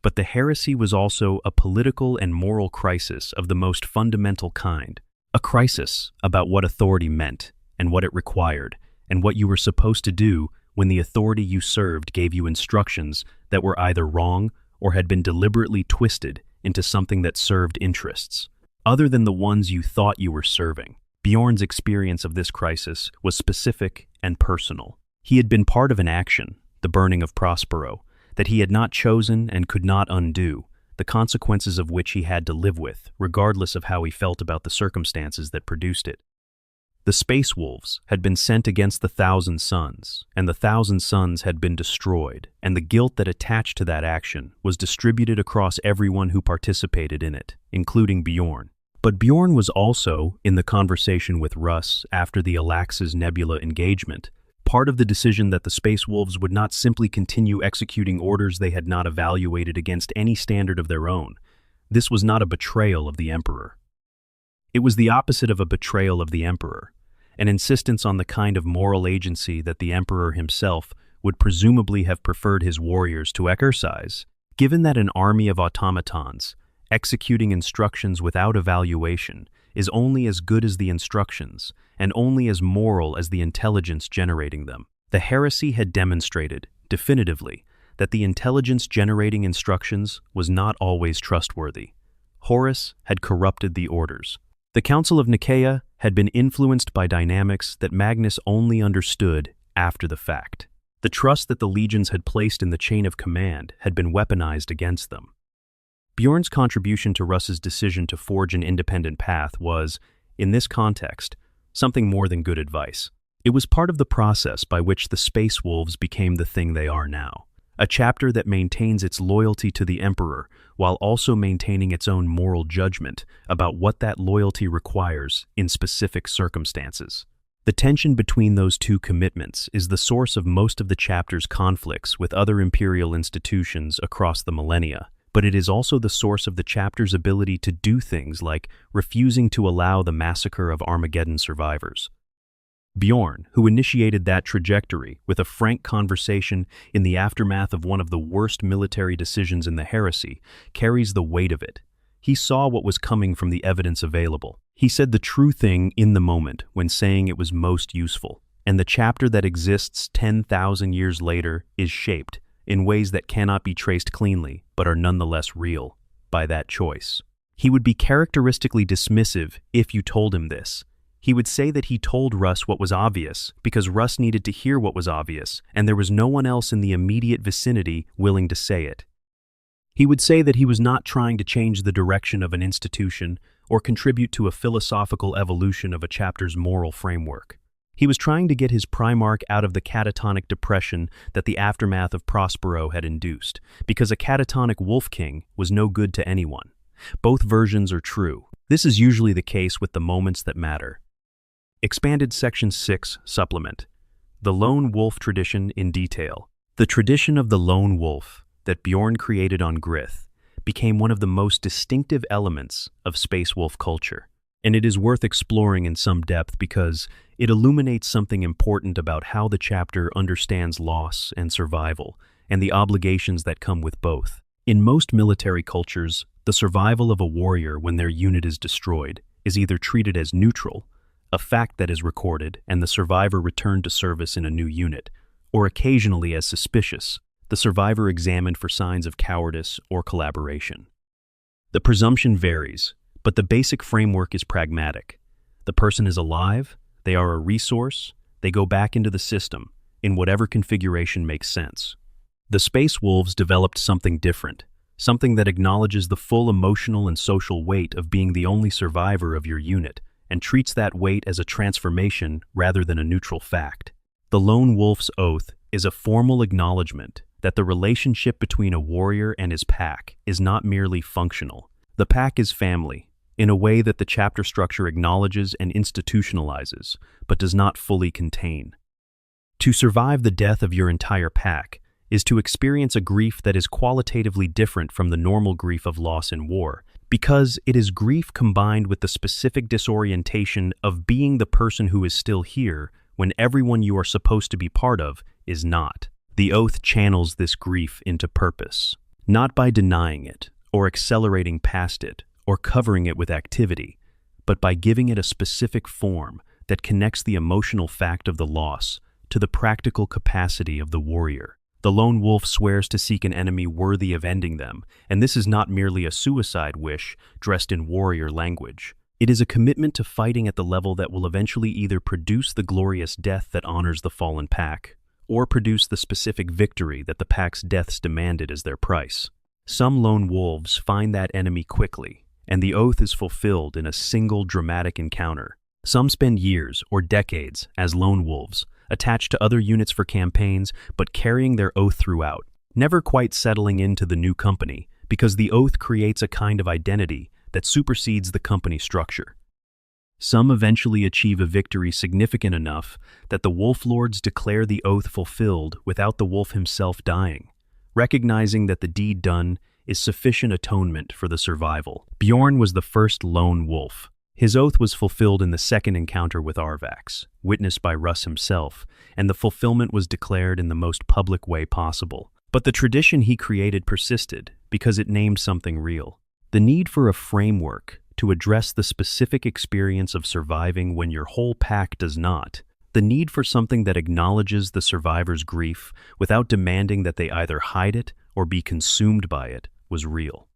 But the heresy was also a political and moral crisis of the most fundamental kind, a crisis about what authority meant and what it required, and what you were supposed to do when the authority you served gave you instructions that were either wrong or had been deliberately twisted into something that served interests, other than the ones you thought you were serving. Bjorn's experience of this crisis was specific and personal. He had been part of an action, the burning of Prospero, that he had not chosen and could not undo, the consequences of which he had to live with, regardless of how he felt about the circumstances that produced it. The Space Wolves had been sent against the Thousand Suns, and the Thousand Suns had been destroyed, and the guilt that attached to that action was distributed across everyone who participated in it, including Bjorn. But Bjorn was also, in the conversation with Russ after the Alax's Nebula engagement, part of the decision that the Space Wolves would not simply continue executing orders they had not evaluated against any standard of their own. This was not a betrayal of the Emperor. It was the opposite of a betrayal of the Emperor, an insistence on the kind of moral agency that the Emperor himself would presumably have preferred his warriors to exercise. Given that an army of automatons, executing instructions without evaluation, is only as good as the instructions, and only as moral as the intelligence generating them, the heresy had demonstrated, definitively, that the intelligence generating instructions was not always trustworthy. Horus had corrupted the orders. The Council of Nicaea had been influenced by dynamics that Magnus only understood after the fact. The trust that the legions had placed in the chain of command had been weaponized against them. Bjorn's contribution to Russ's decision to forge an independent path was, in this context, something more than good advice. It was part of the process by which the Space Wolves became the thing they are now. A chapter that maintains its loyalty to the Emperor while also maintaining its own moral judgment about what that loyalty requires in specific circumstances. The tension between those two commitments is the source of most of the chapter's conflicts with other Imperial institutions across the millennia, but it is also the source of the chapter's ability to do things like refusing to allow the massacre of Armageddon survivors. Bjorn, who initiated that trajectory with a frank conversation in the aftermath of one of the worst military decisions in the heresy, carries the weight of it. He saw what was coming from the evidence available. He said the true thing in the moment when saying it was most useful, and the chapter that exists 10,000 years later is shaped, in ways that cannot be traced cleanly, but are nonetheless real, by that choice. He would be characteristically dismissive if you told him this. He would say that he told Russ what was obvious because Russ needed to hear what was obvious, and there was no one else in the immediate vicinity willing to say it. He would say that he was not trying to change the direction of an institution or contribute to a philosophical evolution of a chapter's moral framework. He was trying to get his Primarch out of the catatonic depression that the aftermath of Prospero had induced, because a catatonic Wolf King was no good to anyone. Both versions are true. This is usually the case with the moments that matter. Expanded Section 6 Supplement. The Lone Wolf Tradition in Detail. The tradition of the Lone Wolf that Bjorn created on Grith became one of the most distinctive elements of Space Wolf culture. And it is worth exploring in some depth because it illuminates something important about how the chapter understands loss and survival, and the obligations that come with both. In most military cultures, the survival of a warrior when their unit is destroyed is either treated as neutral, a fact that is recorded and the survivor returned to service in a new unit, or occasionally as suspicious, the survivor examined for signs of cowardice or collaboration. The presumption varies, but the basic framework is pragmatic. The person is alive, they are a resource, they go back into the system, in whatever configuration makes sense. The Space Wolves developed something different, something that acknowledges the full emotional and social weight of being the only survivor of your unit, and treats that weight as a transformation rather than a neutral fact. The Lone Wolf's Oath is a formal acknowledgement that the relationship between a warrior and his pack is not merely functional. The pack is family, in a way that the chapter structure acknowledges and institutionalizes, but does not fully contain. To survive the death of your entire pack is to experience a grief that is qualitatively different from the normal grief of loss in war, because it is grief combined with the specific disorientation of being the person who is still here when everyone you are supposed to be part of is not. The Oath channels this grief into purpose, not by denying it, or accelerating past it, or covering it with activity, but by giving it a specific form that connects the emotional fact of the loss to the practical capacity of the warrior. The Lone Wolf swears to seek an enemy worthy of ending them, and this is not merely a suicide wish dressed in warrior language. It is a commitment to fighting at the level that will eventually either produce the glorious death that honors the fallen pack, or produce the specific victory that the pack's deaths demanded as their price. Some Lone Wolves find that enemy quickly, and the Oath is fulfilled in a single dramatic encounter. Some spend years or decades as Lone Wolves, attached to other units for campaigns, but carrying their oath throughout, never quite settling into the new company, because the Oath creates a kind of identity that supersedes the company structure. Some eventually achieve a victory significant enough that the Wolf Lords declare the Oath fulfilled without the wolf himself dying, recognizing that the deed done is sufficient atonement for the survival. Bjorn was the first Lone Wolf. His oath was fulfilled in the second encounter with Arvax, witnessed by Russ himself, and the fulfillment was declared in the most public way possible. But the tradition he created persisted because it named something real. The need for a framework to address the specific experience of surviving when your whole pack does not. The need for something that acknowledges the survivor's grief without demanding that they either hide it or be consumed by it was real.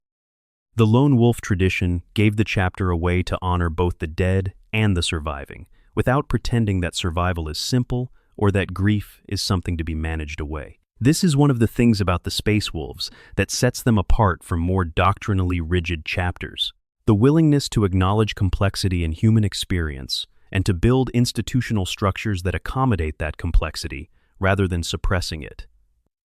The Lone Wolf tradition gave the chapter a way to honor both the dead and the surviving, without pretending that survival is simple or that grief is something to be managed away. This is one of the things about the Space Wolves that sets them apart from more doctrinally rigid chapters. The willingness to acknowledge complexity in human experience and to build institutional structures that accommodate that complexity rather than suppressing it.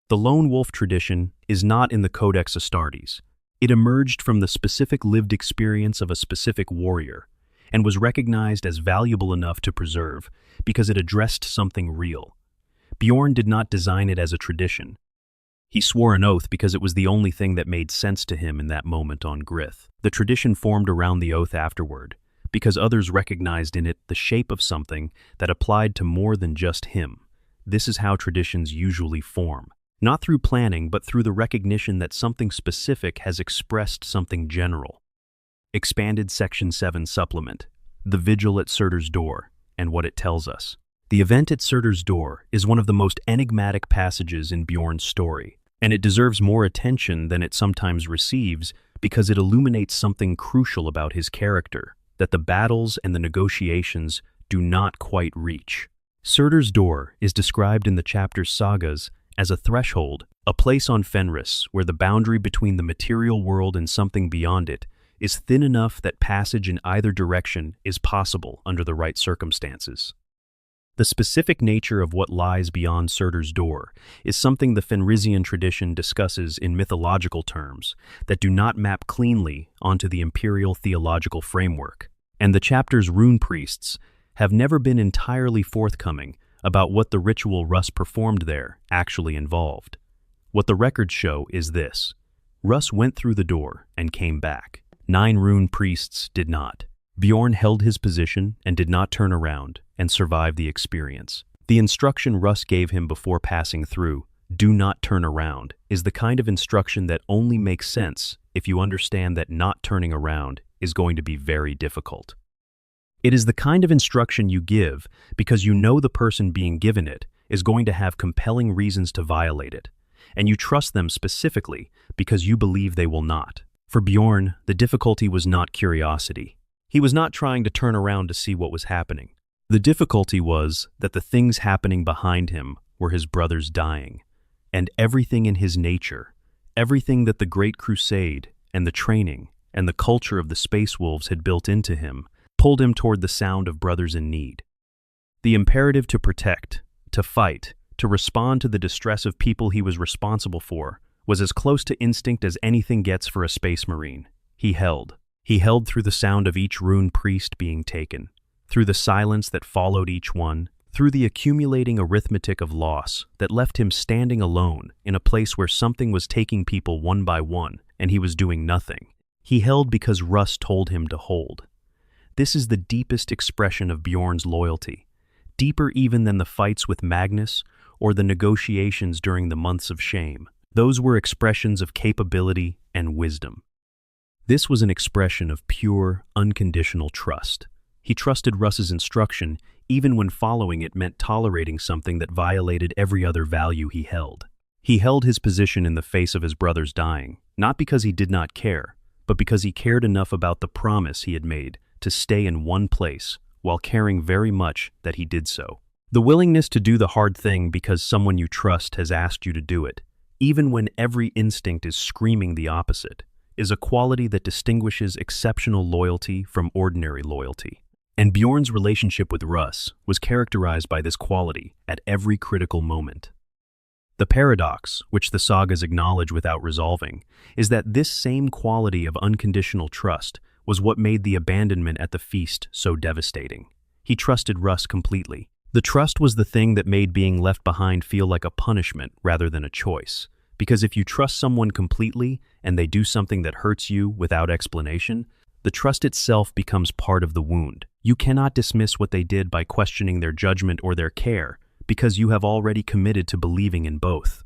The Lone Wolf tradition is not in the Codex Astartes. It emerged from the specific lived experience of a specific warrior and was recognized as valuable enough to preserve because it addressed something real. Bjorn did not design it as a tradition. He swore an oath because it was the only thing that made sense to him in that moment on Grith. The tradition formed around the oath afterward because others recognized in it the shape of something that applied to more than just him. This is how traditions usually form. Not through planning, but through the recognition that something specific has expressed something general. Expanded Section 7 Supplement, The Vigil at Surtur's Door, and what it tells us. The event at Surtur's Door is one of the most enigmatic passages in Bjorn's story, and it deserves more attention than it sometimes receives because it illuminates something crucial about his character, that the battles and the negotiations do not quite reach. Surtur's Door is described in the chapter's sagas as a threshold, a place on Fenris where the boundary between the material world and something beyond it is thin enough that passage in either direction is possible under the right circumstances. The specific nature of what lies beyond Surtur's Door is something the Fenrisian tradition discusses in mythological terms that do not map cleanly onto the Imperial theological framework, and the chapter's rune priests have never been entirely forthcoming about what the ritual Russ performed there actually involved. What the records show is this. Russ went through the door and came back. 9 rune priests did not. Bjorn held his position and did not turn around and survive the experience. The instruction Russ gave him before passing through, "Do not turn around," is the kind of instruction that only makes sense if you understand that not turning around is going to be very difficult. It is the kind of instruction you give because you know the person being given it is going to have compelling reasons to violate it, and you trust them specifically because you believe they will not. For Bjorn, the difficulty was not curiosity. He was not trying to turn around to see what was happening. The difficulty was that the things happening behind him were his brothers dying, and everything in his nature, everything that the Great Crusade and the training and the culture of the Space Wolves had built into him, pulled him toward the sound of brothers in need. The imperative to protect, to fight, to respond to the distress of people he was responsible for was as close to instinct as anything gets for a Space Marine. He held through the sound of each rune priest being taken, through the silence that followed each one, through the accumulating arithmetic of loss that left him standing alone in a place where something was taking people one by one and he was doing nothing. He held because Russ told him to hold. This is the deepest expression of Bjorn's loyalty, deeper even than the fights with Magnus or the negotiations during the months of shame. Those were expressions of capability and wisdom. This was an expression of pure, unconditional trust. He trusted Russ's instruction even when following it meant tolerating something that violated every other value he held. He held his position in the face of his brothers dying, not because he did not care, but because he cared enough about the promise he had made to stay in one place while caring very much that he did so. The willingness to do the hard thing because someone you trust has asked you to do it, even when every instinct is screaming the opposite, is a quality that distinguishes exceptional loyalty from ordinary loyalty. And Bjorn's relationship with Russ was characterized by this quality at every critical moment. The paradox, which the sagas acknowledge without resolving, is that this same quality of unconditional trust was what made the abandonment at the feast so devastating. He trusted Russ completely. The trust was the thing that made being left behind feel like a punishment rather than a choice. Because if you trust someone completely and they do something that hurts you without explanation, the trust itself becomes part of the wound. You cannot dismiss what they did by questioning their judgment or their care, because you have already committed to believing in both.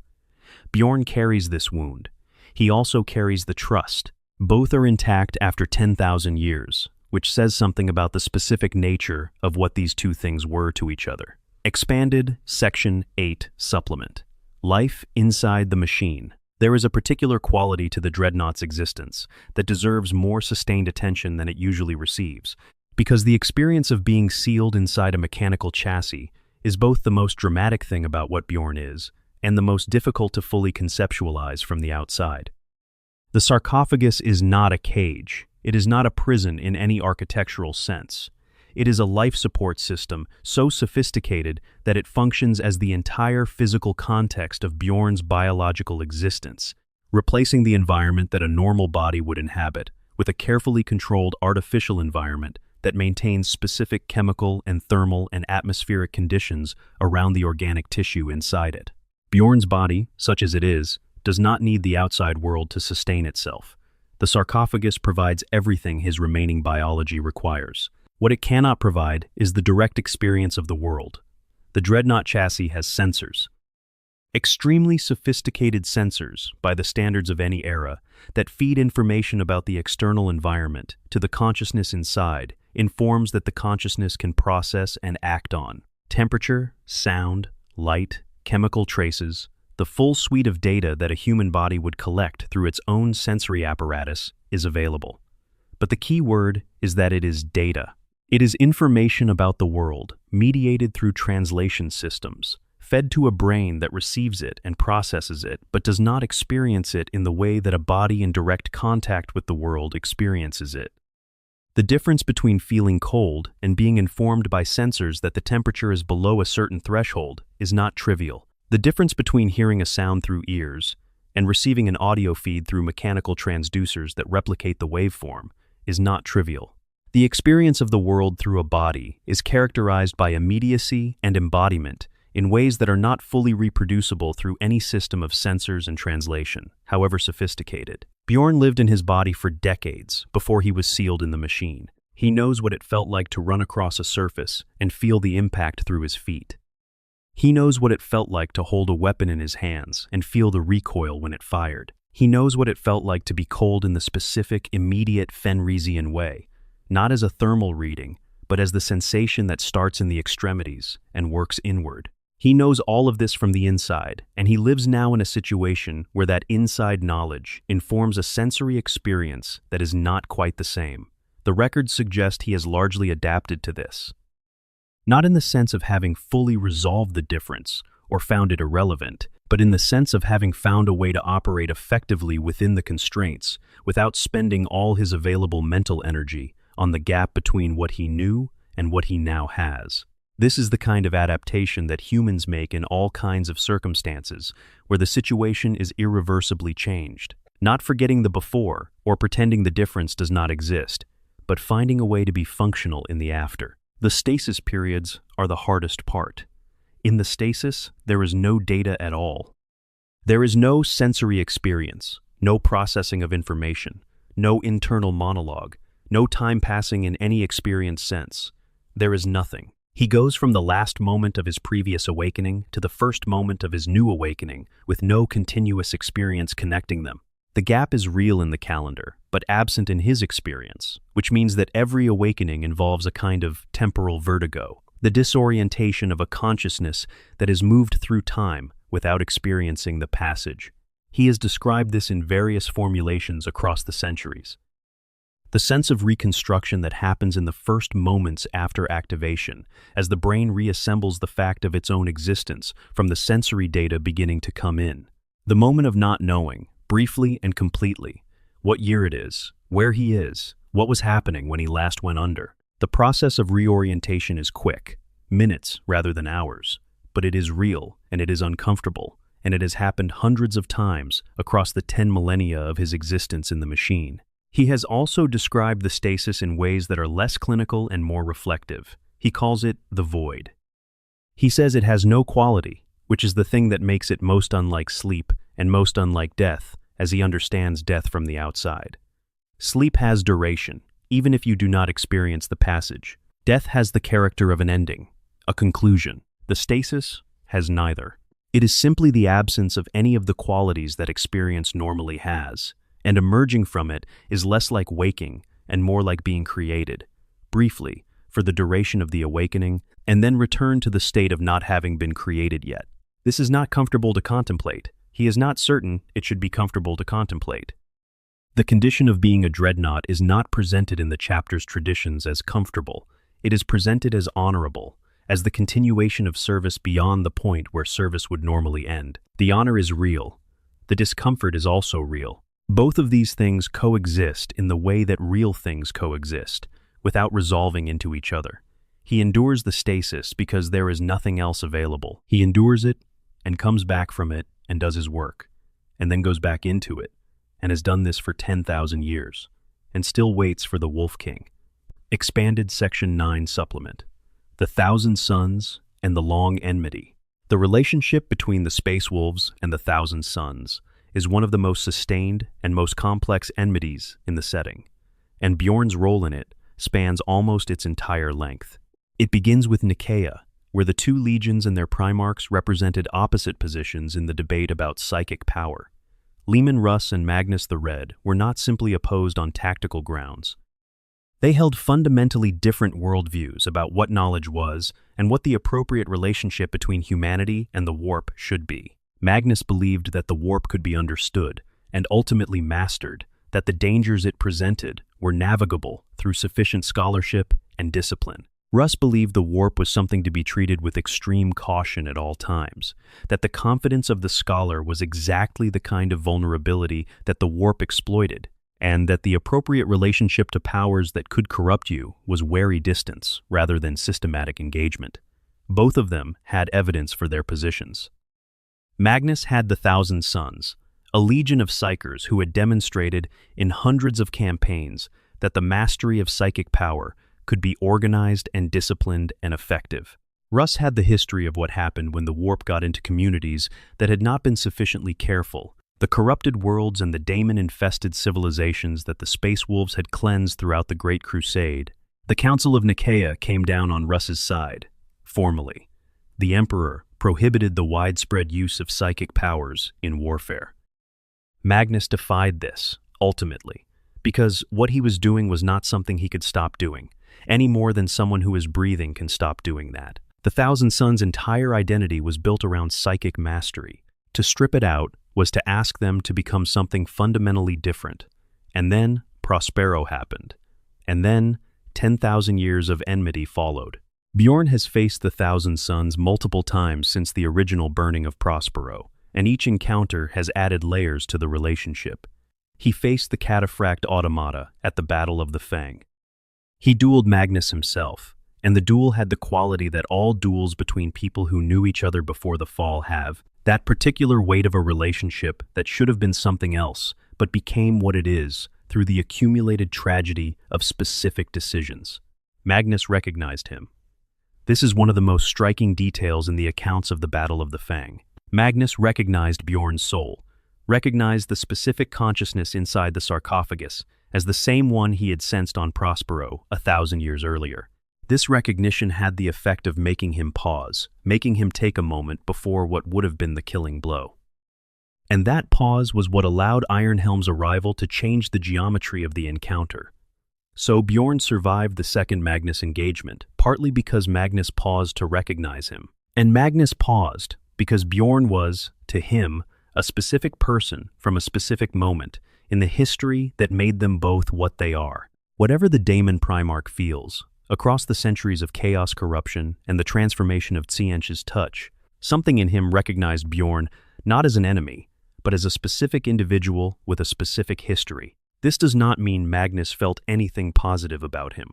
Bjorn carries this wound. He also carries the trust. Both are intact after 10,000 years, which says something about the specific nature of what these two things were to each other. Expanded Section 8 Supplement. Life inside the machine. There is a particular quality to the Dreadnought's existence that deserves more sustained attention than it usually receives, because the experience of being sealed inside a mechanical chassis is both the most dramatic thing about what Bjorn is and the most difficult to fully conceptualize from the outside. The sarcophagus is not a cage. It is not a prison in any architectural sense. It is a life support system so sophisticated that it functions as the entire physical context of Bjorn's biological existence, replacing the environment that a normal body would inhabit with a carefully controlled artificial environment that maintains specific chemical and thermal and atmospheric conditions around the organic tissue inside it. Bjorn's body, such as it is, does not need the outside world to sustain itself. The sarcophagus provides everything his remaining biology requires. What it cannot provide is the direct experience of the world. The Dreadnought chassis has sensors. Extremely sophisticated sensors, by the standards of any era, that feed information about the external environment to the consciousness inside in forms that the consciousness can process and act on. Temperature, sound, light, chemical traces, the full suite of data that a human body would collect through its own sensory apparatus is available. But the key word is that it is data. It is information about the world, mediated through translation systems, fed to a brain that receives it and processes it, but does not experience it in the way that a body in direct contact with the world experiences it. The difference between feeling cold and being informed by sensors that the temperature is below a certain threshold is not trivial. The difference between hearing a sound through ears and receiving an audio feed through mechanical transducers that replicate the waveform is not trivial. The experience of the world through a body is characterized by immediacy and embodiment in ways that are not fully reproducible through any system of sensors and translation, however sophisticated. Bjorn lived in his body for decades before he was sealed in the machine. He knows what it felt like to run across a surface and feel the impact through his feet. He knows what it felt like to hold a weapon in his hands and feel the recoil when it fired. He knows what it felt like to be cold in the specific, immediate Fenrisian way, not as a thermal reading, but as the sensation that starts in the extremities and works inward. He knows all of this from the inside, and he lives now in a situation where that inside knowledge informs a sensory experience that is not quite the same. The records suggest he has largely adapted to this. Not in the sense of having fully resolved the difference or found it irrelevant, but in the sense of having found a way to operate effectively within the constraints without spending all his available mental energy on the gap between what he knew and what he now has. This is the kind of adaptation that humans make in all kinds of circumstances where the situation is irreversibly changed. Not forgetting the before or pretending the difference does not exist, but finding a way to be functional in the after. The stasis periods are the hardest part. In the stasis, there is no data at all. There is no sensory experience, no processing of information, no internal monologue, no time passing in any experienced sense. There is nothing. He goes from the last moment of his previous awakening to the first moment of his new awakening with no continuous experience connecting them. The gap is real in the calendar, but absent in his experience, which means that every awakening involves a kind of temporal vertigo, the disorientation of a consciousness that has moved through time without experiencing the passage. He has described this in various formulations across the centuries. The sense of reconstruction that happens in the first moments after activation, as the brain reassembles the fact of its own existence from the sensory data beginning to come in. The moment of not knowing, briefly and completely, what year it is, where he is, what was happening when he last went under. The process of reorientation is quick, minutes rather than hours, but it is real and it is uncomfortable, and it has happened hundreds of times across the 10 millennia of his existence in the machine. He has also described the stasis in ways that are less clinical and more reflective. He calls it the void. He says it has no quality, which is the thing that makes it most unlike sleep and most unlike death, as he understands death from the outside. Sleep has duration, even if you do not experience the passage. Death has the character of an ending, a conclusion. The stasis has neither. It is simply the absence of any of the qualities that experience normally has, and emerging from it is less like waking and more like being created, briefly, for the duration of the awakening, and then return to the state of not having been created yet. This is not comfortable to contemplate. He is not certain it should be comfortable to contemplate. The condition of being a dreadnought is not presented in the chapter's traditions as comfortable. It is presented as honorable, as the continuation of service beyond the point where service would normally end. The honor is real. The discomfort is also real. Both of these things coexist in the way that real things coexist, without resolving into each other. He endures the stasis because there is nothing else available. He endures it and comes back from it and does his work, and then goes back into it, and has done this for 10,000 years, and still waits for the Wolf King. Expanded Section 9 Supplement. The Thousand Suns and the Long Enmity. The relationship between the Space Wolves and the Thousand Suns is one of the most sustained and most complex enmities in the setting, and Bjorn's role in it spans almost its entire length. It begins with Nicaea, where the two legions and their primarchs represented opposite positions in the debate about psychic power. Leman Russ and Magnus the Red were not simply opposed on tactical grounds. They held fundamentally different worldviews about what knowledge was and what the appropriate relationship between humanity and the warp should be. Magnus believed that the warp could be understood and ultimately mastered, that the dangers it presented were navigable through sufficient scholarship and discipline. Russ believed the warp was something to be treated with extreme caution at all times, that the confidence of the scholar was exactly the kind of vulnerability that the warp exploited, and that the appropriate relationship to powers that could corrupt you was wary distance rather than systematic engagement. Both of them had evidence for their positions. Magnus had the Thousand Suns, a legion of psychers who had demonstrated in hundreds of campaigns that the mastery of psychic power could be organized and disciplined and effective. Russ had the history of what happened when the warp got into communities that had not been sufficiently careful, the corrupted worlds and the daemon-infested civilizations that the Space Wolves had cleansed throughout the Great Crusade. The Council of Nicaea came down on Russ's side, formally. The Emperor prohibited the widespread use of psychic powers in warfare. Magnus defied this, ultimately, because what he was doing was not something he could stop doing, any more than someone who is breathing can stop doing that. The Thousand Sons' entire identity was built around psychic mastery. To strip it out was to ask them to become something fundamentally different. And then Prospero happened. And then 10,000 years of enmity followed. Bjorn has faced the Thousand Sons multiple times since the original burning of Prospero, and each encounter has added layers to the relationship. He faced the cataphract automata at the Battle of the Fang. He dueled Magnus himself, and the duel had the quality that all duels between people who knew each other before the fall have, that particular weight of a relationship that should have been something else, but became what it is through the accumulated tragedy of specific decisions. Magnus recognized him. This is one of the most striking details in the accounts of the Battle of the Fang. Magnus recognized Bjorn's soul, recognized the specific consciousness inside the sarcophagus as the same one he had sensed on Prospero 1,000 years earlier. This recognition had the effect of making him pause, making him take a moment before what would have been the killing blow. And that pause was what allowed Ironhelm's arrival to change the geometry of the encounter. So Bjorn survived the second Magnus engagement, partly because Magnus paused to recognize him. And Magnus paused because Bjorn was, to him, a specific person from a specific moment in the history that made them both what they are. Whatever the Daemon Primarch feels, across the centuries of chaos corruption and the transformation of Tzientch's touch, something in him recognized Bjorn not as an enemy, but as a specific individual with a specific history. This does not mean Magnus felt anything positive about him.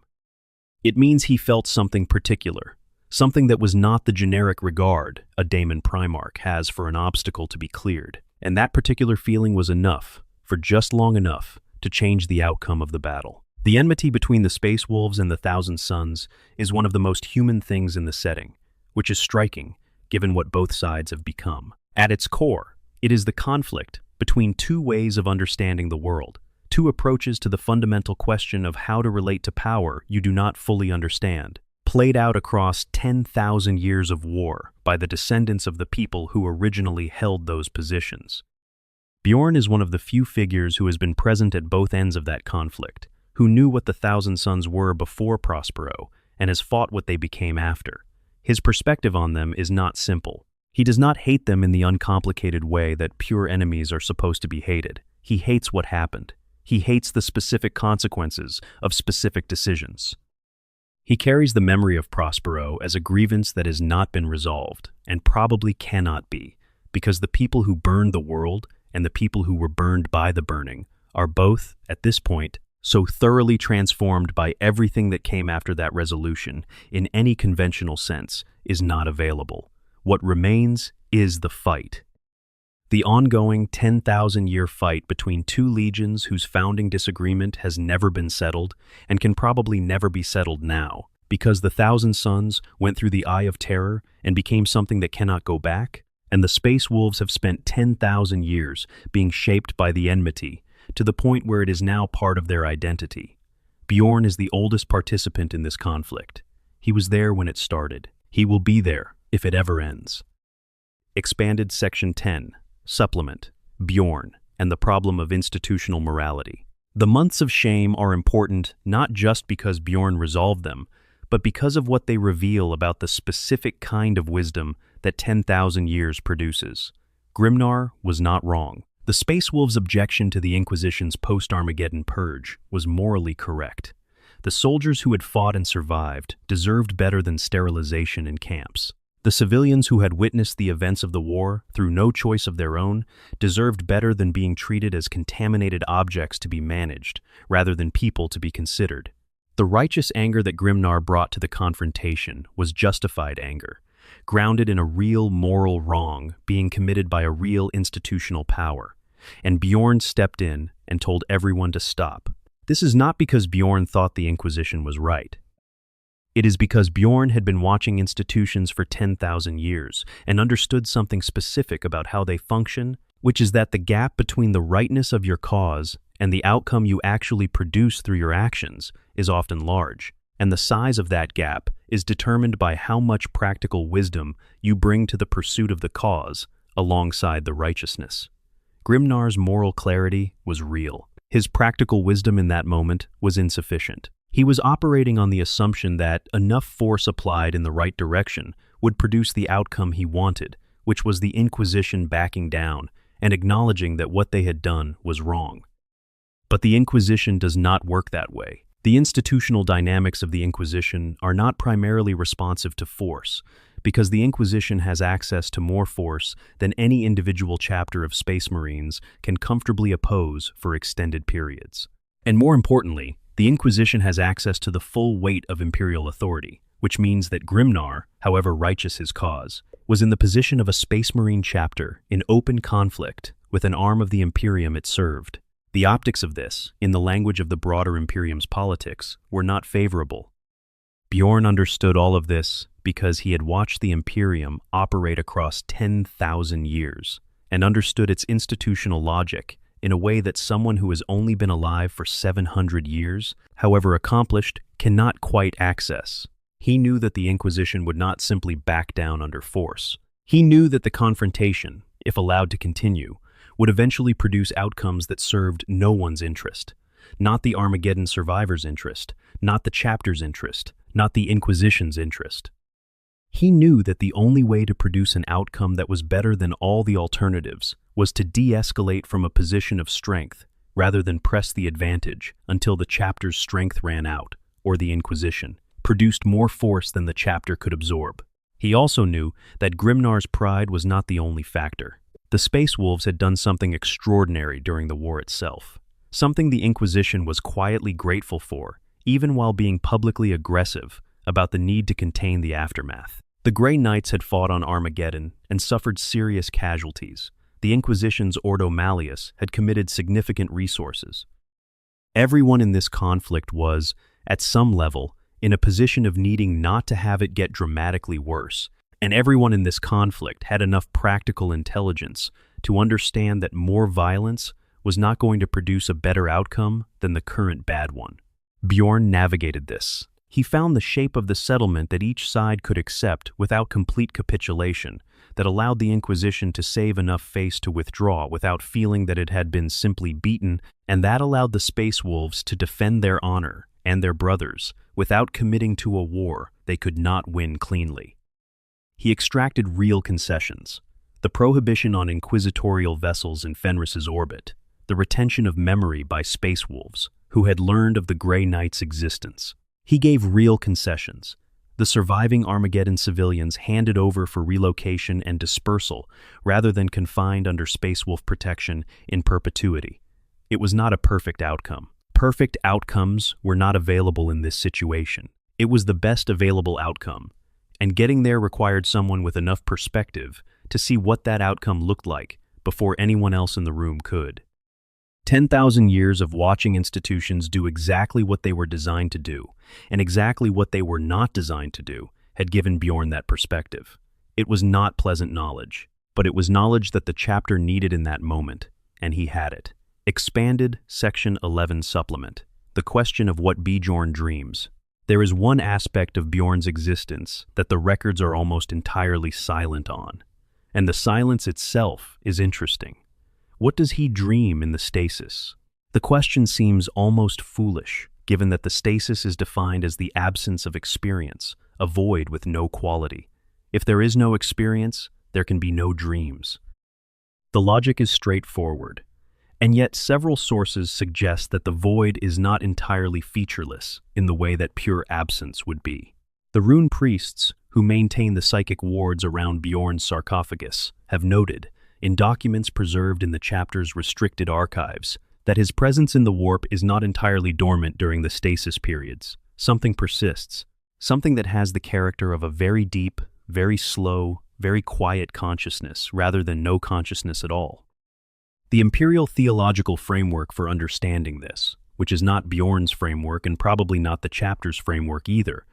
It means he felt something particular, something that was not the generic regard a Daemon Primarch has for an obstacle to be cleared, and that particular feeling was enough, for just long enough, to change the outcome of the battle. The enmity between the Space Wolves and the Thousand Sons is one of the most human things in the setting, which is striking, given what both sides have become. At its core, it is the conflict between two ways of understanding the world, two approaches to the fundamental question of how to relate to power you do not fully understand, played out across 10,000 years of war by the descendants of the people who originally held those positions. Bjorn is one of the few figures who has been present at both ends of that conflict, who knew what the Thousand Sons were before Prospero and has fought what they became after. His perspective on them is not simple. He does not hate them in the uncomplicated way that pure enemies are supposed to be hated. He hates what happened. He hates the specific consequences of specific decisions. He carries the memory of Prospero as a grievance that has not been resolved, and probably cannot be, because the people who burned the world and the people who were burned by the burning are both, at this point, so thoroughly transformed by everything that came after that resolution, in any conventional sense, is not available. What remains is the fight. The ongoing 10,000-year fight between two legions whose founding disagreement has never been settled and can probably never be settled now, because the Thousand Sons went through the Eye of Terror and became something that cannot go back, and the Space Wolves have spent 10,000 years being shaped by the enmity, to the point where it is now part of their identity. Bjorn is the oldest participant in this conflict. He was there when it started. He will be there if it ever ends. Expanded Section 10. Supplement, Bjorn, and the problem of institutional morality. The months of shame are important not just because Bjorn resolved them, but because of what they reveal about the specific kind of wisdom that 10,000 years produces. Grimnar was not wrong. The Space Wolves' objection to the Inquisition's post-Armageddon purge was morally correct. The soldiers who had fought and survived deserved better than sterilization in camps. The civilians who had witnessed the events of the war through no choice of their own deserved better than being treated as contaminated objects to be managed, rather than people to be considered. The righteous anger that Grimnar brought to the confrontation was justified anger, grounded in a real moral wrong being committed by a real institutional power. And Bjorn stepped in and told everyone to stop. This is not because Bjorn thought the Inquisition was right. It is because Bjorn had been watching institutions for 10,000 years and understood something specific about how they function, which is that the gap between the rightness of your cause and the outcome you actually produce through your actions is often large, and the size of that gap is determined by how much practical wisdom you bring to the pursuit of the cause alongside the righteousness. Grimnar's moral clarity was real. His practical wisdom in that moment was insufficient. He was operating on the assumption that enough force applied in the right direction would produce the outcome he wanted, which was the Inquisition backing down and acknowledging that what they had done was wrong. But the Inquisition does not work that way. The institutional dynamics of the Inquisition are not primarily responsive to force, because the Inquisition has access to more force than any individual chapter of Space Marines can comfortably oppose for extended periods. And more importantly, the Inquisition has access to the full weight of Imperial authority, which means that Grimnar, however righteous his cause, was in the position of a Space Marine chapter in open conflict with an arm of the Imperium it served. The optics of this, in the language of the broader Imperium's politics, were not favorable. Bjorn understood all of this because he had watched the Imperium operate across 10,000 years and understood its institutional logic in a way that someone who has only been alive for 700 years, however accomplished, cannot quite access. He knew that the Inquisition would not simply back down under force. He knew that the confrontation, if allowed to continue, would eventually produce outcomes that served no one's interest. Not the Armageddon survivors' interest, not the chapter's interest, not the Inquisition's interest. He knew that the only way to produce an outcome that was better than all the alternatives was to de-escalate from a position of strength rather than press the advantage until the chapter's strength ran out, or the Inquisition produced more force than the chapter could absorb. He also knew that Grimnar's pride was not the only factor. The Space Wolves had done something extraordinary during the war itself, something the Inquisition was quietly grateful for, even while being publicly aggressive about the need to contain the aftermath. The Grey Knights had fought on Armageddon and suffered serious casualties. The Inquisition's Ordo Malleus had committed significant resources. Everyone in this conflict was, at some level, in a position of needing not to have it get dramatically worse, and everyone in this conflict had enough practical intelligence to understand that more violence was not going to produce a better outcome than the current bad one. Bjorn navigated this. He found the shape of the settlement that each side could accept without complete capitulation, that allowed the Inquisition to save enough face to withdraw without feeling that it had been simply beaten, and that allowed the Space Wolves to defend their honor and their brothers without committing to a war they could not win cleanly. He extracted real concessions: the prohibition on inquisitorial vessels in Fenris's orbit, the retention of memory by Space Wolves, who had learned of the Grey Knight's existence. He gave real concessions: the surviving Armageddon civilians handed over for relocation and dispersal rather than confined under Space Wolf protection in perpetuity. It was not a perfect outcome. Perfect outcomes were not available in this situation. It was the best available outcome, and getting there required someone with enough perspective to see what that outcome looked like before anyone else in the room could. 10,000 years of watching institutions do exactly what they were designed to do, and exactly what they were not designed to do, had given Bjorn that perspective. It was not pleasant knowledge, but it was knowledge that the chapter needed in that moment, and he had it. Expanded Section 11 Supplement. The question of what Bjorn dreams. There is one aspect of Bjorn's existence that the records are almost entirely silent on, and the silence itself is interesting. What does he dream in the stasis? The question seems almost foolish, given that the stasis is defined as the absence of experience, a void with no quality. If there is no experience, there can be no dreams. The logic is straightforward, and yet several sources suggest that the void is not entirely featureless in the way that pure absence would be. The rune priests, who maintain the psychic wards around Bjorn's sarcophagus, have noted, in documents preserved in the chapter's restricted archives, that his presence in the warp is not entirely dormant during the stasis periods. Something persists, something that has the character of a very deep, very slow, very quiet consciousness rather than no consciousness at all. The Imperial theological framework for understanding this, which is not Bjorn's framework and probably not the chapter's framework either,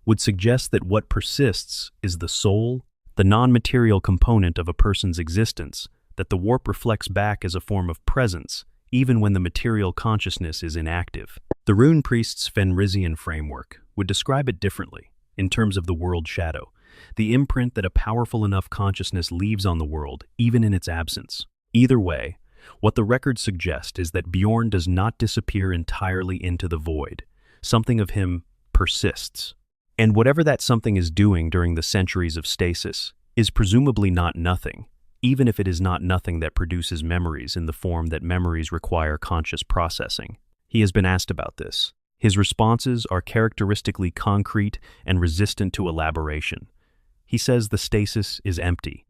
would suggest that what persists is the soul, the non-material component of a person's existence, that the warp reflects back as a form of presence, even when the material consciousness is inactive. The Rune Priest's Fenrisian framework would describe it differently, in terms of the world shadow, the imprint that a powerful enough consciousness leaves on the world, even in its absence. Either way, what the records suggest is that Bjorn does not disappear entirely into the void. Something of him persists. And whatever that something is doing during the centuries of stasis is presumably not nothing, even if it is not nothing that produces memories in the form that memories require conscious processing. He has been asked about this. His responses are characteristically concrete and resistant to elaboration. He says the stasis is empty.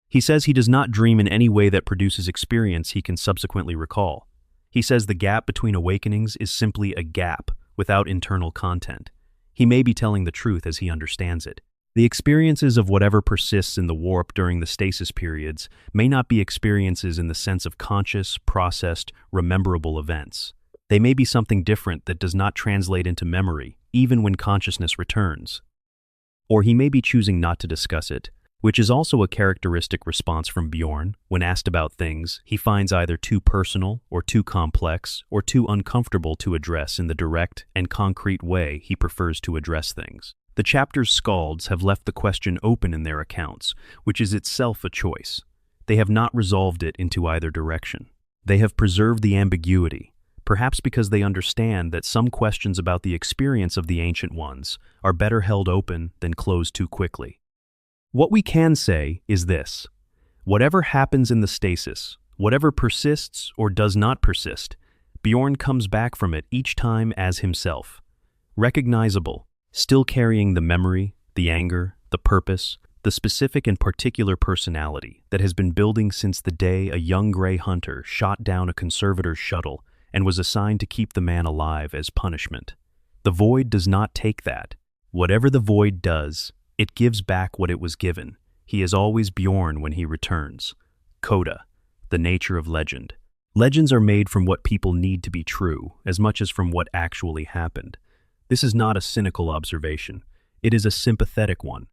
He says he does not dream in any way that produces experience he can subsequently recall. He says the gap between awakenings is simply a gap without internal content. He may be telling the truth as he understands it. The experiences of whatever persists in the warp during the stasis periods may not be experiences in the sense of conscious, processed, rememberable events. They may be something different that does not translate into memory, even when consciousness returns. Or he may be choosing not to discuss it, which is also a characteristic response from Bjorn. When asked about things he finds either too personal or too complex or too uncomfortable to address in the direct and concrete way he prefers to address things. The chapter's skalds have left the question open in their accounts, which is itself a choice. They have not resolved it into either direction. They have preserved the ambiguity, perhaps because they understand that some questions about the experience of the Ancient Ones are better held open than closed too quickly. What we can say is this: whatever happens in the stasis, whatever persists or does not persist, Bjorn comes back from it each time as himself, recognizable, still carrying the memory, the anger, the purpose, the specific and particular personality that has been building since the day a young gray hunter shot down a conservator's shuttle and was assigned to keep the man alive as punishment. The void does not take that. Whatever the void does, it gives back what it was given. He is always Bjorn when he returns. Coda, the nature of legend. Legends are made from what people need to be true, as much as from what actually happened. This is not a cynical observation. It is a sympathetic one.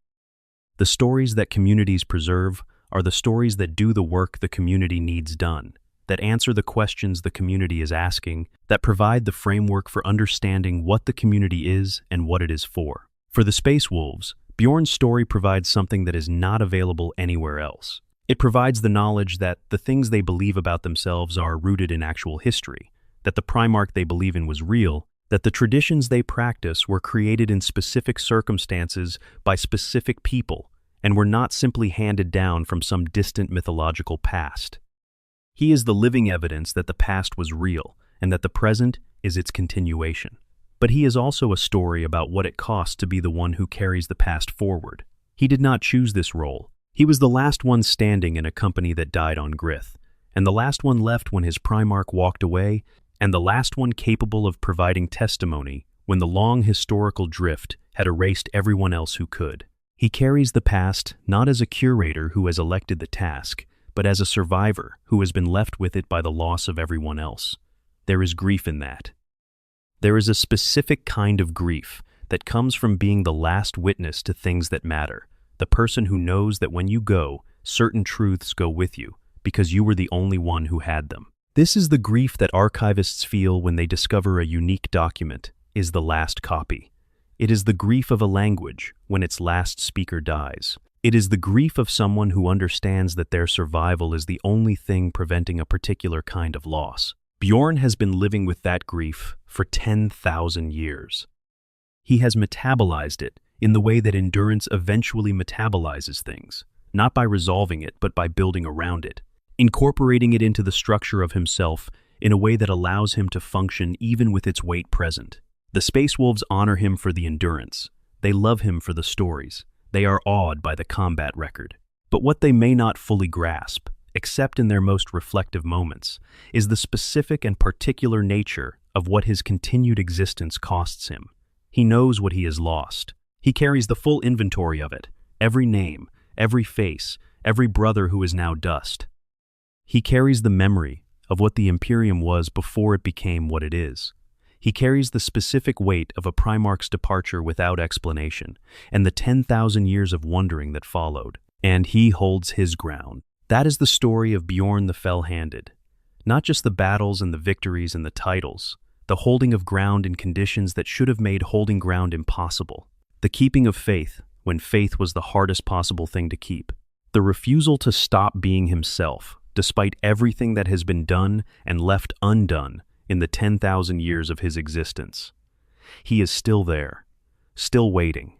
The stories that communities preserve are the stories that do the work the community needs done, that answer the questions the community is asking, that provide the framework for understanding what the community is and what it is for. For the Space Wolves, Bjorn's story provides something that is not available anywhere else. It provides the knowledge that the things they believe about themselves are rooted in actual history, that the Primarch they believe in was real, that the traditions they practice were created in specific circumstances by specific people and were not simply handed down from some distant mythological past. He is the living evidence that the past was real and that the present is its continuation. But he is also a story about what it costs to be the one who carries the past forward. He did not choose this role. He was the last one standing in a company that died on Grith, and the last one left when his Primarch walked away, and the last one capable of providing testimony when the long historical drift had erased everyone else who could. He carries the past not as a curator who has elected the task, but as a survivor who has been left with it by the loss of everyone else. There is grief in that. There is a specific kind of grief that comes from being the last witness to things that matter, the person who knows that when you go, certain truths go with you, because you were the only one who had them. This is the grief that archivists feel when they discover a unique document is the last copy. It is the grief of a language when its last speaker dies. It is the grief of someone who understands that their survival is the only thing preventing a particular kind of loss. Bjorn has been living with that grief for 10,000 years. He has metabolized it in the way that endurance eventually metabolizes things, not by resolving it, but by building around it, incorporating it into the structure of himself in a way that allows him to function even with its weight present. The Space Wolves honor him for the endurance. They love him for the stories. They are awed by the combat record. But what they may not fully grasp, except in their most reflective moments, is the specific and particular nature of what his continued existence costs him. He knows what he has lost. He carries the full inventory of it, every name, every face, every brother who is now dust. He carries the memory of what the Imperium was before it became what it is. He carries the specific weight of a Primarch's departure without explanation, and the 10,000 years of wondering that followed. And he holds his ground. That is the story of Bjorn the Fell-Handed. Not just the battles and the victories and the titles, the holding of ground in conditions that should have made holding ground impossible. The keeping of faith, when faith was the hardest possible thing to keep. The refusal to stop being himself, despite everything that has been done and left undone in the 10,000 years of his existence. He is still there, still waiting.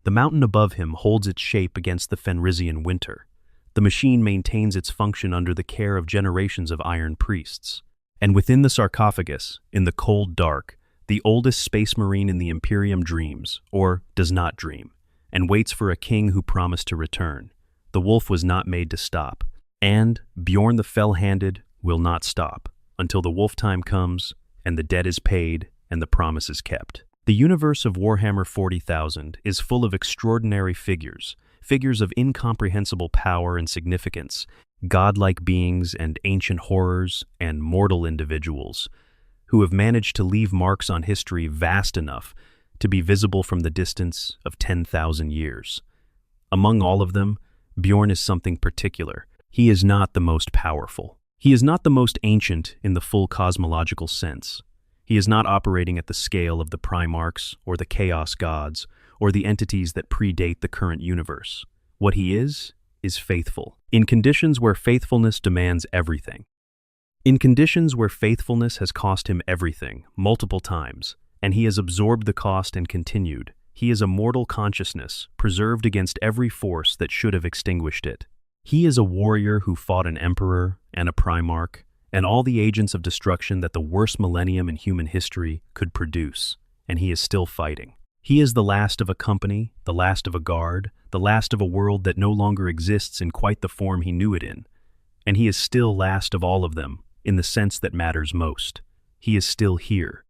The mountain above him holds its shape against the Fenrisian winter. The machine maintains its function under the care of generations of iron priests. And within the sarcophagus, in the cold dark, the oldest space marine in the Imperium dreams, or does not dream, and waits for a king who promised to return. The wolf was not made to stop, and Bjorn the Fell-Handed will not stop until the wolf time comes, and the debt is paid, and the promise is kept. The universe of Warhammer 40,000 is full of extraordinary figures of incomprehensible power and significance, godlike beings and ancient horrors and mortal individuals, who have managed to leave marks on history vast enough to be visible from the distance of 10,000 years. Among all of them, Bjorn is something particular. He is not the most powerful. He is not the most ancient in the full cosmological sense. He is not operating at the scale of the Primarchs or the Chaos Gods or the entities that predate the current universe. What he is faithful. In conditions where faithfulness demands everything. In conditions where faithfulness has cost him everything, multiple times, and he has absorbed the cost and continued, he is a mortal consciousness, preserved against every force that should have extinguished it. He is a warrior who fought an emperor and a Primarch, and all the agents of destruction that the worst millennium in human history could produce, and he is still fighting. He is the last of a company, the last of a guard, the last of a world that no longer exists in quite the form he knew it in, and he is still last of all of them, in the sense that matters most. He is still here.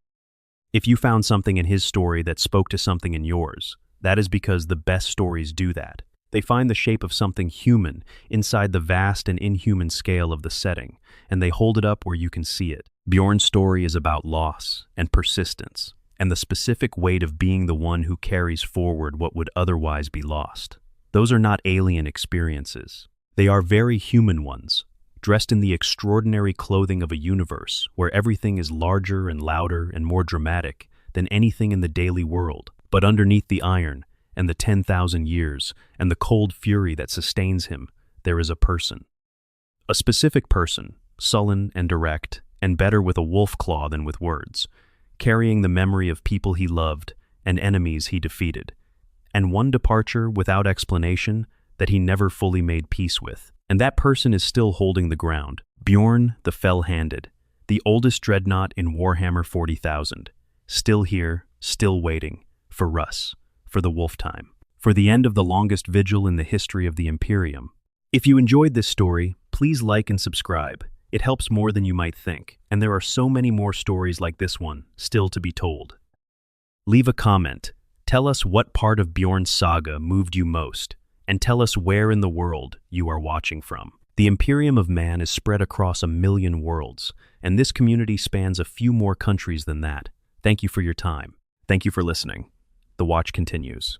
If you found something in his story that spoke to something in yours, that is because the best stories do that. They find the shape of something human inside the vast and inhuman scale of the setting, and they hold it up where you can see it. Bjorn's story is about loss and persistence, and the specific weight of being the one who carries forward what would otherwise be lost. Those are not alien experiences. They are very human ones, dressed in the extraordinary clothing of a universe where everything is larger and louder and more dramatic than anything in the daily world. But underneath the iron and the 10,000 years and the cold fury that sustains him, there is a person. A specific person, sullen and direct, and better with a wolf claw than with words, carrying the memory of people he loved and enemies he defeated, and one departure without explanation that he never fully made peace with. And that person is still holding the ground. Bjorn the Fell-Handed, the oldest dreadnought in Warhammer 40,000, still here, still waiting, for Russ, for the wolf time, for the end of the longest vigil in the history of the Imperium. If you enjoyed this story, please like and subscribe. It helps more than you might think, and there are so many more stories like this one still to be told. Leave a comment. Tell us what part of Bjorn's saga moved you most, and tell us where in the world you are watching from. The Imperium of Man is spread across 1 million worlds, and this community spans a few more countries than that. Thank you for your time. Thank you for listening. The watch continues.